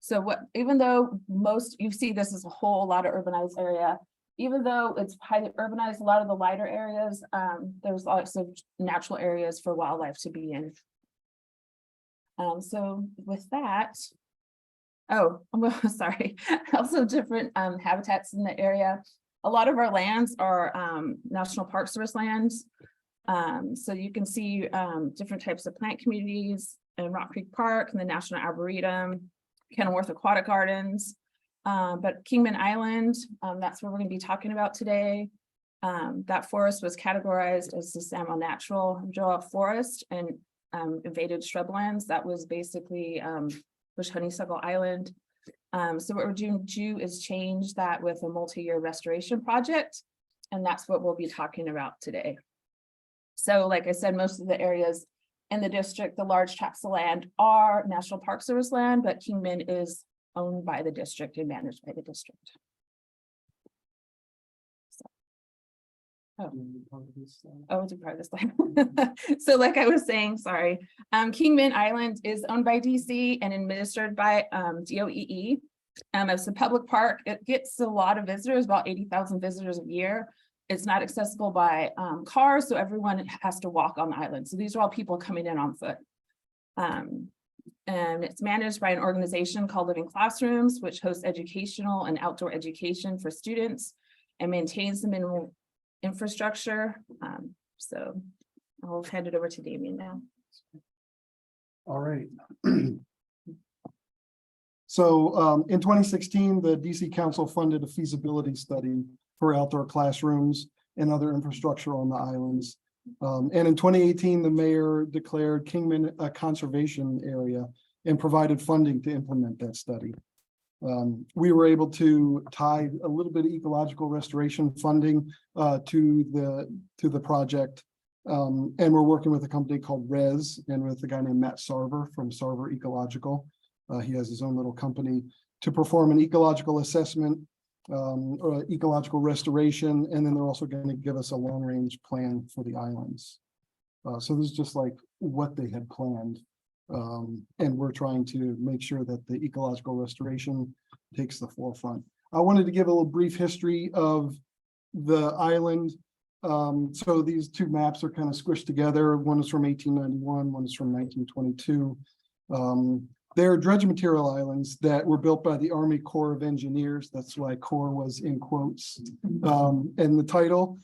So what, even though you see this is a whole lot of urbanized area, even though it's highly urbanized, a lot of the lighter areas, there's lots of natural areas for wildlife to be in. So with that, oh, I'm sorry, also different habitats in the area. A lot of our lands are National Park Service lands. So you can see different types of plant communities in Rock Creek Park and the National Arboretum, Kenilworth Aquatic Gardens. But Kingman Island, that's what we're going to be talking about today. That forest was categorized as the Salmon Natural Forest and invaded shrublands. That was basically bush honeysuckle island. So what we're doing is change that with a multi-year restoration project, and that's what we'll be talking about today. So like I said, most of the areas in the district, the large tracts of land are National Park Service land, but Kingman is owned by the district and managed by the district. Oh, it's a part of this slide. So like I was saying, sorry, Kingman Island is owned by DC and administered by DOEE. As a public park, it gets a lot of visitors, about 80,000 visitors a year. It's not accessible by cars, so everyone has to walk on the island. So these are all people coming in on foot. And it's managed by an organization called Living Classrooms, which hosts educational and outdoor education for students and maintains the minimal infrastructure. So I'll hand it over to Damien now. All right. So in 2016, the DC Council funded a feasibility study for outdoor classrooms and other infrastructure on the islands. And in 2018, the mayor declared Kingman a conservation area and provided funding to implement that study. We were able to tie a little bit of ecological restoration funding to the project. And we're working with a company called RES and with a guy named Matt Sarver from Sarver Ecological. He has his own little company to perform an ecological assessment, or ecological restoration, and then they're also going to give us a long-range plan for the islands. So this is just like what they had planned. And we're trying to make sure that the ecological restoration takes the forefront. I wanted to give a little brief history of the island. So these two maps are kind of squished together. One is from 1891, one is from 1922. They're dredge material islands that were built by the Army Corps of Engineers. That's why Corps was in quotes in the title,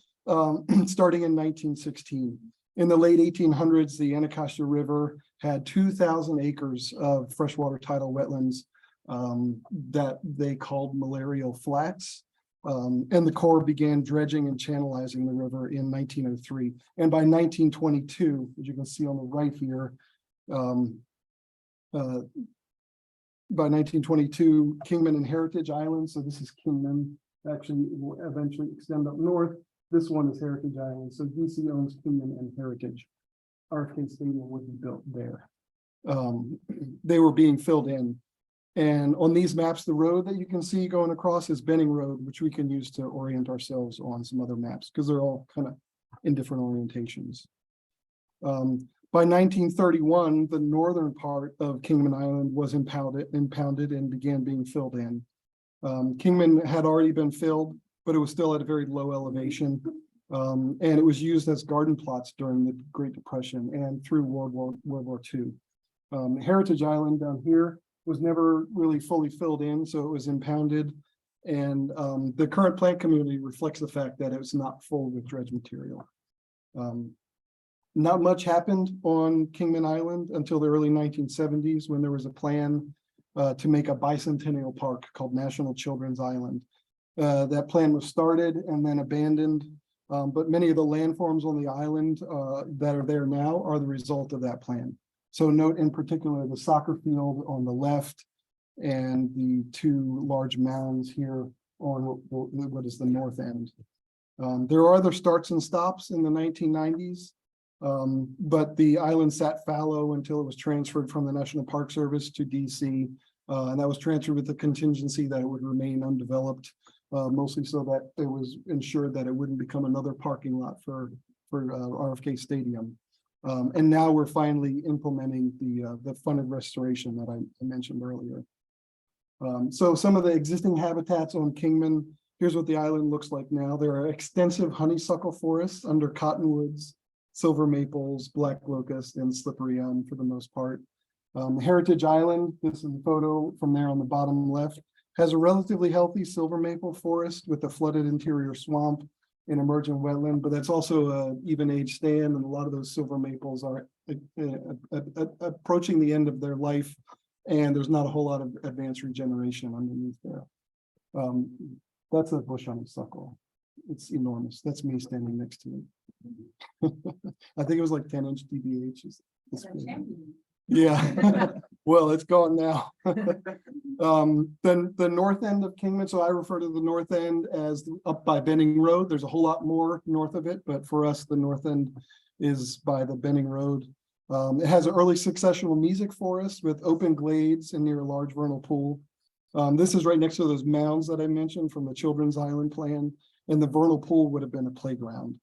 starting in 1916. In the late 1800s, the Anacostia River had 2,000 acres of freshwater tidal wetlands that they called malarial flats. And the Corps began dredging and channelizing the river in 1903. And by 1922, as you can see on the right here, by 1922, Kingman and Heritage Islands, so this is Kingman, actually will eventually extend up north. This one is Heritage Island, so DC owns Kingman and Heritage. RFK Stadium would be built there. They were being filled in. And on these maps, the road that you can see going across is Benning Road, which we can use to orient ourselves on some other maps because they're all kind of in different orientations. By 1931, the northern part of Kingman Island was impounded and began being filled in. Kingman had already been filled, but it was still at a very low elevation. And it was used as garden plots during the Great Depression and through World War II. Heritage Island down here was never really fully filled in, so it was impounded. And the current plant community reflects the fact that it was not full with dredge material. Not much happened on Kingman Island until the early 1970s when there was a plan to make a bicentennial park called National Children's Island. That plan was started and then abandoned, but many of the landforms on the island that are there now are the result of that plan. So note in particular the soccer field on the left and the two large mounds here on what is the north end. There are other starts and stops in the 1990s, but the island sat fallow until it was transferred from the National Park Service to DC. And that was transferred with the contingency that it would remain undeveloped, mostly so that it was ensured that it wouldn't become another parking lot for RFK Stadium. And now we're finally implementing the funded restoration that I mentioned earlier. So some of the existing habitats on Kingman, here's what the island looks like now. There are extensive honeysuckle forests under cottonwoods, silver maples, black locust, and slippery elm for the most part. Heritage Island, this is a photo from there on the bottom left, has a relatively healthy silver maple forest with a flooded interior swamp and emergent wetland, but that's also a even age stand, and a lot of those silver maples are approaching the end of their life, and there's not a whole lot of advanced regeneration underneath there. That's a bush honeysuckle. It's enormous. That's me standing next to it. I think it was like 10-inch DBH. Yeah, well, it's gone now. Then the north end of Kingman, so I refer to the north end as up by Benning Road. There's a whole lot more north of it, but for us, the north end is by the Benning Road. It has an early successional music forest with open glades and near a large vernal pool. This is right next to those mounds that I mentioned from the Children's Island plan, and the vernal pool would have been a playground.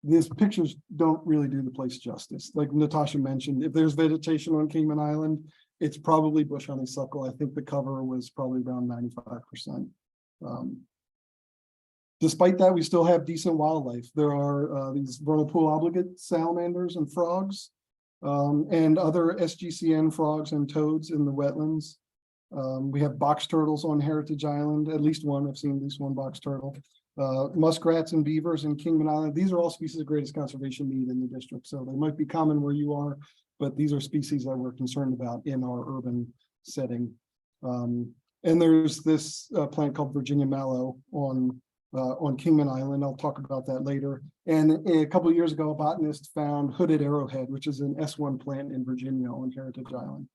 These pictures don't really do the place justice. Like Natasha mentioned, if there's vegetation on Kingman Island, it's probably bush honeysuckle. I think the cover was probably around 95%. Despite that, we still have decent wildlife. There are these vernal pool obligate salamanders and frogs, and other SGCN frogs and toads in the wetlands. We have box turtles on Heritage Island, at least one. I've seen at least one box turtle. Muskrats and beavers in Kingman Island. These are all species of greatest conservation need in the district. So they might be common where you are, but these are species that we're concerned about in our urban setting. And there's this plant called Virginia mallow on Kingman Island. I'll talk about that later. And a couple of years ago, a botanist found hooded arrowhead, which is an S1 plant in Virginia on Heritage Island.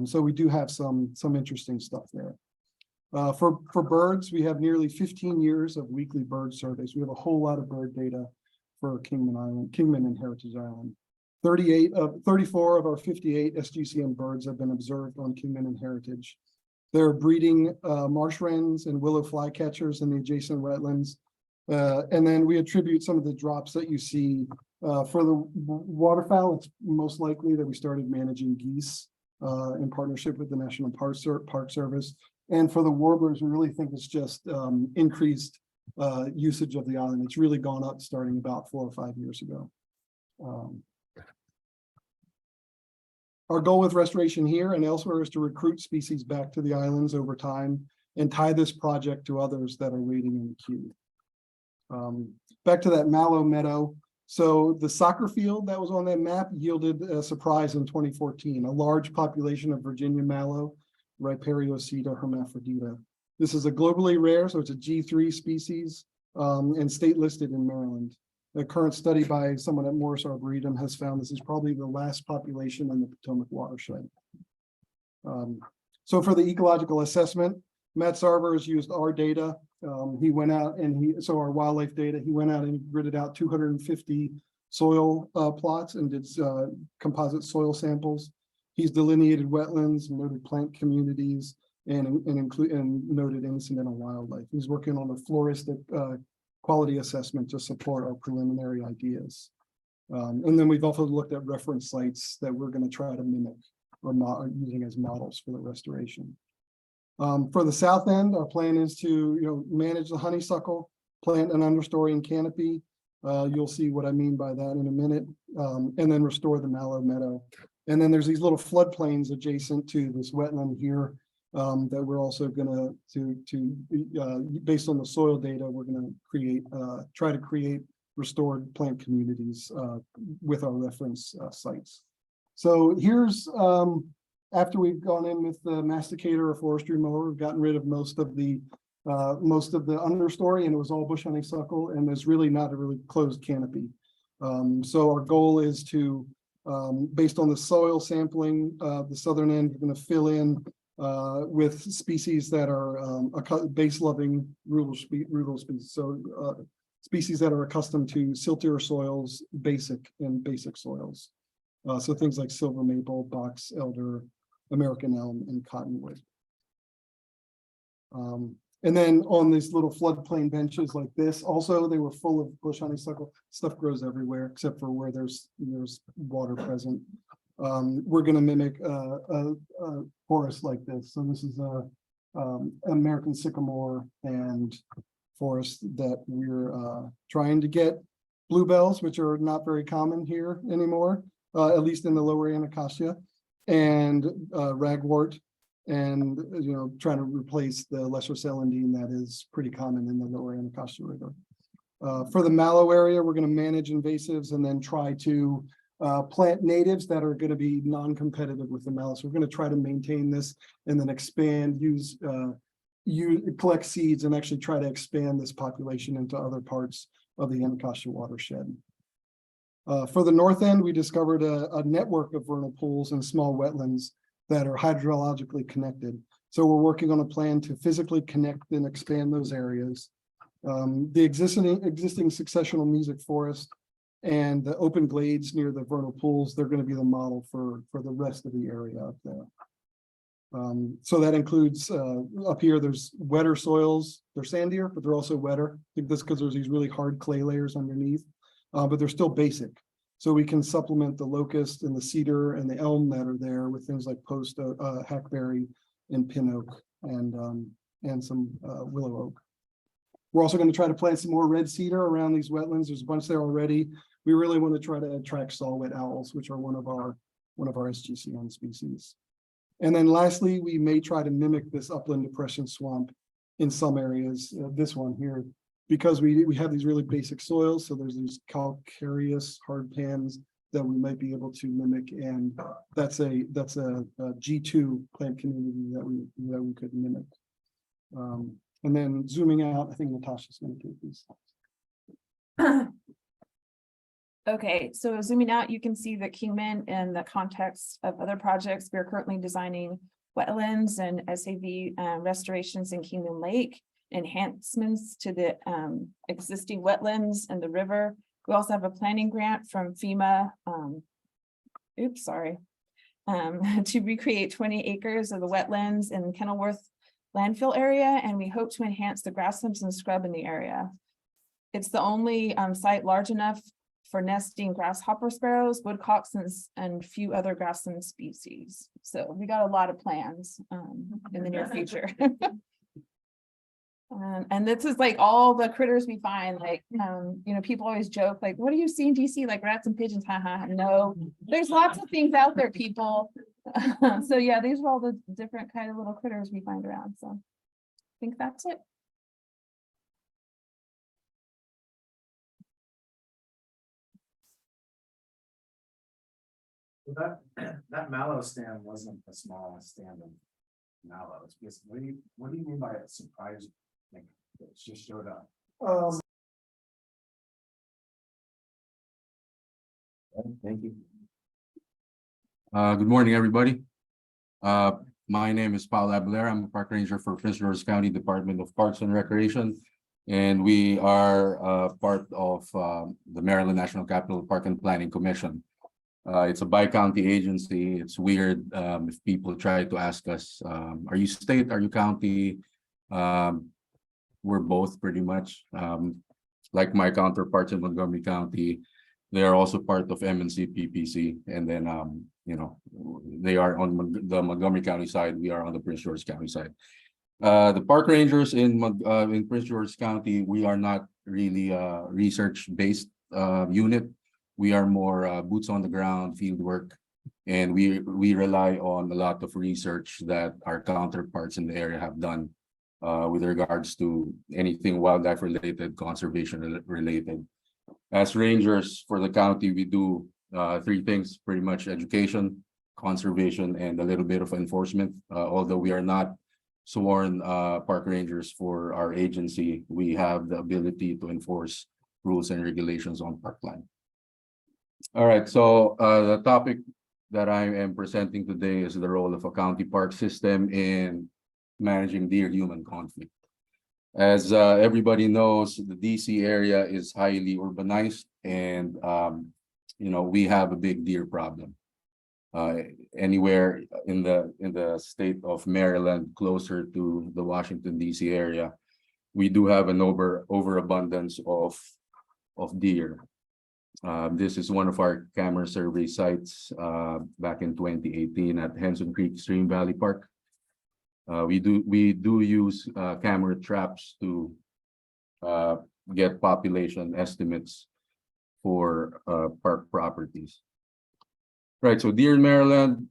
So we do have some interesting stuff there. For birds, we have nearly 15 years of weekly bird surveys. We have a whole lot of bird data for Kingman and Heritage Island. 34 of our 58 SGCN birds have been observed on Kingman and Heritage. They're breeding marsh wrens and willow flycatchers in the adjacent wetlands. And then we attribute some of the drops that you see for the waterfowl. It's most likely that we started managing geese in partnership with the National Park Service. And for the warblers, we really think it's just increased usage of the island. It's really gone up starting about 4 or 5 years ago. Our goal with restoration here and elsewhere is to recruit species back to the islands over time and tie this project to others that are waiting in the queue. Back to that mallow meadow. So the soccer field that was on that map yielded a surprise in 2014, a large population of Virginia mallow, Ripariosida hermaphrodita. This is a globally rare, so it's a G3 species and state listed in Maryland. A current study by someone at Morris Arboretum has found this is probably the last population in the Potomac watershed. So for the ecological assessment, Matt Sarver has used our data. He went out and so our wildlife data, he went out and gridded out 250 soil plots and did composite soil samples. He's delineated wetlands, noted plant communities, and noted incidental wildlife. He's working on a floristic quality assessment to support our preliminary ideas. And then we've also looked at reference sites that we're going to try to mimic or using as models for the restoration. For the south end, our plan is to manage the honeysuckle, plant an understory and canopy. You'll see what I mean by that in a minute, and then restore the mallow meadow. And then there's these little floodplains adjacent to this wetland here that we're also going to based on the soil data, we're going to try to create restored plant communities with our reference sites. So here's after we've gone in with the masticator or forestry mower, we've gotten rid of most of the understory, and it was all bush honeysuckle, and there's really not a really closed canopy. So our goal is to based on the soil sampling, the southern end, we're going to fill in with species that are base-loving rural species. So species that are accustomed to siltier soils, basic soils. So things like silver maple, box elder, American elm, and cottonwood. And then on these little floodplain benches like this, also they were full of bush honeysuckle. Stuff grows everywhere except for where there's water present. we're gonna mimic a forest like this. So this is a American sycamore and forest that we're trying to get bluebells, which are not very common here anymore, at least in the lower Anacostia, and ragwort, and trying to replace the lesser celandine that is pretty common in the lower Anacostia River. For the mallow area, we're going to manage invasives and then try to plant natives that are going to be non-competitive with the mallow. So we're going to try to maintain this and then expand, collect seeds and actually try to expand this population into other parts of the Anacostia watershed. For the north end, we discovered a network of vernal pools and small wetlands that are hydrologically connected. So we're working on a plan to physically connect and expand those areas. The existing successional mesic forest and the open glades near the vernal pools, they're going to be the model for the rest of the area up there. So that includes up here, there's wetter soils, they're sandier, but they're also wetter. I think that's because there's these really hard clay layers underneath, but they're still basic. So we can supplement the locust and the cedar and the elm that are there with things like post hackberry and pin oak and some willow oak. We're also going to try to plant some more red cedar around these wetlands. There's a bunch there already. We really want to try to attract saw-whet owls, which are one of our SGCN species. And then lastly, we may try to mimic this upland depression swamp in some areas, this one here, because we have these really basic soils. So there's these calcareous hard pans that we might be able to mimic. And that's a G2 plant community that we could mimic. And then zooming out, I think Natasha's going to take these. Okay, so zooming out, you can see the Kingman in the context of other projects. We're currently designing wetlands and SAV restorations in Kingman Lake, enhancements to the existing wetlands and the river. We also have a planning grant from FEMA. To recreate 20 acres of the wetlands in Kenilworth landfill area, and we hope to enhance the grasslands and scrub in the area. It's the only site large enough for nesting grasshopper sparrows, woodcocks, and few other grassland species. So we got a lot of plans in the near future. And this is like all the critters we find, like, people always joke, like, what do you see in DC? Like rats and pigeons, haha. No, there's lots of things out there, people. So yeah, these are all the different kind of little critters we find around. So I think that's it. So that mallow stand wasn't a small stand of mallows. Because what do you mean by a surprise? Like it just showed up. Thank you. Good morning, everybody. My name is Paul Abalera. I'm a park ranger for Prince George's County Department of Parks and Recreation. And we are part of the Maryland National Capital Park and Planning Commission. It's a bi-county agency. It's weird if people try to ask us, are you state, are you county? We're both pretty much. Like my counterparts in Montgomery County, they are also part of MNC PPC. And then, they are on the Montgomery County side. We are on the Prince George's County side. The park rangers in Prince George's County, we are not really a research-based unit. We are more boots on the ground field work, and we rely on a lot of research that our counterparts in the area have done with regards to anything wildlife related, conservation related. As rangers for the county, we do three things, pretty much: education, conservation, and a little bit of enforcement. Although we are not sworn park rangers for our agency, we have the ability to enforce rules and regulations on parkland. All right, so the topic that I am presenting today is the role of a county park system in managing deer-human conflict. As everybody knows, the DC area is highly urbanized, and we have a big deer problem. Anywhere in the state of Maryland, closer to the Washington DC area, we do have an overabundance of deer. This is one of our camera survey sites back in 2018 at Henson Creek Stream Valley Park. We do use camera traps to get population estimates for park properties. Right, so deer in Maryland,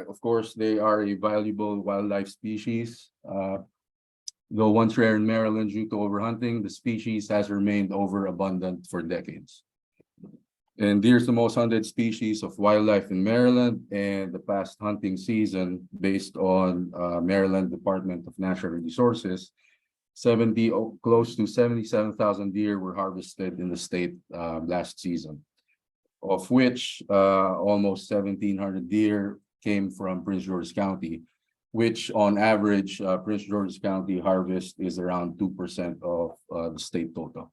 of course, they are a valuable wildlife species. Though once rare in Maryland due to overhunting, the species has remained overabundant for decades. And deer is the most hunted species of wildlife in Maryland, and the past hunting season, based on Maryland Department of Natural Resources, close to 77,000 deer were harvested in the state last season, of which almost 1,700 deer came from Prince George's County, which on average, Prince George's County harvest is around 2% of the state total.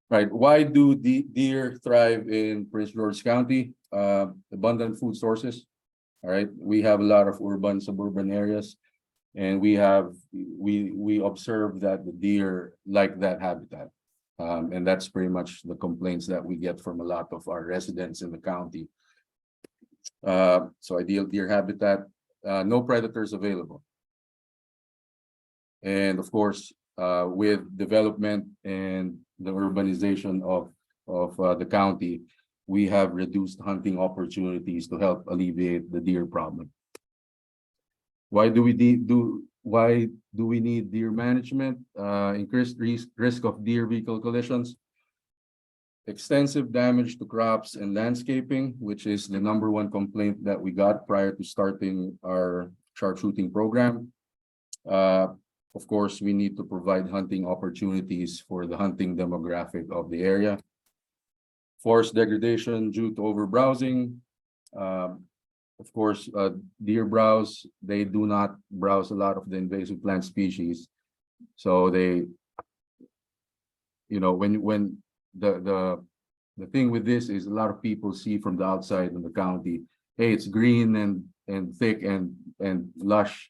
Right, why do deer thrive in Prince George's County? Abundant food sources. All right, we have a lot of urban, suburban areas, and we observe that the deer like that habitat. And that's pretty much the complaints that we get from a lot of our residents in the county. So ideal deer habitat, no predators available. And of course, with development and the urbanization of the county, we have reduced hunting opportunities to help alleviate the deer problem. Why do we need deer management? Increased risk of deer vehicle collisions, extensive damage to crops and landscaping, which is the #1 complaint that we got prior to starting our sharpshooting program. Of course, we need to provide hunting opportunities for the hunting demographic of the area. Forest degradation due to overbrowsing. Of course, deer browse, they do not browse a lot of the invasive plant species. So they, when the thing with this is a lot of people see from the outside in the county, hey, it's green and thick and lush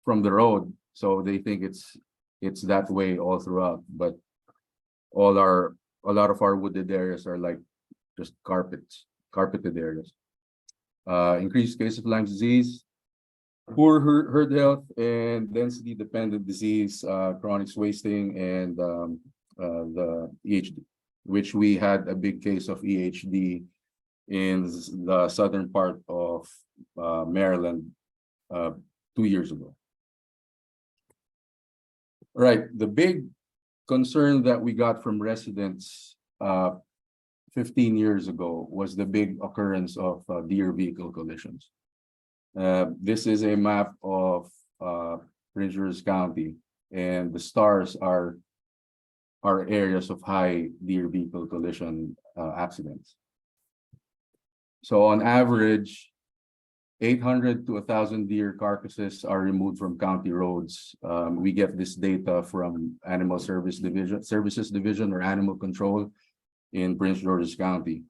from the road. So they think it's that way all throughout, but a lot of our wooded areas are like just carpeted areas. Increased case of Lyme disease, poor herd health and density dependent disease, chronic wasting, and the EHD, which we had a big case of EHD in the southern part of Maryland 2 years ago. Right, the big concern that we got from residents 15 years ago was the big occurrence of deer vehicle collisions. This is a map of Prince George's County, and the stars are areas of high deer vehicle collision accidents. So on average, 800 to 1,000 deer carcasses are removed from county roads. We get this data from Animal Services Division or Animal Control in Prince George's County.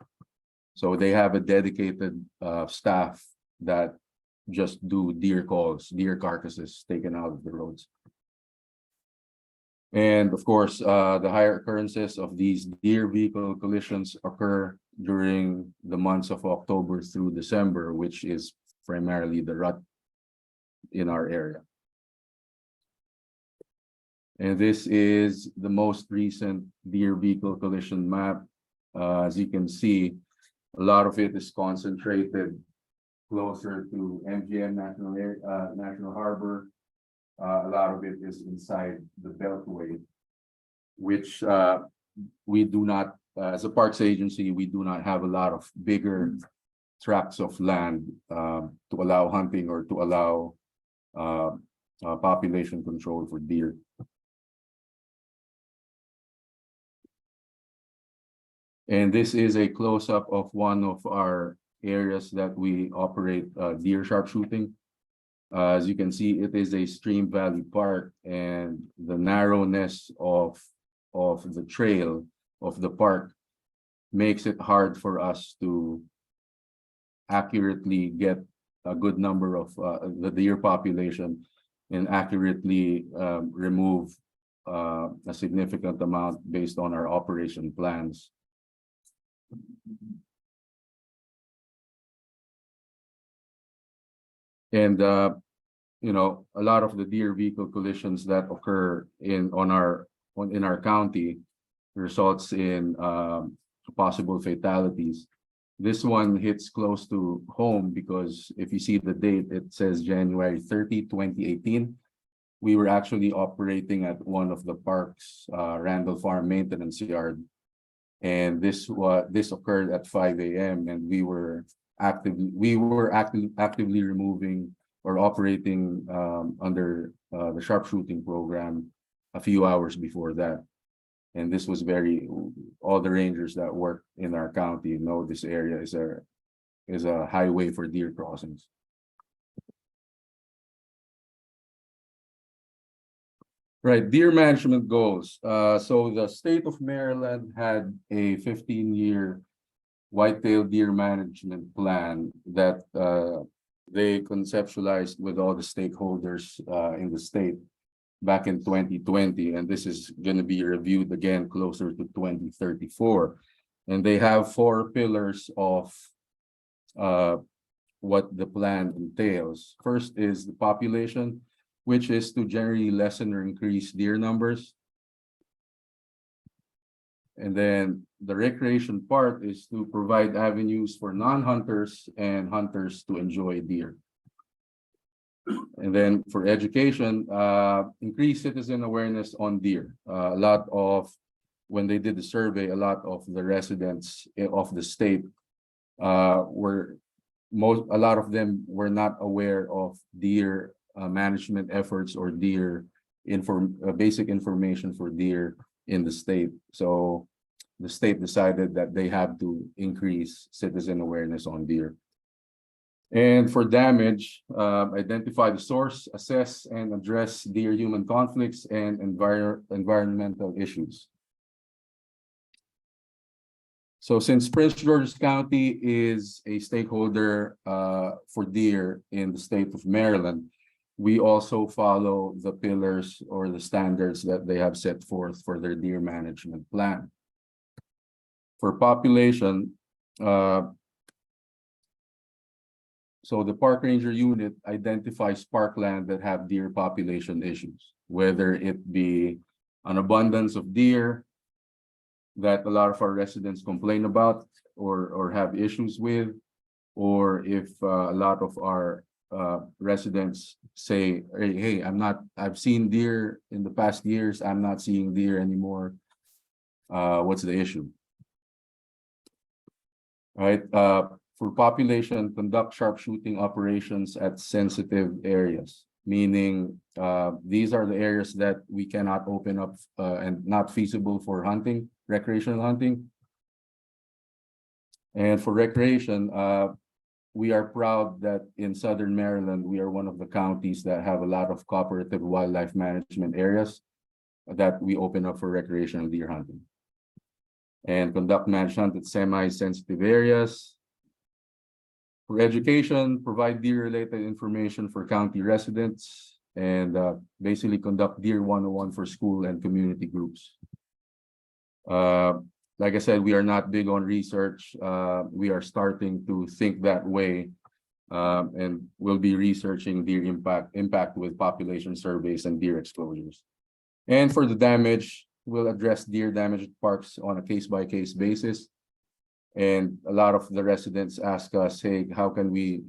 So they have a dedicated staff that just do deer calls, deer carcasses taken out of the roads. And of course, the higher occurrences of these deer vehicle collisions occur during the months of October through December, which is primarily the rut in our area. And this is the most recent deer vehicle collision map. As you can see, a lot of it is concentrated closer to MGM National Harbor. A lot of it is inside the Beltway, which we do not, as a parks agency, we do not have a lot of bigger tracts of land to allow hunting or to allow population control for deer. And this is a close-up of one of our areas that we operate deer sharpshooting. As you can see, it is a stream valley park, and the narrowness of the trail of the park makes it hard for us to accurately get a good number of the deer population and accurately remove a significant amount based on our operation plans. And you know, a lot of the deer vehicle collisions that occur in our county results in possible fatalities. This one hits close to home because if you see the date, it says January 30, 2018. We were actually operating at one of the parks, Randall Farm Maintenance Yard. And this occurred at 5 a.m. and we were actively removing or operating under the sharpshooting program a few hours before that. And this was all the rangers that work in our county know this area is a highway for deer crossings. Right, deer management goals. So the state of Maryland had a 15-year white-tailed deer management plan that they conceptualized with all the stakeholders in the state back in 2020, and this is going to be reviewed again closer to 2034. And they have 4 pillars of what the plan entails. First is the population, which is to generally lessen or increase deer numbers. And then the recreation part is to provide avenues for non-hunters and hunters to enjoy deer. And then for education, increase citizen awareness on deer. When they did the survey, a lot of the residents of the state a lot of them were not aware of deer management efforts or deer basic information for deer in the state. So the state decided that they have to increase citizen awareness on deer. And for damage, identify the source, assess and address deer-human conflicts and environmental issues. So since Prince George's County is a stakeholder for deer in the state of Maryland, we also follow the pillars or the standards that they have set forth for their deer management plan. For population, so the park ranger unit identifies parkland that have deer population issues, whether it be an abundance of deer that a lot of our residents complain about or have issues with, or if a lot of our residents say, hey, I've seen deer in the past years, I'm not seeing deer anymore. What's the issue? All right. For population, conduct sharpshooting operations at sensitive areas, meaning these are the areas that we cannot open up and not feasible for hunting, recreational hunting. And for recreation, we are proud that in Southern Maryland, we are one of the counties that have a lot of cooperative wildlife management areas that we open up for recreational deer hunting. And conduct managed hunt at semi-sensitive areas. For education, provide deer-related information for county residents and basically conduct Deer 101 for school and community groups. Like I said, we are not big on research. We are starting to think that way, and we'll be researching deer impact with population surveys and deer exposures. And for the damage, we'll address deer damage at parks on a case-by-case basis. And a lot of the residents ask us, hey, how can we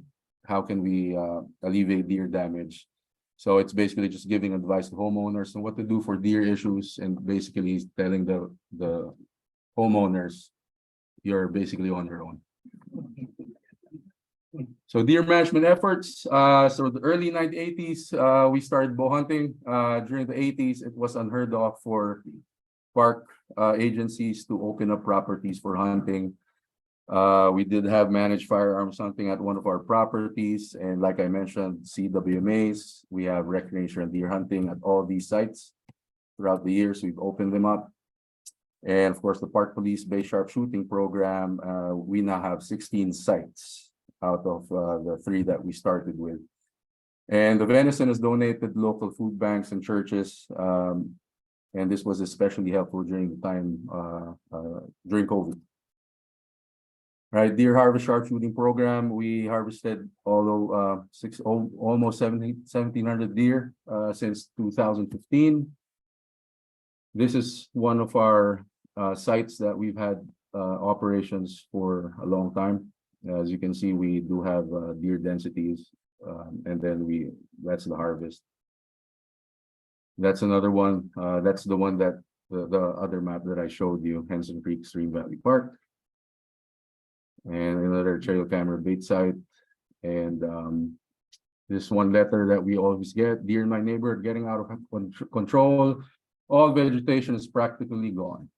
alleviate deer damage? So it's basically just giving advice to homeowners on what to do for deer issues, and basically telling the homeowners, you're basically on your own. So deer management efforts. So the early 1980s, we started bow hunting. During the 80s, it was unheard of for park agencies to open up properties for hunting. We did have managed firearms hunting at one of our properties, and like I mentioned, CWMAs, we have recreational deer hunting at all these sites. Throughout the years, we've opened them up. And of course, the Park Police Bay Sharpshooting Program, we now have 16 sites out of the 3 that we started with. And the venison is donated to local food banks and churches. And this was especially helpful during the time, during COVID. Right, deer harvest sharpshooting program, we harvested almost 1,700 deer since 2015. This is one of our sites that we've had operations for a long time. As you can see, we do have deer densities, and then that's the harvest. That's another one. That's the one that the other map that I showed you, Henson Creek Stream Valley Park. And another trail camera bait site. And this one letter that we always get, dear my neighbor, getting out of control. All vegetation is practically gone.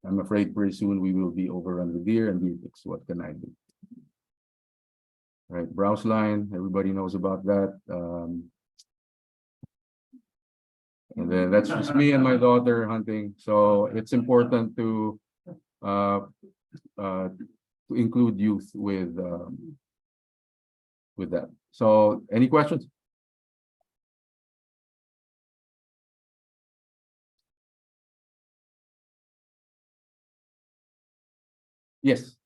I'm afraid pretty soon we will be overrun with deer and deer ticks. What can I do? Right, browse line, everybody knows about that. And then that's just me and my daughter hunting. So it's important to include youth with that. So any questions? Yes.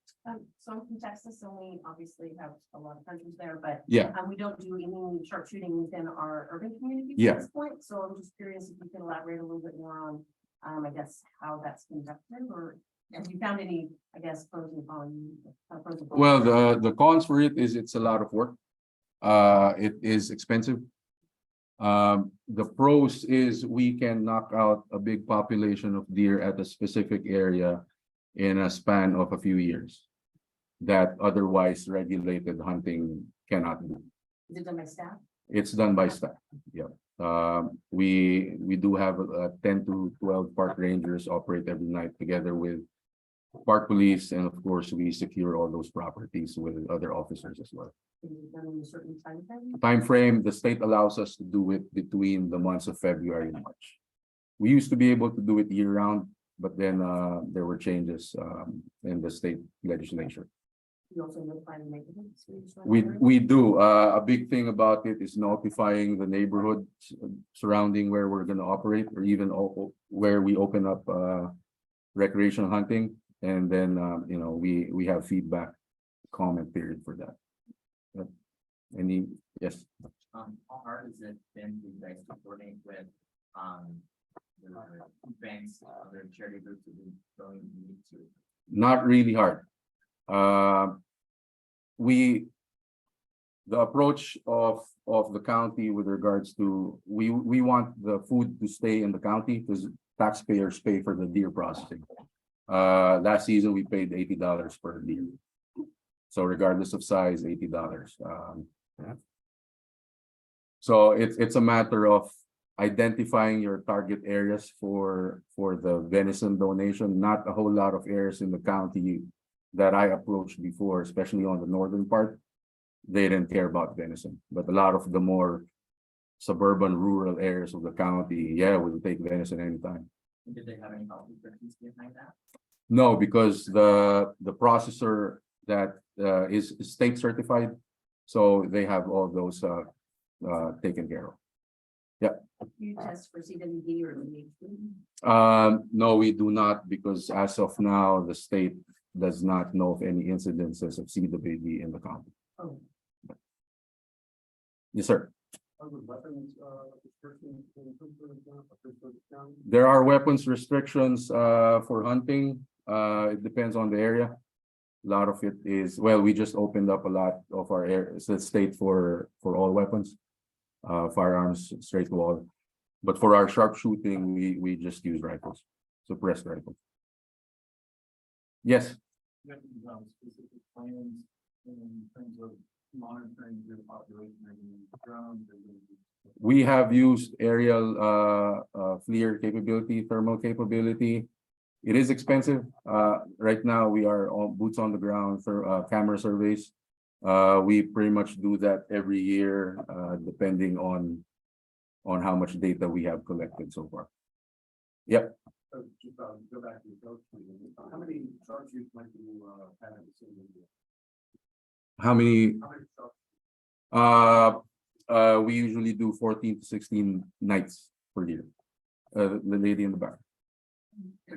So I'm from Texas, and we obviously have a lot of countries there, but Yeah. we don't do any sharpshooting within our urban communities Yeah. at this point. So I'm just curious if you can elaborate a little bit more on, I guess, how that's conducted, or have you found any, I guess, pros and cons? Well, the cons for it is it's a lot of work. It is expensive. The pros is we can knock out a big population of deer at a specific area in a span of a few years that otherwise regulated hunting cannot do. Is it done by staff? It's done by staff. Yeah. We do have 10 to 12 park rangers operate every night together with park police, and of course, we secure all those properties with other officers as well. Is it done in a certain time frame? Time frame, the state allows us to do it between the months of February and March. We used to be able to do it year round, but then there were changes in the state legislature. You also notify the neighborhoods? We do. A big thing about it is notifying the neighborhood surrounding where we're gonna operate, or even where we open up recreational hunting. And then you know, we have feedback comment period for that. Yep. Any, yes. How hard has it been for you guys to coordinate with the food banks, other charity groups that have been going to? Not really hard. The approach of the county with regards to, we want the food to stay in the county because taxpayers pay for the deer processing. Last season, we paid $80 per deer. So regardless of size, $80. Yeah. So it's a matter of identifying your target areas for the venison donation. Not a whole lot of areas in the county that I approached before, especially on the northern part, they didn't care about venison. But a lot of the more suburban, rural areas of the county, yeah, we'll take venison anytime. Did they have any health restrictions behind that? No, because the processor that is state certified, so they have all those taken care of. Yeah. You test for CWD or ADHD? No, we do not, because as of now, the state does not know of any incidences of CWD in the county. Oh. Yes, sir. There are weapons restrictions for hunting. It depends on the area. A lot of it is, well, we just opened up a lot of our areas, the state for all weapons, firearms, straight to all. But for our sharpshooting, we just use rifles, suppressed rifles. Yes. Specific plans in terms of monitoring your population and drones. We have used aerial FLIR capability, thermal capability. It is expensive. Right now, we are on boots on the ground for camera surveys. We pretty much do that every year, depending on how much data we have collected so far. Yep. Just go back to the coach. How many sharpshoots might you have in the city? How many? How many We usually do 14 to 16 nights per year. The lady in the back. A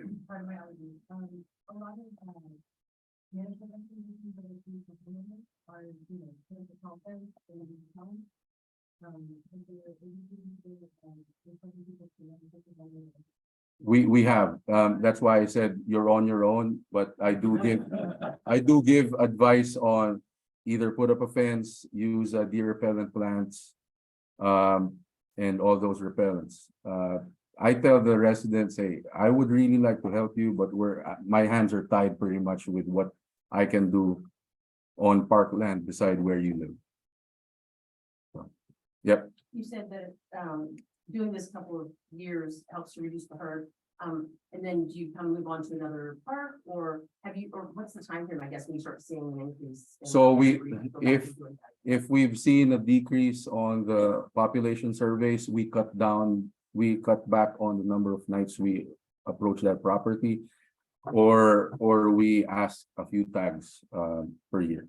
lot of We have, that's why I said you're on your own, but I do give advice on either put up a fence, use deer repellent plants. And all those repellents. I tell the residents, hey, I would really like to help you, but my hands are tied pretty much with what I can do on parkland beside where you live. So, yep. You said that, doing this couple of years helps to reduce the herd. And then do you kind of move on to another park, or what's the time frame, I guess, when you start seeing an increase? So if we've seen a decrease on the population surveys, we cut back on the number of nights we approach that property. Or we ask a few tags per year.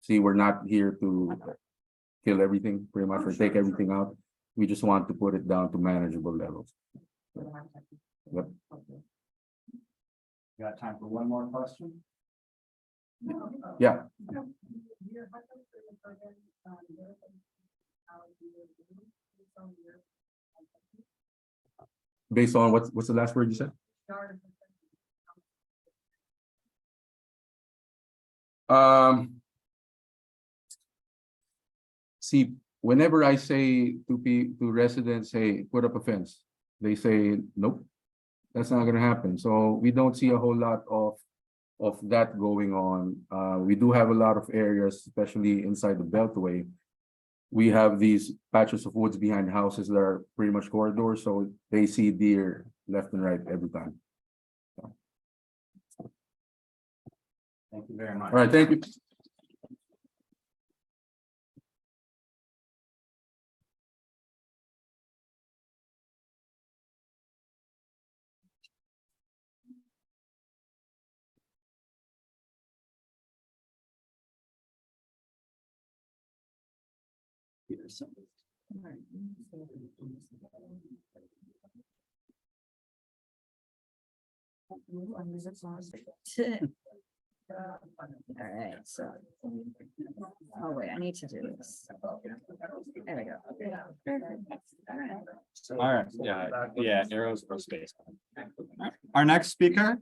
See, we're not here to kill everything pretty much or take everything out. We just want to put it down to manageable levels. Yep. Got time for one more question? Yeah. Based on what's the last word you said? See, whenever I say to residents, hey, put up a fence, they say, nope, that's not gonna happen. So we don't see a whole lot of that going on. We do have a lot of areas, especially inside the Beltway. We have these patches of woods behind houses that are pretty much corridors, so they see deer left and right every time. Thank you very much. All right, thank you. All right, so. Oh, wait, I need to do this. There we go. All right, yeah, arrows for space. Our next speaker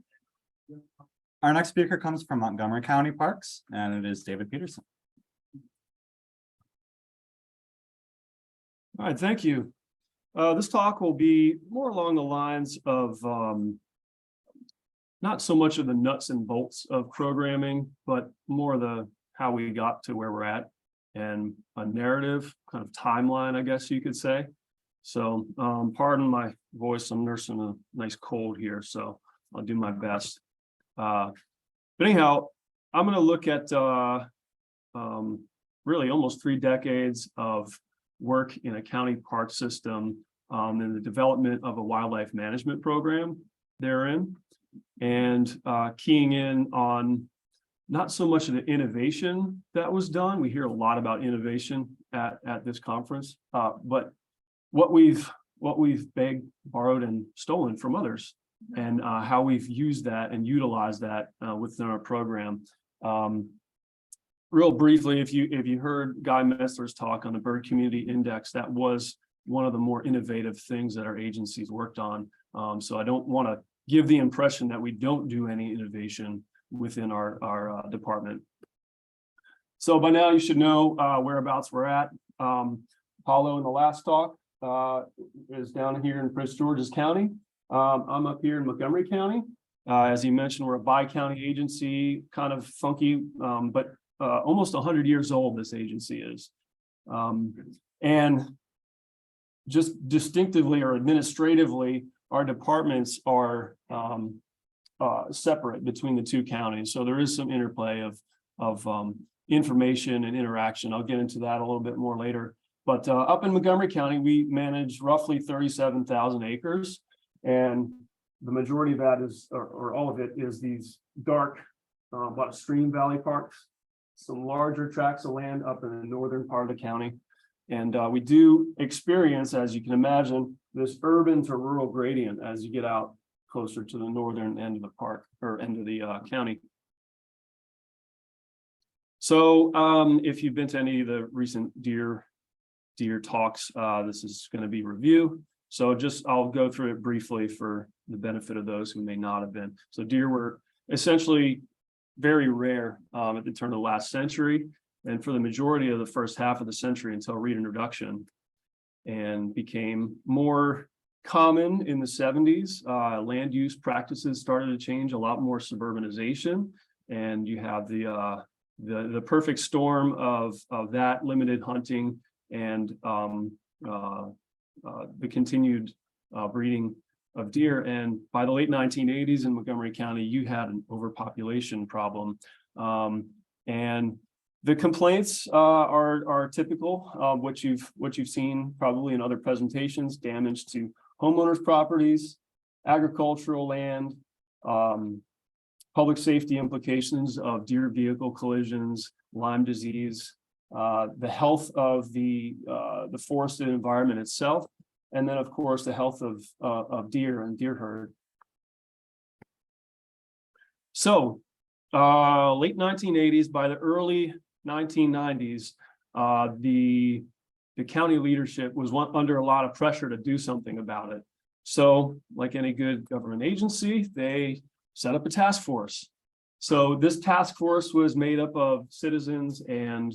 comes from Montgomery County Parks, and it is David Peterson. All right, thank you. This talk will be more along the lines of not so much of the nuts and bolts of programming, but more the how we got to where we're at and a narrative kind of timeline, I guess you could say. So pardon my voice, I'm nursing a nice cold here, so I'll do my best. But anyhow, I'm going to look at really almost 3 decades of work in a county park system and the development of a wildlife management program therein, and keying in on not so much of the innovation that was done. We hear a lot about innovation at this conference, but what we've begged, borrowed, and stolen from others, and how we've used that and utilized that within our program. Real briefly, if you heard Guy Messler's talk on the Bird Community Index, that was one of the more innovative things that our agencies worked on. So I don't want to give the impression that we don't do any innovation within our department. So by now you should know whereabouts we're at. Paulo in the last talk is down here in Prince George's County. I'm up here in Montgomery County. As he mentioned, we're a bi-county agency, kind of funky, but almost 100 years old this agency is. And just distinctively or administratively, our departments are separate between the 2 counties. So there is some interplay of information and interaction. I'll get into that a little bit more later. But up in Montgomery County, we manage roughly 37,000 acres. And the majority of that is, or all of it is these dark, what stream valley parks, some larger tracts of land up in the northern part of the county. And we do experience, as you can imagine, this urban to rural gradient as you get out closer to the northern end of the park or end of the county. So if you've been to any of the recent deer talks, this is going to be review. So I'll go through it briefly for the benefit of those who may not have been. So deer were essentially very rare at the turn of the last century, and for the majority of the first half of the century until reintroduction, and became more common in the 70s. Land use practices started to change, a lot more suburbanization, and you have the perfect storm of that limited hunting and the continued breeding of deer. And by the late 1980s in Montgomery County, you had an overpopulation problem. And the complaints are typical of what you've seen probably in other presentations: damage to homeowners' properties, agricultural land, public safety implications of deer vehicle collisions, Lyme disease, the health of the forested environment itself, and then of course the health of deer and deer herd. So late 1980s, by the early 1990s, the county leadership was under a lot of pressure to do something about it. So like any good government agency, they set up a task force. So this task force was made up of citizens and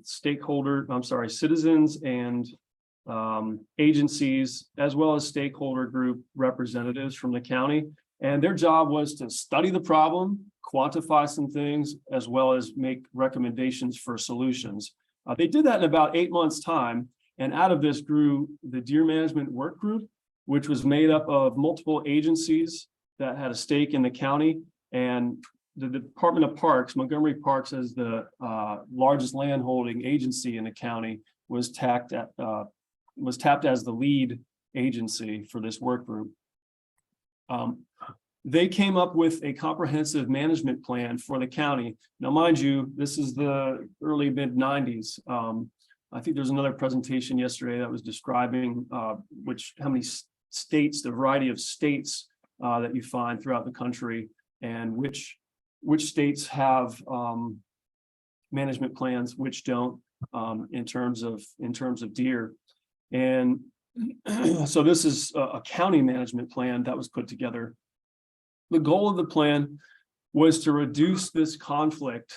citizens and agencies, as well as stakeholder group representatives from the county. And their job was to study the problem, quantify some things, as well as make recommendations for solutions. They did that in about 8 months' time. And out of this grew the Deer Management Work Group, which was made up of multiple agencies that had a stake in the county. And the Department of Parks, Montgomery Parks, as the largest landholding agency in the county, was tapped as the lead agency for this work group. They came up with a comprehensive management plan for the county. Now, mind you, this is the early mid-90s. I think there's another presentation yesterday that was describing how many states, the variety of states that you find throughout the country, and which states have management plans, which don't, in terms of deer. And so this is a county management plan that was put together. The goal of the plan was to reduce this conflict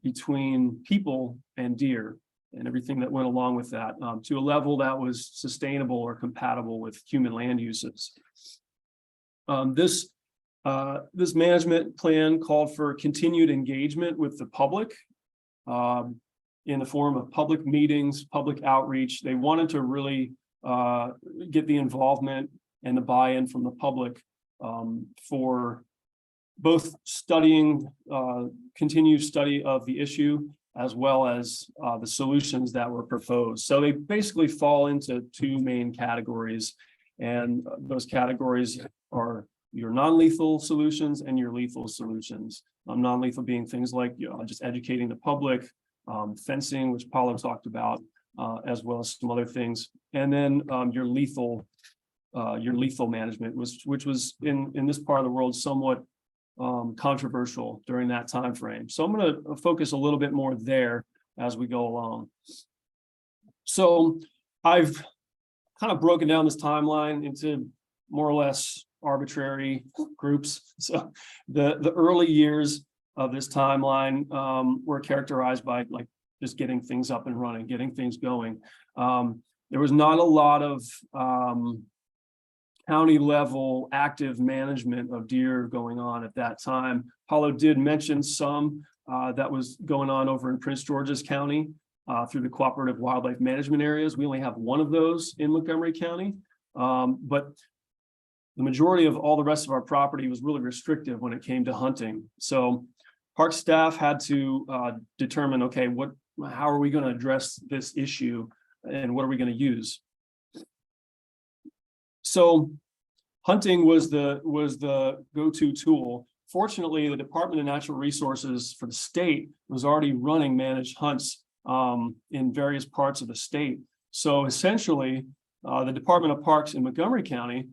between people and deer and everything that went along with that, to a level that was sustainable or compatible with human land uses. This management plan called for continued engagement with the public in the form of public meetings, public outreach. They wanted to really get the involvement and the buy-in from the public for both studying, continued study of the issue, as well as the solutions that were proposed. So they basically fall into two main categories, and those categories are your non-lethal solutions and your lethal solutions. Non-lethal being things like just educating the public, fencing, which Paulo talked about, as well as some other things, and then your lethal management, which was in this part of the world somewhat controversial during that time frame. So I'm going to focus a little bit more there as we go along. So I've kind of broken down this timeline into more or less arbitrary groups. So the early years of this timeline were characterized by like just getting things up and running, getting things going. There was not a lot of county level active management of deer going on at that time. Paulo did mention some that was going on over in Prince George's County through the cooperative wildlife management areas. We only have one of those in Montgomery County, but the majority of all the rest of our property was really restrictive when it came to hunting. So park staff had to determine, okay, how are we going to address this issue and what are we going to use? So hunting was the go-to tool. Fortunately, the Department of Natural Resources for the state was already running managed hunts in various parts of the state. So essentially, the Department of Parks in Montgomery County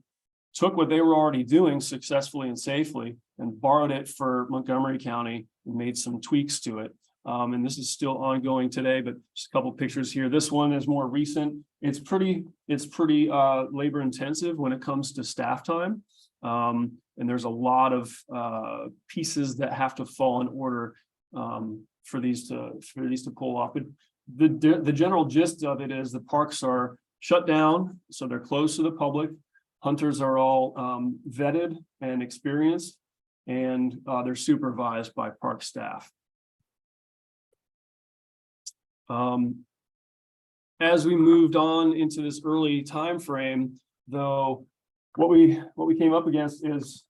took what they were already doing successfully and safely and borrowed it for Montgomery County and made some tweaks to it. And this is still ongoing today, but just a couple pictures here. This one is more recent. It's pretty labor intensive when it comes to staff time. And there's a lot of pieces that have to fall in order for these to pull off. But the general gist of it is the parks are shut down, so they're closed to the public. Hunters are all vetted and experienced, and they're supervised by park staff. As we moved on into this early time frame, though, what we came up against is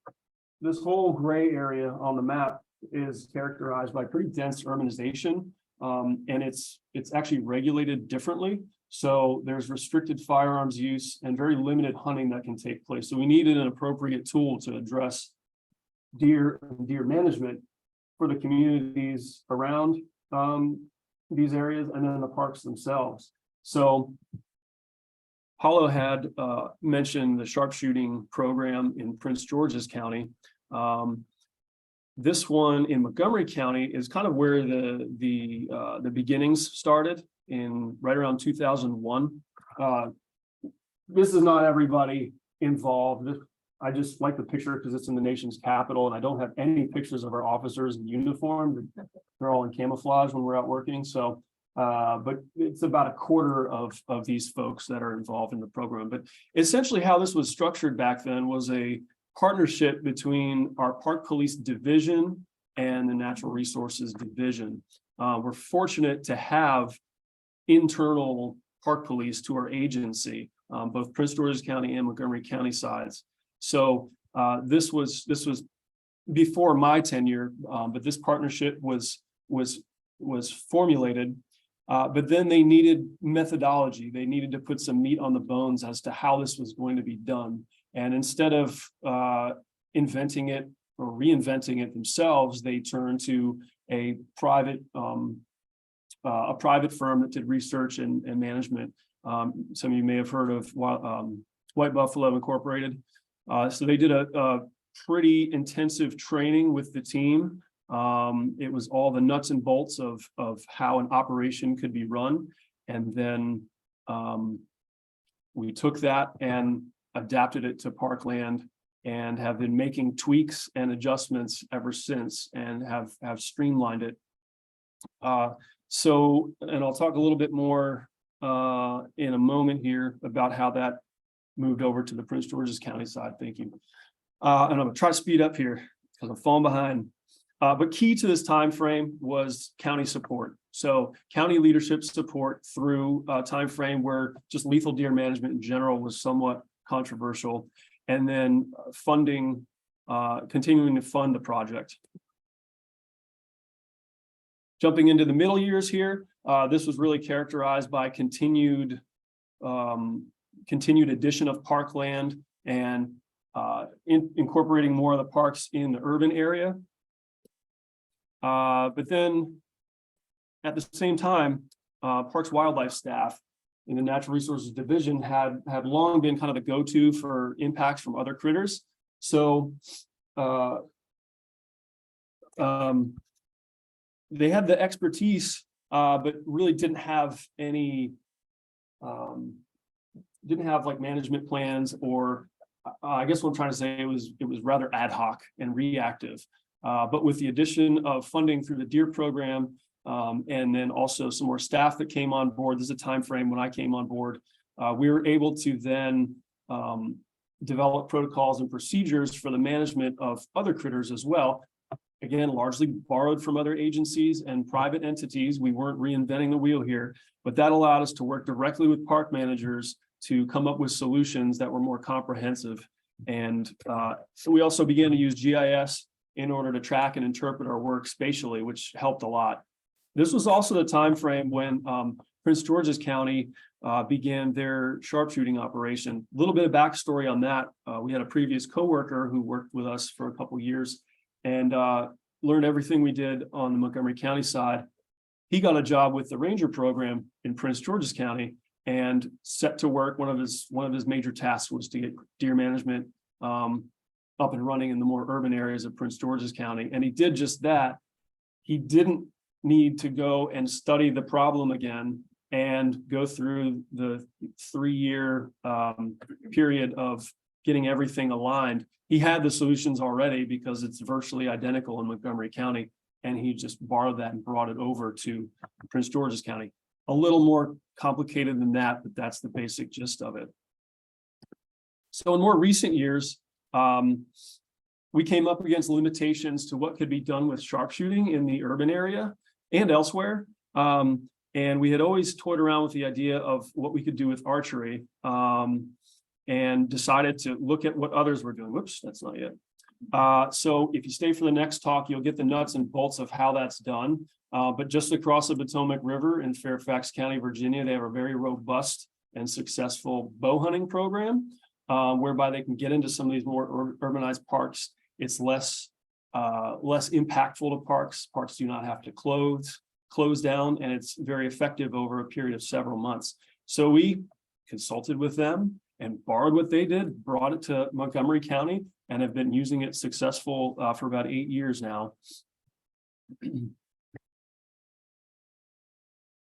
this whole gray area on the map is characterized by pretty dense urbanization, and it's actually regulated differently. So there's restricted firearms use and very limited hunting that can take place. So we needed an appropriate tool to address deer management for the communities around these areas and then the parks themselves. So Paulo had mentioned the sharpshooting program in Prince George's County. This one in Montgomery County is kind of where the beginnings started in right around 2001. This is not everybody involved. I just like the picture because it's in the nation's capital, and I don't have any pictures of our officers in uniform. They're all in camouflage when we're out working. So, but it's about a quarter of these folks that are involved in the program. But essentially how this was structured back then was a partnership between our Park Police Division and the Natural Resources Division. We're fortunate to have internal park police to our agency, both Prince George's County and Montgomery County sides. So this was before my tenure, but this partnership was formulated. But then they needed methodology. They needed to put some meat on the bones as to how this was going to be done. And instead of inventing it or reinventing it themselves, they turned to a private firm that did research and management. Some of you may have heard of White Buffalo Incorporated. So they did a pretty intensive training with the team. It was all the nuts and bolts of how an operation could be run. And then we took that and adapted it to Parkland and have been making tweaks and adjustments ever since and have streamlined it. So, and I'll talk a little bit more in a moment here about how that moved over to the Prince George's County side. Thank you. And I'm gonna try to speed up here because I'm falling behind. But key to this time frame was county support. So county leadership support through a time frame where just lethal deer management in general was somewhat controversial, and then funding, continuing to fund the project. Jumping into the middle years here, this was really characterized by continued addition of parkland and incorporating more of the parks in the urban area. But then at the same time, Parks Wildlife staff in the Natural Resources Division had long been kind of the go-to for impacts from other critters. So they had the expertise, but really didn't have any, like management plans, or I guess what I'm trying to say, it was rather ad hoc and reactive. But with the addition of funding through the deer program, and then also some more staff that came on board, this is a time frame when I came on board, we were able to then develop protocols and procedures for the management of other critters as well. Again, largely borrowed from other agencies and private entities. We weren't reinventing the wheel here, but that allowed us to work directly with park managers to come up with solutions that were more comprehensive. And so we also began to use GIS in order to track and interpret our work spatially, which helped a lot. This was also the time frame when Prince George's County began their sharpshooting operation. A little bit of backstory on that. We had a previous coworker who worked with us for a couple of years and learned everything we did on the Montgomery County side. He got a job with the Ranger program in Prince George's County and set to work. One of his major tasks was to get deer management up and running in the more urban areas of Prince George's County. And he did just that. He didn't need to go and study the problem again and go through the 3-year period of getting everything aligned. He had the solutions already because it's virtually identical in Montgomery County. And he just borrowed that and brought it over to Prince George's County. A little more complicated than that, but that's the basic gist of it. So in more recent years, we came up against limitations to what could be done with sharpshooting in the urban area and elsewhere. And we had always toyed around with the idea of what we could do with archery, and decided to look at what others were doing. Whoops, that's not yet. So if you stay for the next talk, you'll get the nuts and bolts of how that's done. But just across the Potomac River in Fairfax County, Virginia, they have a very robust and successful bow hunting program, whereby they can get into some of these more urbanized parks. It's less impactful to parks. Parks do not have to close down, and it's very effective over a period of several months. So we consulted with them and borrowed what they did, brought it to Montgomery County, and have been using it successful for about 8 years now.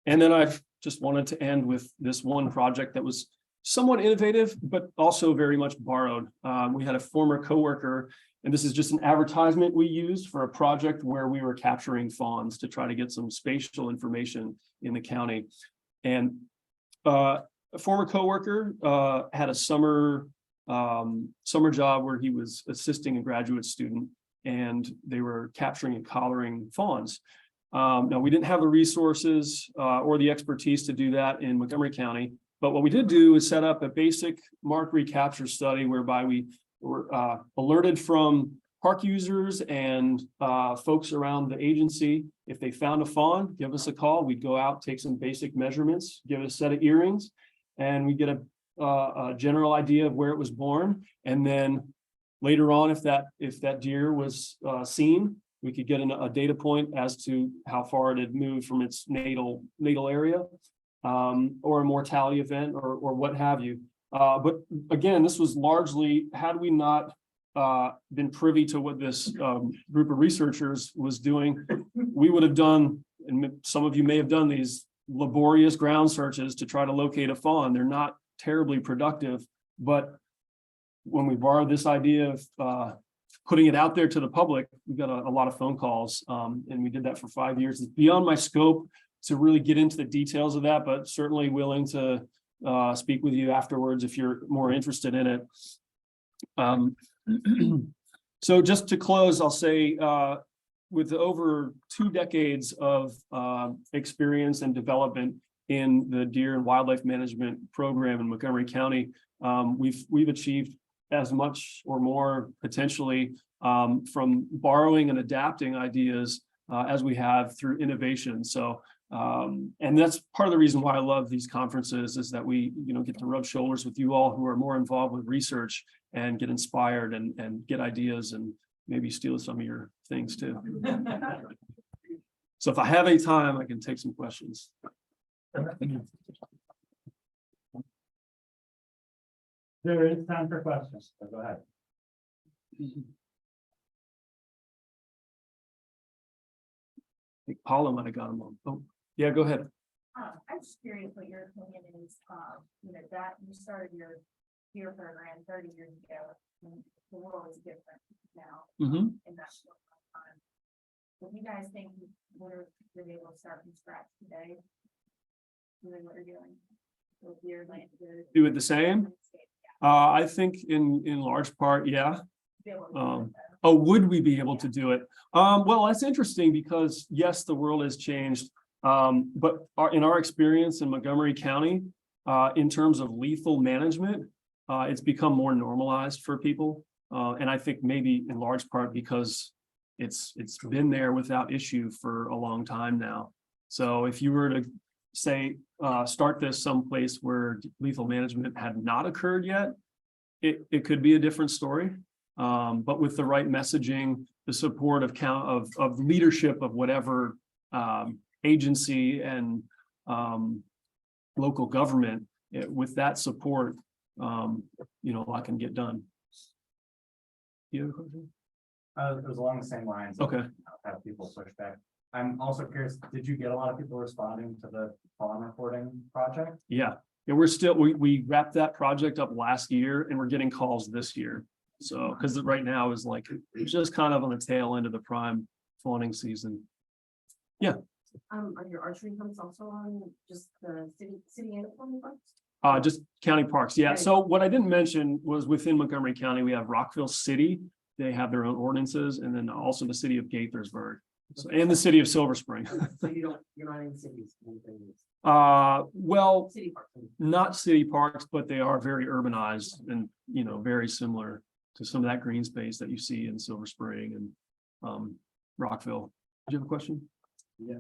And then I've just wanted to end with this one project that was somewhat innovative, but also very much borrowed. We had a former coworker, and this is just an advertisement we used for a project where we were capturing fawns to try to get some spatial information in the county. And a former coworker had a summer job where he was assisting a graduate student, and they were capturing and collaring fawns. Now, we didn't have the resources or the expertise to do that in Montgomery County, but what we did do is set up a basic mark recapture study whereby we were alerted from park users and folks around the agency. If they found a fawn, give us a call. We'd go out, take some basic measurements, give it a set of earrings, and we get a general idea of where it was born. And then later on, if that deer was seen, we could get a data point as to how far it had moved from its natal area, or a mortality event, or what have you. But again, this was largely, had we not been privy to what this group of researchers was doing, we would have done, and some of you may have done these laborious ground searches to try to locate a fawn. They're not terribly productive, but when we borrowed this idea of putting it out there to the public, we got a lot of phone calls, and we did that for 5 years. It's beyond my scope to really get into the details of that, but certainly willing to speak with you afterwards if you're more interested in it. So just to close, I'll say with over 2 decades of experience and development in the deer and wildlife management program in Montgomery County, we've achieved as much or more potentially from borrowing and adapting ideas as we have through innovation. So, and that's part of the reason why I love these conferences, is that we, get to rub shoulders with you all who are more involved with research and get inspired and get ideas and maybe steal some of your things too. So if I have any time, I can take some questions. There is time for questions, so go ahead. I think Paula might have got them on. Oh, yeah, go ahead. I'm just curious what your opinion is, that you started your deer program 30 years ago, and the world is different now. Mm-hmm. In that short time. What do you guys think we're able to start from scratch today? Doing what you're doing with deer, like Do it the same? I think in large part, yeah. Oh, would we be able to do it? Well, that's interesting because yes, the world has changed. But in our experience in Montgomery County, in terms of lethal management, it's become more normalized for people. And I think maybe in large part because it's been there without issue for a long time now. So if you were to say, start this someplace where lethal management had not occurred yet, it could be a different story. But with the right messaging, the support of leadership of whatever agency and local government, with that support, a lot can get done. You have a question? It was along the same lines. Okay. Have people push back. I'm also curious, did you get a lot of people responding to the fawn reporting project? Yeah, we're still, we wrapped that project up last year and we're getting calls this year. So, because right now is like, just kind of on the tail end of the prime fawning season. Yeah, Are your archery hunts also on just the city and county parks? just county parks. Yeah, so what I didn't mention was within Montgomery County, we have Rockville City. They have their own ordinances, and then also the city of Gaithersburg. So, and the city of Silver Spring. So you're not in cities. Well, City parks. not city parks, but they are very urbanized and, very similar to some of that green space that you see in Silver Spring and Rockville. Do you have a question? Yeah.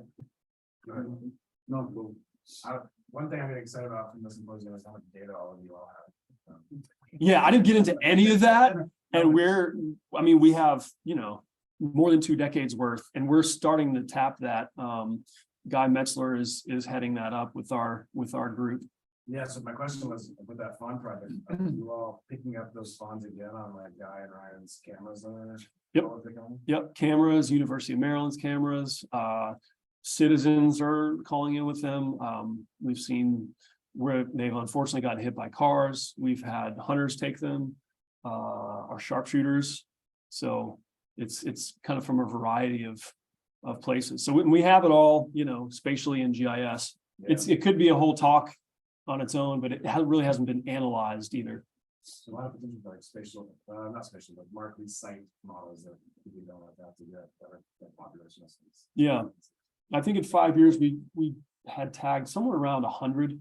No, well, one thing I'm getting excited about from this symposium is how much data all of you all have. Yeah, I didn't get into any of that. And we have, more than 2 decades worth, and we're starting to tap that. Guy Metzler is heading that up with our group. Yeah, so my question was with that fawn project, are you all picking up those fawns again on like Guy and Ryan's cameras? Yep. Yep, cameras, University of Maryland's cameras, citizens are calling in with them. We've seen where they've unfortunately gotten hit by cars. We've had hunters take them, our sharpshooters. So it's kind of from a variety of places. So we have it all, spatially in GIS. It could be a whole talk on its own, but it really hasn't been analyzed either. So a lot of potential like spatial, not spatial, but market site models that we don't have to get better population estimates. Yeah, I think in 5 years, we had tagged somewhere around 100,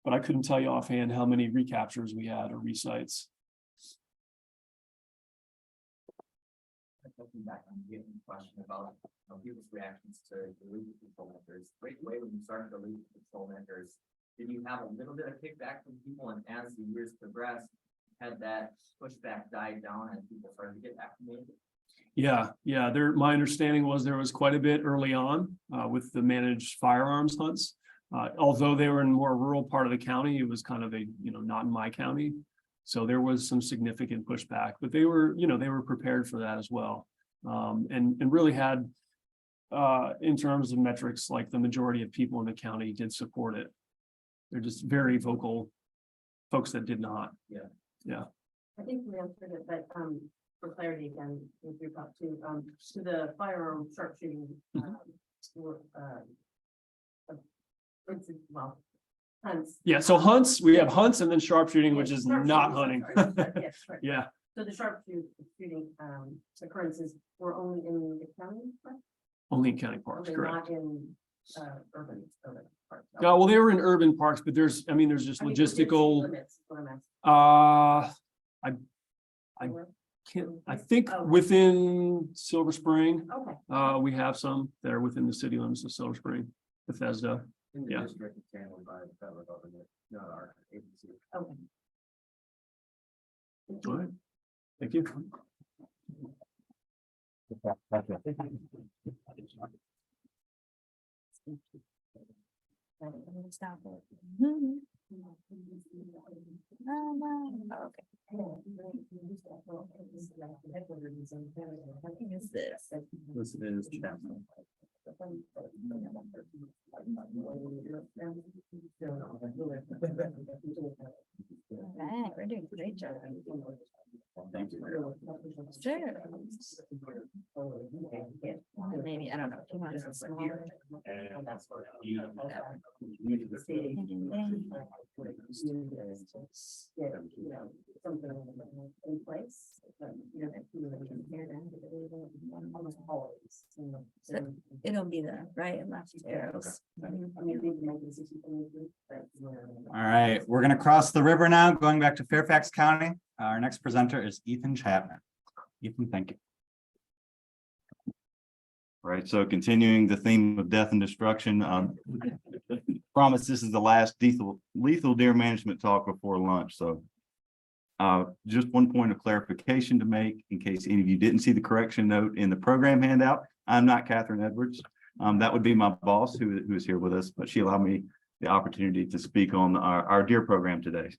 but I couldn't tell you offhand how many recaptures we had or resites. Looking back on the question about people's reactions to the legal control measures, right away when you started the legal control measures, did you have a little bit of kickback from people, and as the years progressed, had that pushback died down and people started to get acclimated? Yeah. My understanding was there was quite a bit early on with the managed firearms hunts. Although they were in more rural part of the county, it was kind of not in my county. So there was some significant pushback, but they were prepared for that as well. And really had, in terms of metrics, like the majority of people in the county did support it. They're just very vocal folks that did not. Yeah. I think we answered it, but for clarity again, if you're about to the firearm sharpshooting. Hunts. Yeah, so hunts, we have hunts and then sharpshooting, which is not hunting. Yes, right. Yeah. So the sharpshooting occurrences were only in the county, right? Only in county parks, Okay, correct. not in urban parks. Yeah, well, they were in urban parks, but there's just logistical. Limits is what I'm asking. I think within Silver Spring, Okay. we have some that are within the city limits of Silver Spring, Bethesda. In the Yeah. district, it's handled by the federal government, not our agency. Okay. All right. Thank you. Stop it. Mhm. Oh, no. Okay. What is this? This is Chapman. Right, we're doing a great job. Thank you. Sure. Maybe, I don't know. If you want to small. Something in place. It'll be the right and left arrows. All right, we're gonna cross the river now, going back to Fairfax County. Our next presenter is Ethan Chapman. Ethan, thank you. All right, so continuing the theme of death and destruction, promise this is the last lethal deer management talk before lunch, so. Just one point of clarification to make in case any of you didn't see the correction note in the program handout. I'm not Catherine Edwards. That would be my boss who is here with us, but she allowed me the opportunity to speak on our deer program today.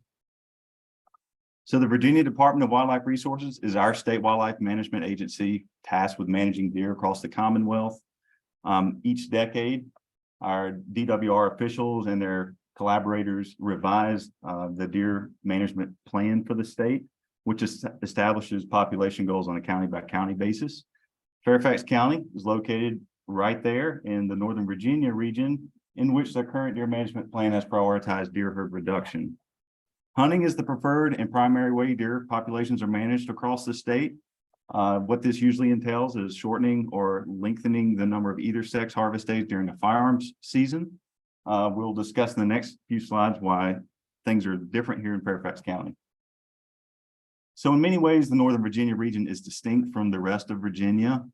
So the Virginia Department of Wildlife Resources is our state wildlife management agency tasked with managing deer across the Commonwealth. Each decade, our DWR officials and their collaborators revise the deer management plan for the state, which establishes population goals on a county by county basis. Fairfax County is located right there in the Northern Virginia region, in which the current deer management plan has prioritized deer herd reduction. Hunting is the preferred and primary way deer populations are managed across the state. What this usually entails is shortening or lengthening the number of either sex harvest days during the firearms season. We'll discuss in the next few slides why things are different here in Fairfax County. So in many ways, the Northern Virginia region is distinct from the rest of Virginia.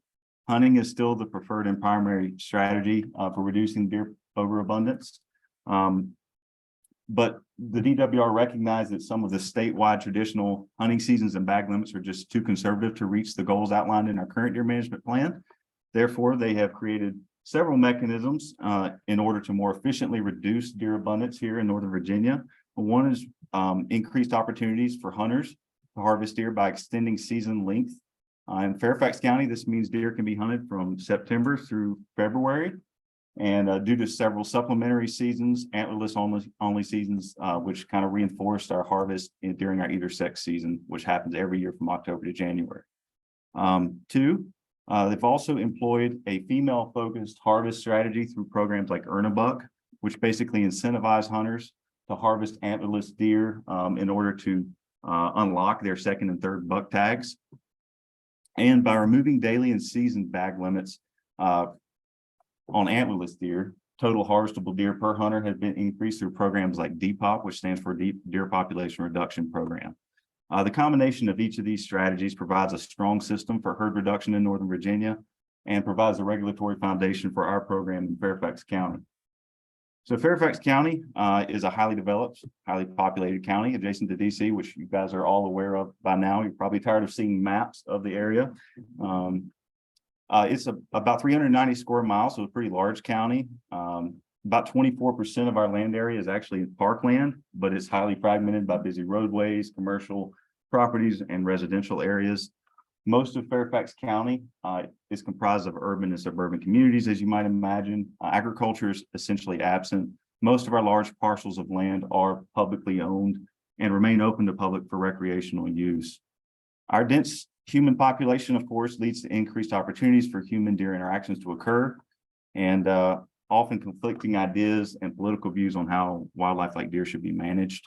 Hunting is still the preferred and primary strategy for reducing deer overabundance. But the DWR recognized that some of the statewide traditional hunting seasons and bag limits are just too conservative to reach the goals outlined in our current deer management plan. Therefore, they have created several mechanisms in order to more efficiently reduce deer abundance here in Northern Virginia. One is increased opportunities for hunters to harvest deer by extending season length. In Fairfax County, this means deer can be hunted from September through February. And due to several supplementary seasons, antlerless only seasons, which kind of reinforced our harvest during our either sex season, which happens every year from October to January. Two, they've also employed a female-focused harvest strategy through programs like Earn a Buck, which basically incentivize hunters to harvest antlerless deer in order to unlock their second and third buck tags. And by removing daily and season bag limits, on antlerless deer, total harvestable deer per hunter has been increased through programs like DPOP, which stands for Deer Population Reduction Program. The combination of each of these strategies provides a strong system for herd reduction in Northern Virginia and provides a regulatory foundation for our program in Fairfax County. So Fairfax County is a highly developed, highly populated county adjacent to DC, which you guys are all aware of by now. You're probably tired of seeing maps of the area. It's about 390 square miles, so a pretty large county. About 24% of our land area is actually parkland, but it's highly fragmented by busy roadways, commercial properties, and residential areas. Most of Fairfax County is comprised of urban and suburban communities, as you might imagine. Agriculture is essentially absent. Most of our large parcels of land are publicly owned and remain open to public for recreational use. Our dense human population, of course, leads to increased opportunities for human-deer interactions to occur, and often conflicting ideas and political views on how wildlife like deer should be managed.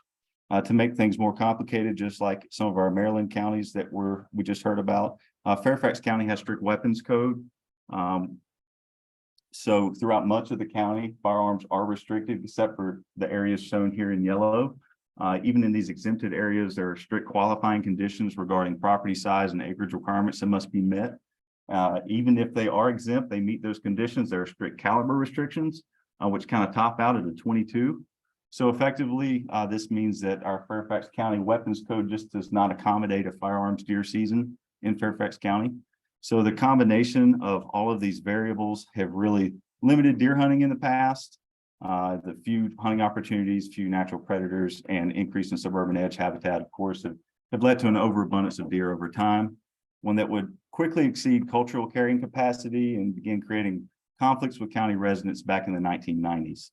To make things more complicated, just like some of our Maryland counties that we just heard about, Fairfax County has strict weapons code. So throughout much of the county, firearms are restricted except for the areas shown here in yellow. Even in these exempted areas, there are strict qualifying conditions regarding property size and acreage requirements that must be met. Even if they are exempt, they meet those conditions. There are strict caliber restrictions, which kind of top out at a 22. So effectively, this means that our Fairfax County weapons code just does not accommodate a firearms deer season in Fairfax County. So the combination of all of these variables have really limited deer hunting in the past. The few hunting opportunities, few natural predators, and increase in suburban edge habitat, of course, have led to an overabundance of deer over time, one that would quickly exceed cultural carrying capacity and begin creating conflicts with county residents back in the 1990s.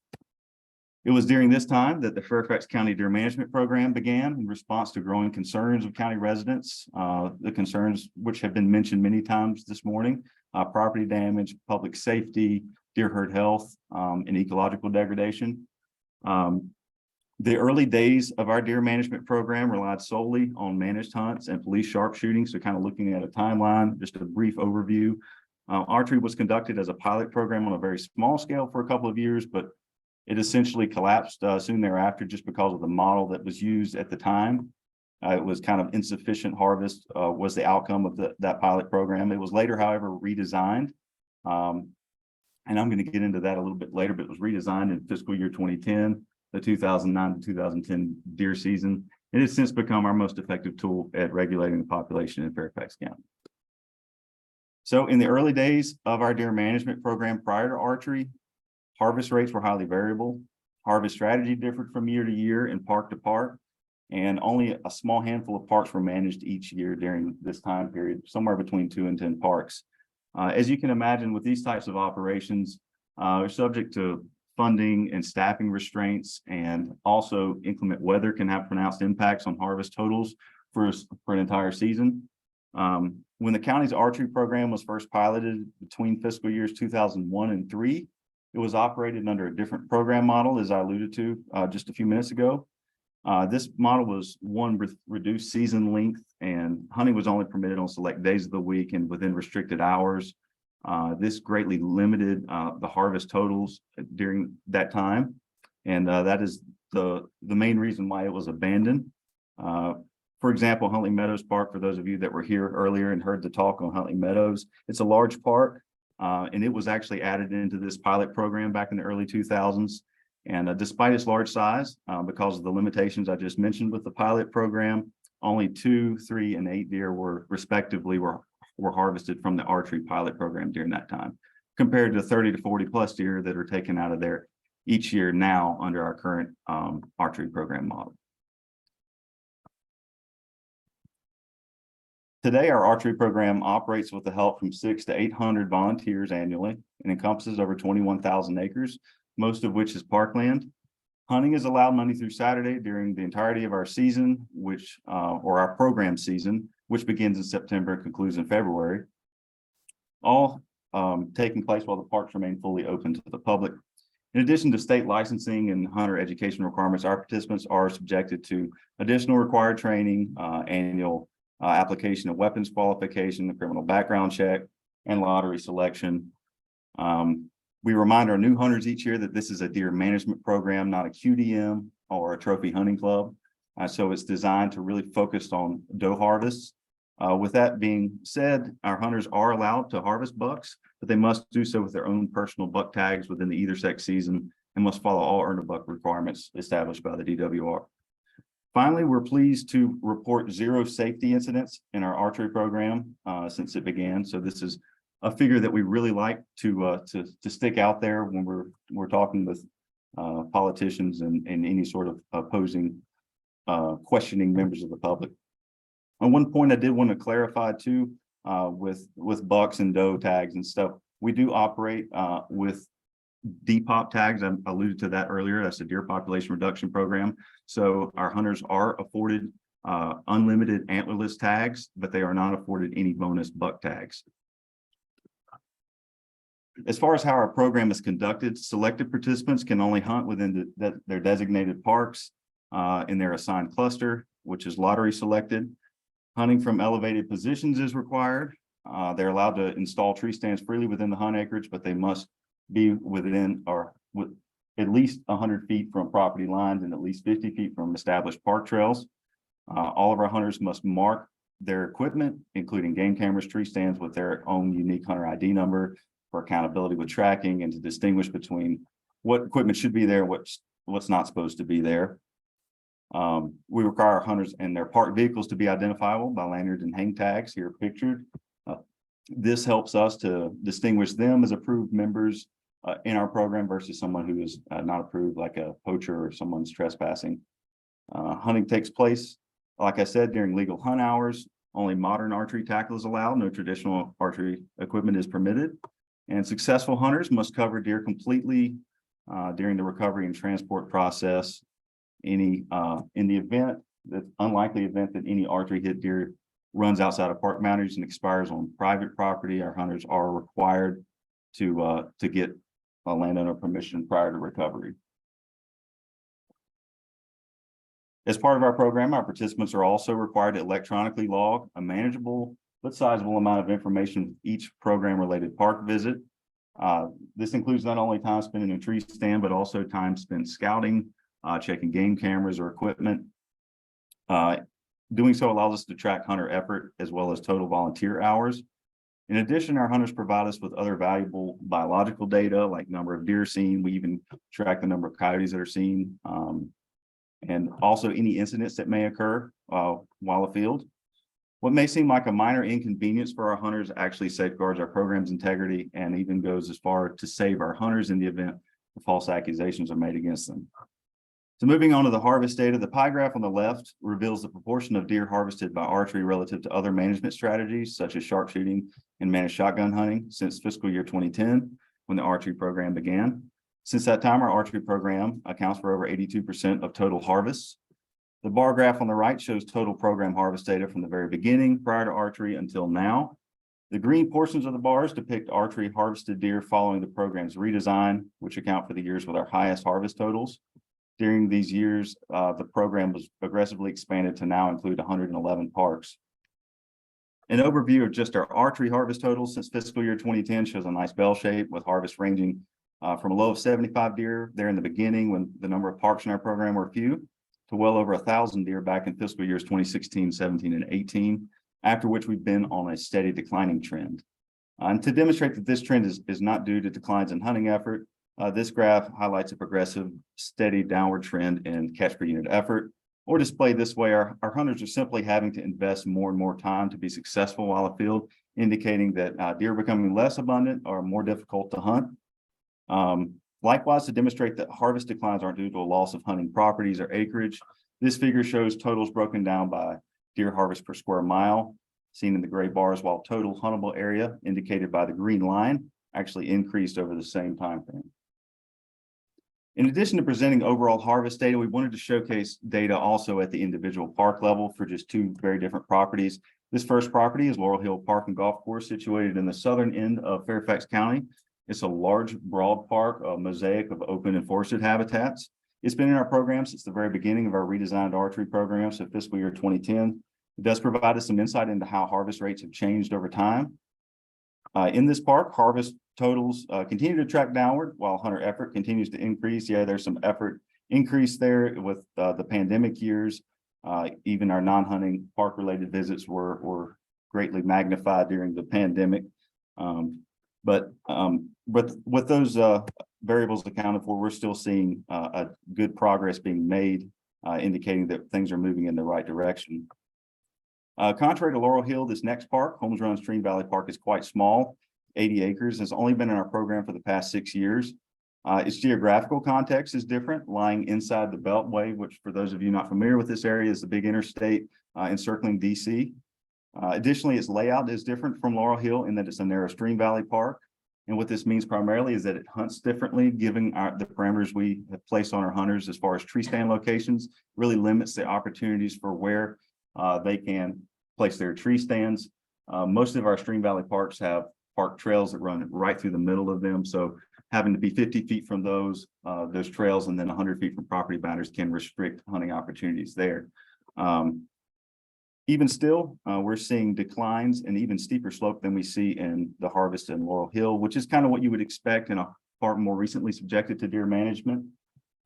It was during this time that the Fairfax County Deer Management Program began in response to growing concerns of county residents, the concerns which have been mentioned many times this morning, property damage, public safety, deer herd health, and ecological degradation. The early days of our deer management program relied solely on managed hunts and police sharpshooting. So kind of looking at a timeline, just a brief overview. Archery was conducted as a pilot program on a very small scale for a couple of years, but it essentially collapsed soon thereafter just because of the model that was used at the time. It was kind of insufficient harvest was the outcome of that pilot program. It was later, however, redesigned. And I'm going to get into that a little bit later, but it was redesigned in fiscal year 2010, the 2009 to 2010 deer season. It has since become our most effective tool at regulating the population in Fairfax County. So in the early days of our deer management program prior to archery, harvest rates were highly variable. Harvest strategy differed from year to year and park to park. And only a small handful of parks were managed each year during this time period, somewhere between 2 and 10 parks. As you can imagine, with these types of operations, are subject to funding and staffing restraints, and also inclement weather can have pronounced impacts on harvest totals for an entire season. When the county's archery program was first piloted between fiscal years 2001 and 3, it was operated under a different program model, as I alluded to just a few minutes ago. This model was one with reduced season length, and hunting was only permitted on select days of the week and within restricted hours. This greatly limited the harvest totals during that time, and that is the main reason why it was abandoned. For example, Huntley Meadows Park, for those of you that were here earlier and heard the talk on Huntley Meadows, it's a large park, and it was actually added into this pilot program back in the early 2000s. And despite its large size, because of the limitations I just mentioned with the pilot program, only 2, 3, and 8 deer were respectively were harvested from the archery pilot program during that time, compared to 30 to 40 plus deer that are taken out of there each year now under our current archery program model. Today, our archery program operates with the help from 600 to 800 volunteers annually and encompasses over 21,000 acres, most of which is parkland. Hunting is allowed Monday through Saturday during the entirety of our season, or our program season, which begins in September and concludes in February. All taking place while the parks remain fully open to the public. In addition to state licensing and hunter education requirements, our participants are subjected to additional required training, annual application of weapons qualification, the criminal background check, and lottery selection. We remind our new hunters each year that this is a deer management program, not a QDM or a trophy hunting club. So it's designed to really focus on doe harvests. With that being said, our hunters are allowed to harvest bucks, but they must do so with their own personal buck tags within the either sex season and must follow all earn a buck requirements established by the DWR. Finally, we're pleased to report 0 safety incidents in our archery program since it began. So this is a figure that we really like to stick out there when we're talking with politicians and any sort of opposing questioning members of the public. On one point, I did want to clarify too, with bucks and doe tags and stuff. We do operate with DPOP tags. I alluded to that earlier. That's the Deer Population Reduction Program. So our hunters are afforded unlimited antlerless tags, but they are not afforded any bonus buck tags. As far as how our program is conducted, selected participants can only hunt within their designated parks in their assigned cluster, which is lottery selected. Hunting from elevated positions is required. They're allowed to install tree stands freely within the hunt acreage, but they must be within or with at least 100 feet from property lines and at least 50 feet from established park trails. All of our hunters must mark their equipment, including game cameras, tree stands, with their own unique hunter ID number for accountability with tracking and to distinguish between what equipment should be there, what's not supposed to be there. We require our hunters and their park vehicles to be identifiable by lanyards and hang tags here pictured. This helps us to distinguish them as approved members in our program versus someone who is not approved, like a poacher or someone's trespassing. Hunting takes place, like I said, during legal hunt hours. Only modern archery tackle is allowed. No traditional archery equipment is permitted. And successful hunters must cover deer completely during the recovery and transport process. In the event, the unlikely event that any archery hit deer runs outside of park boundaries and expires on private property, our hunters are required to get a landowner permission prior to recovery. As part of our program, our participants are also required to electronically log a manageable but sizable amount of information each program-related park visit. This includes not only time spent in a tree stand, but also time spent scouting, checking game cameras or equipment. Doing so allows us to track hunter effort as well as total volunteer hours. In addition, our hunters provide us with other valuable biological data like number of deer seen. We even track the number of coyotes that are seen, and also any incidents that may occur while afield. What may seem like a minor inconvenience for our hunters actually safeguards our program's integrity and even goes as far to save our hunters in the event false accusations are made against them. So moving on to the harvest data, the pie graph on the left reveals the proportion of deer harvested by archery relative to other management strategies such as sharpshooting and managed shotgun hunting since fiscal year 2010, when the archery program began. Since that time, our archery program accounts for over 82% of total harvests. The bar graph on the right shows total program harvest data from the very beginning prior to archery until now. The green portions of the bars depict archery harvested deer following the program's redesign, which account for the years with our highest harvest totals. During these years, the program was aggressively expanded to now include 111 parks. An overview of just our archery harvest totals since fiscal year 2010 shows a nice bell shape with harvest ranging from a low of 75 deer there in the beginning when the number of parks in our program were few, to well over 1,000 deer back in fiscal years 2016, 17, and 18, after which we've been on a steady declining trend. And to demonstrate that this trend is not due to declines in hunting effort, this graph highlights a progressive, steady downward trend in catch per unit effort, or displayed this way, our hunters are simply having to invest more and more time to be successful while afield, indicating that deer are becoming less abundant or more difficult to hunt. Likewise, to demonstrate that harvest declines aren't due to a loss of hunting properties or acreage, this figure shows totals broken down by deer harvest per square mile, seen in the gray bars, while total huntable area, indicated by the green line, actually increased over the same time frame. In addition to presenting overall harvest data, we wanted to showcase data also at the individual park level for just two very different properties. This first property is Laurel Hill Park and Golf Course, situated in the southern end of Fairfax County. It's a large, broad park, a mosaic of open and forested habitats. It's been in our program since the very beginning of our redesigned archery program, so fiscal year 2010. It does provide us some insight into how harvest rates have changed over time. In this park, harvest totals continue to track downward while hunter effort continues to increase. Yeah, there's some effort increase there with the pandemic years. Even our non-hunting park-related visits were greatly magnified during the pandemic. But with those variables accounted for, we're still seeing a good progress being made, indicating that things are moving in the right direction. Contrary to Laurel Hill, this next park, Holmes Run Stream Valley Park, is quite small, 80 acres, has only been in our program for the past 6 years. Its geographical context is different, lying inside the Beltway, which for those of you not familiar with this area is the big interstate encircling DC. Additionally, its layout is different from Laurel Hill in that it's a narrow stream valley park. And what this means primarily is that it hunts differently, given the parameters we have placed on our hunters as far as tree stand locations, really limits the opportunities for where they can place their tree stands. Most of our stream valley parks have park trails that run right through the middle of them. So having to be 50 feet from those trails and then 100 feet from property boundaries can restrict hunting opportunities there. Even still, we're seeing declines and even steeper slope than we see in the harvest in Laurel Hill, which is kind of what you would expect in a park more recently subjected to deer management.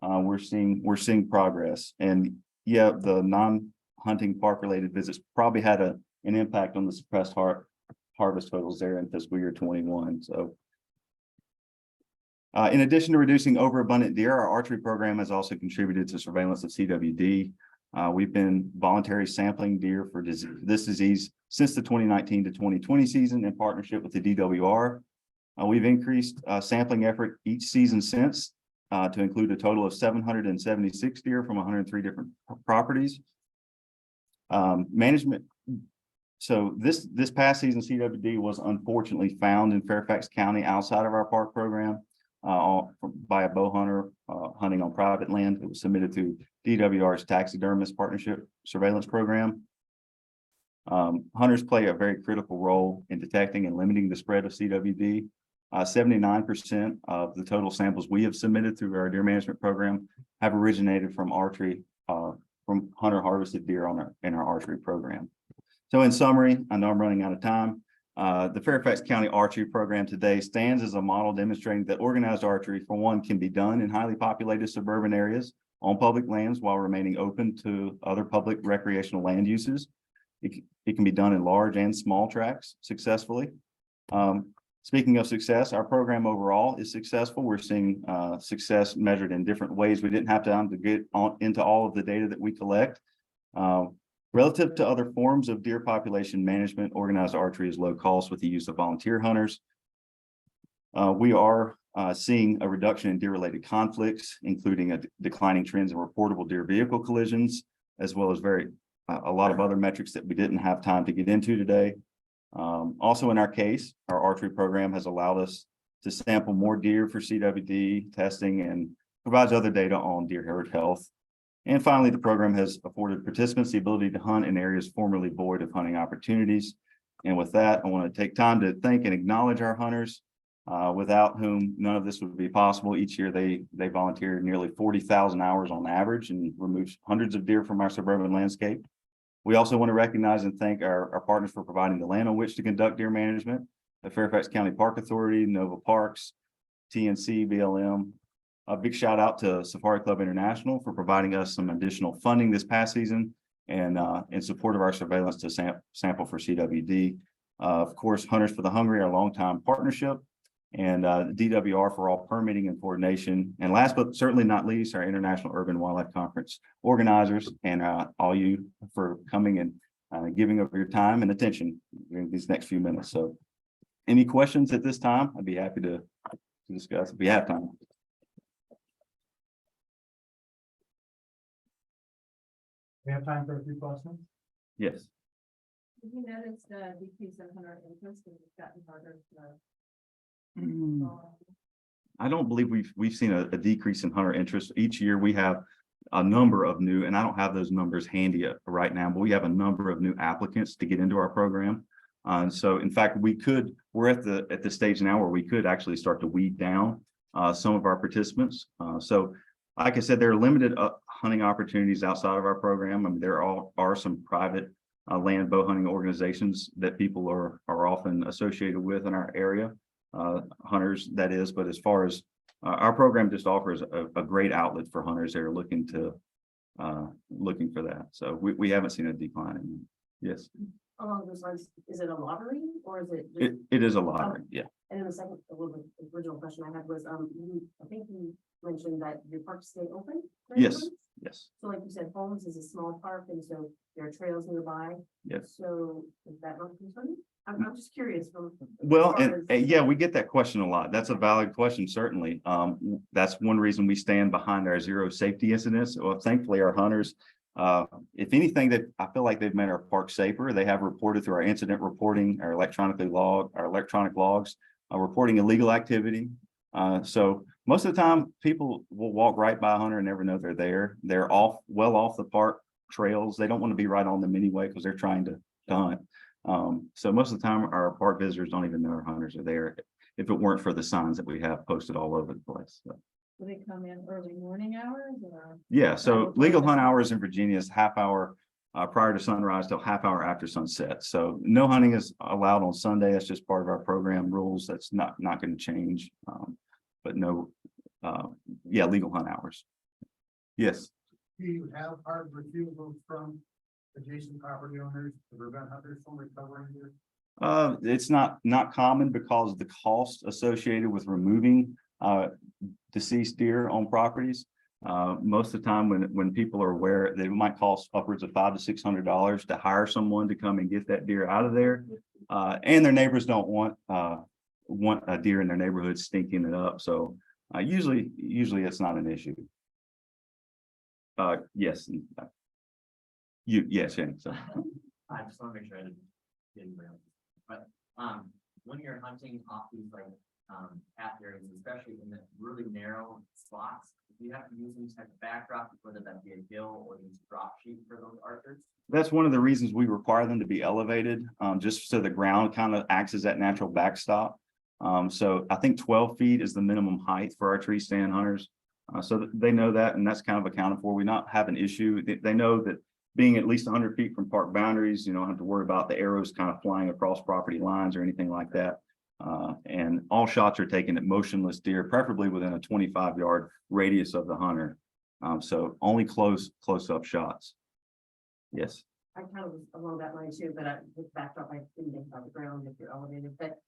We're seeing progress, and yeah, the non-hunting park related visits probably had an impact on the suppressed harvest totals there in fiscal year 21. So in addition to reducing overabundant deer, our archery program has also contributed to surveillance of CWD. We've been voluntary sampling deer for this disease since the 2019 to 2020 season in partnership with the DWR. We've increased sampling effort each season since to include a total of 776 deer from 103 different properties. Management. So this past season, CWD was unfortunately found in Fairfax County outside of our park program by a bow hunter hunting on private land. It was submitted to DWR's Taxidermist Partnership Surveillance Program. Hunters play a very critical role in detecting and limiting the spread of CWD. 79% of the total samples we have submitted through our deer management program have originated from archery, from hunter harvested deer in our archery program. So in summary, I know I'm running out of time. The Fairfax County Archery Program today stands as a model demonstrating that organized archery, for one, can be done in highly populated suburban areas on public lands while remaining open to other public recreational land uses. It can be done in large and small tracts successfully. Speaking of success, our program overall is successful. We're seeing success measured in different ways. We didn't have time to get into all of the data that we collect. Relative to other forms of deer population management, organized archery is low cost with the use of volunteer hunters. We are seeing a reduction in deer-related conflicts, including declining trends in reportable deer vehicle collisions, as well as a lot of other metrics that we didn't have time to get into today. Also in our case, our archery program has allowed us to sample more deer for CWD testing and provides other data on deer herd health. And finally, the program has afforded participants the ability to hunt in areas formerly void of hunting opportunities. And with that, I want to take time to thank and acknowledge our hunters, without whom none of this would be possible. Each year, they volunteer nearly 40,000 hours on average and remove hundreds of deer from our suburban landscape. We also want to recognize and thank our partners for providing the land on which to conduct deer management, the Fairfax County Park Authority, Nova Parks, TNC, BLM. A big shout out to Safari Club International for providing us some additional funding this past season and in support of our surveillance to sample for CWD. Of course, Hunters for the Hungry, our longtime partnership, and DWR for all permitting and coordination. And last but certainly not least, our International Urban Wildlife Conference organizers and all you for coming and giving up your time and attention during these next few minutes. So any questions at this time? I'd be happy to discuss if we have time. We have time for a few questions? Yes. Have you noticed a decrease in hunter interest and it's gotten harder to? I don't believe we've seen a decrease in hunter interest. Each year we have a number of new, and I don't have those numbers handy right now, but we have a number of new applicants to get into our program. And so in fact, we're at the stage now where we could actually start to weed down some of our participants. So like I said, there are limited hunting opportunities outside of our program. I mean, there are some private land bow hunting organizations that people are often associated with in our area. Hunters, that is, but as far as our program just offers a great outlet for hunters that are looking for that. So we haven't seen a decline in, yes. Along those lines, is it a lottery or is it? It is a lottery, yeah. And then the second, original question I had was, I think you mentioned that your parks stay open? Yes, yes, So like you said, Holmes is a small park and so there are trails nearby. yes. So is that not concerning? I'm just curious from. Well, as far and as- yeah, we get that question a lot. That's a valid question, certainly. That's one reason we stand behind our zero safety incidents. Well, thankfully, our hunters, if anything, that I feel like they've made our park safer. They have reported through our incident reporting, our electronic logs, reporting illegal activity. So most of the time, people will walk right by a hunter and never know they're there. They're well off the park trails. They don't want to be right on them anyway because they're trying to hunt. So most of the time our park visitors don't even know our hunters are there if it weren't for the signs that we have posted all over the place. So, Do they come in early morning hours or? yeah, so legal hunt hours in Virginia is half hour prior to sunrise till half hour after sunset. So no hunting is allowed on Sunday. That's just part of our program rules. That's not going to change. But no, legal hunt hours. Yes. Do you have hard refusals from adjacent property owners to prevent hunters from recovering deer? It's not common because of the cost associated with removing deceased deer on properties. Most of the time when people are aware that it might cost upwards of $500 to $600 to hire someone to come and get that deer out of there. And their neighbors don't want a deer in their neighborhood stinking it up. So usually it's not an issue. Yes. Yes, Shane. So I just want to make sure I didn't rail. But when you're hunting off these path areas, especially in the really narrow spots, you have to use some type of backdrop, whether that be a hill or these drop sheet for those archers. that's one of the reasons we require them to be elevated, just so the ground kind of acts as that natural backstop. So I think 12 feet is the minimum height for our tree stand hunters. So they know that, and that's kind of accounted for. We not have an issue. They know that being at least 100 feet from park boundaries, you don't have to worry about the arrows kind of flying across property lines or anything like that. And all shots are taken at motionless deer, preferably within a 25-yard radius of the hunter. So only close-up shots. Yes. I kind of was along that line too, but with backdrop, I didn't think about the ground if you're elevated, but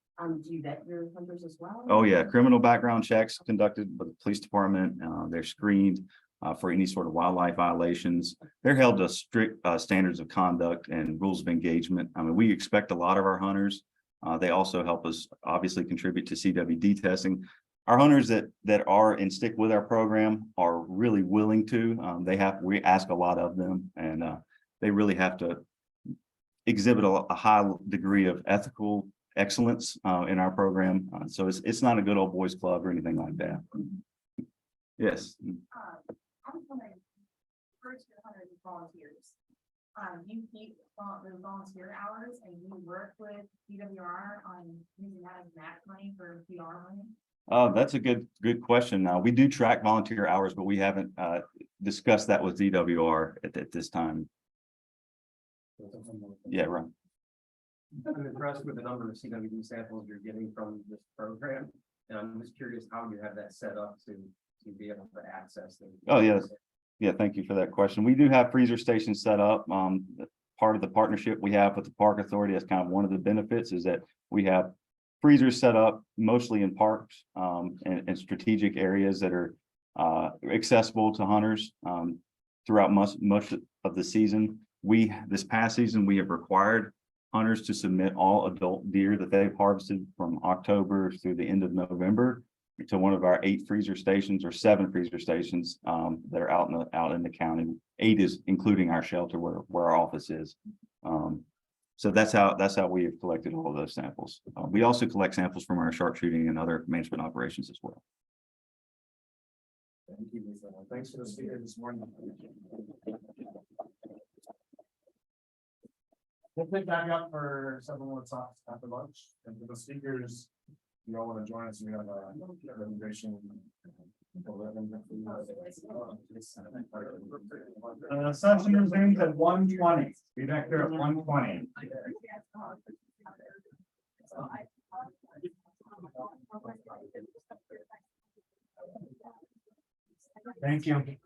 do you vet your hunters as well? Oh, yeah. Criminal background checks conducted by the police department. They're screened for any sort of wildlife violations. They're held to strict standards of conduct and rules of engagement. I mean, we expect a lot of our hunters They also help us obviously contribute to CWD testing. Our hunters that are and stick with our program are really willing to. We ask a lot of them, and they really have to exhibit a high degree of ethical excellence in our program. So it's not a good old boys club or anything like that. Yes. I was wondering, first, your hundred volunteers. You keep the volunteer hours and you work with DWR on using that as match money for PR money? That's a good question. We do track volunteer hours, but we haven't discussed that with DWR at this time. Yeah, right. I'm impressed with the number of CWD samples you're getting from this program. And I'm just curious how you have that set up to be able to access them. Oh, yes. Yeah, thank you for that question. We do have freezer stations set up. Part of the partnership we have with the Park Authority, that's kind of one of the benefits, is that we have freezers set up mostly in parks and strategic areas that are accessible to hunters throughout much of the season. This past season, we have required hunters to submit all adult deer that they've harvested from October through the end of November to one of our 8 freezer stations or 7 freezer stations that are out in the county. 8 is including our shelter where our office is. So that's how we have collected all of those samples. We also collect samples from our sharpshooting and other management operations as well. Thank you, Lisa. Thanks for the speaker this morning. We'll pick back up for several more talks after lunch, and for the speakers, you all want to join us, we have a immigration. Session resumes at 1:20. Be back there at 1:20. Thank you.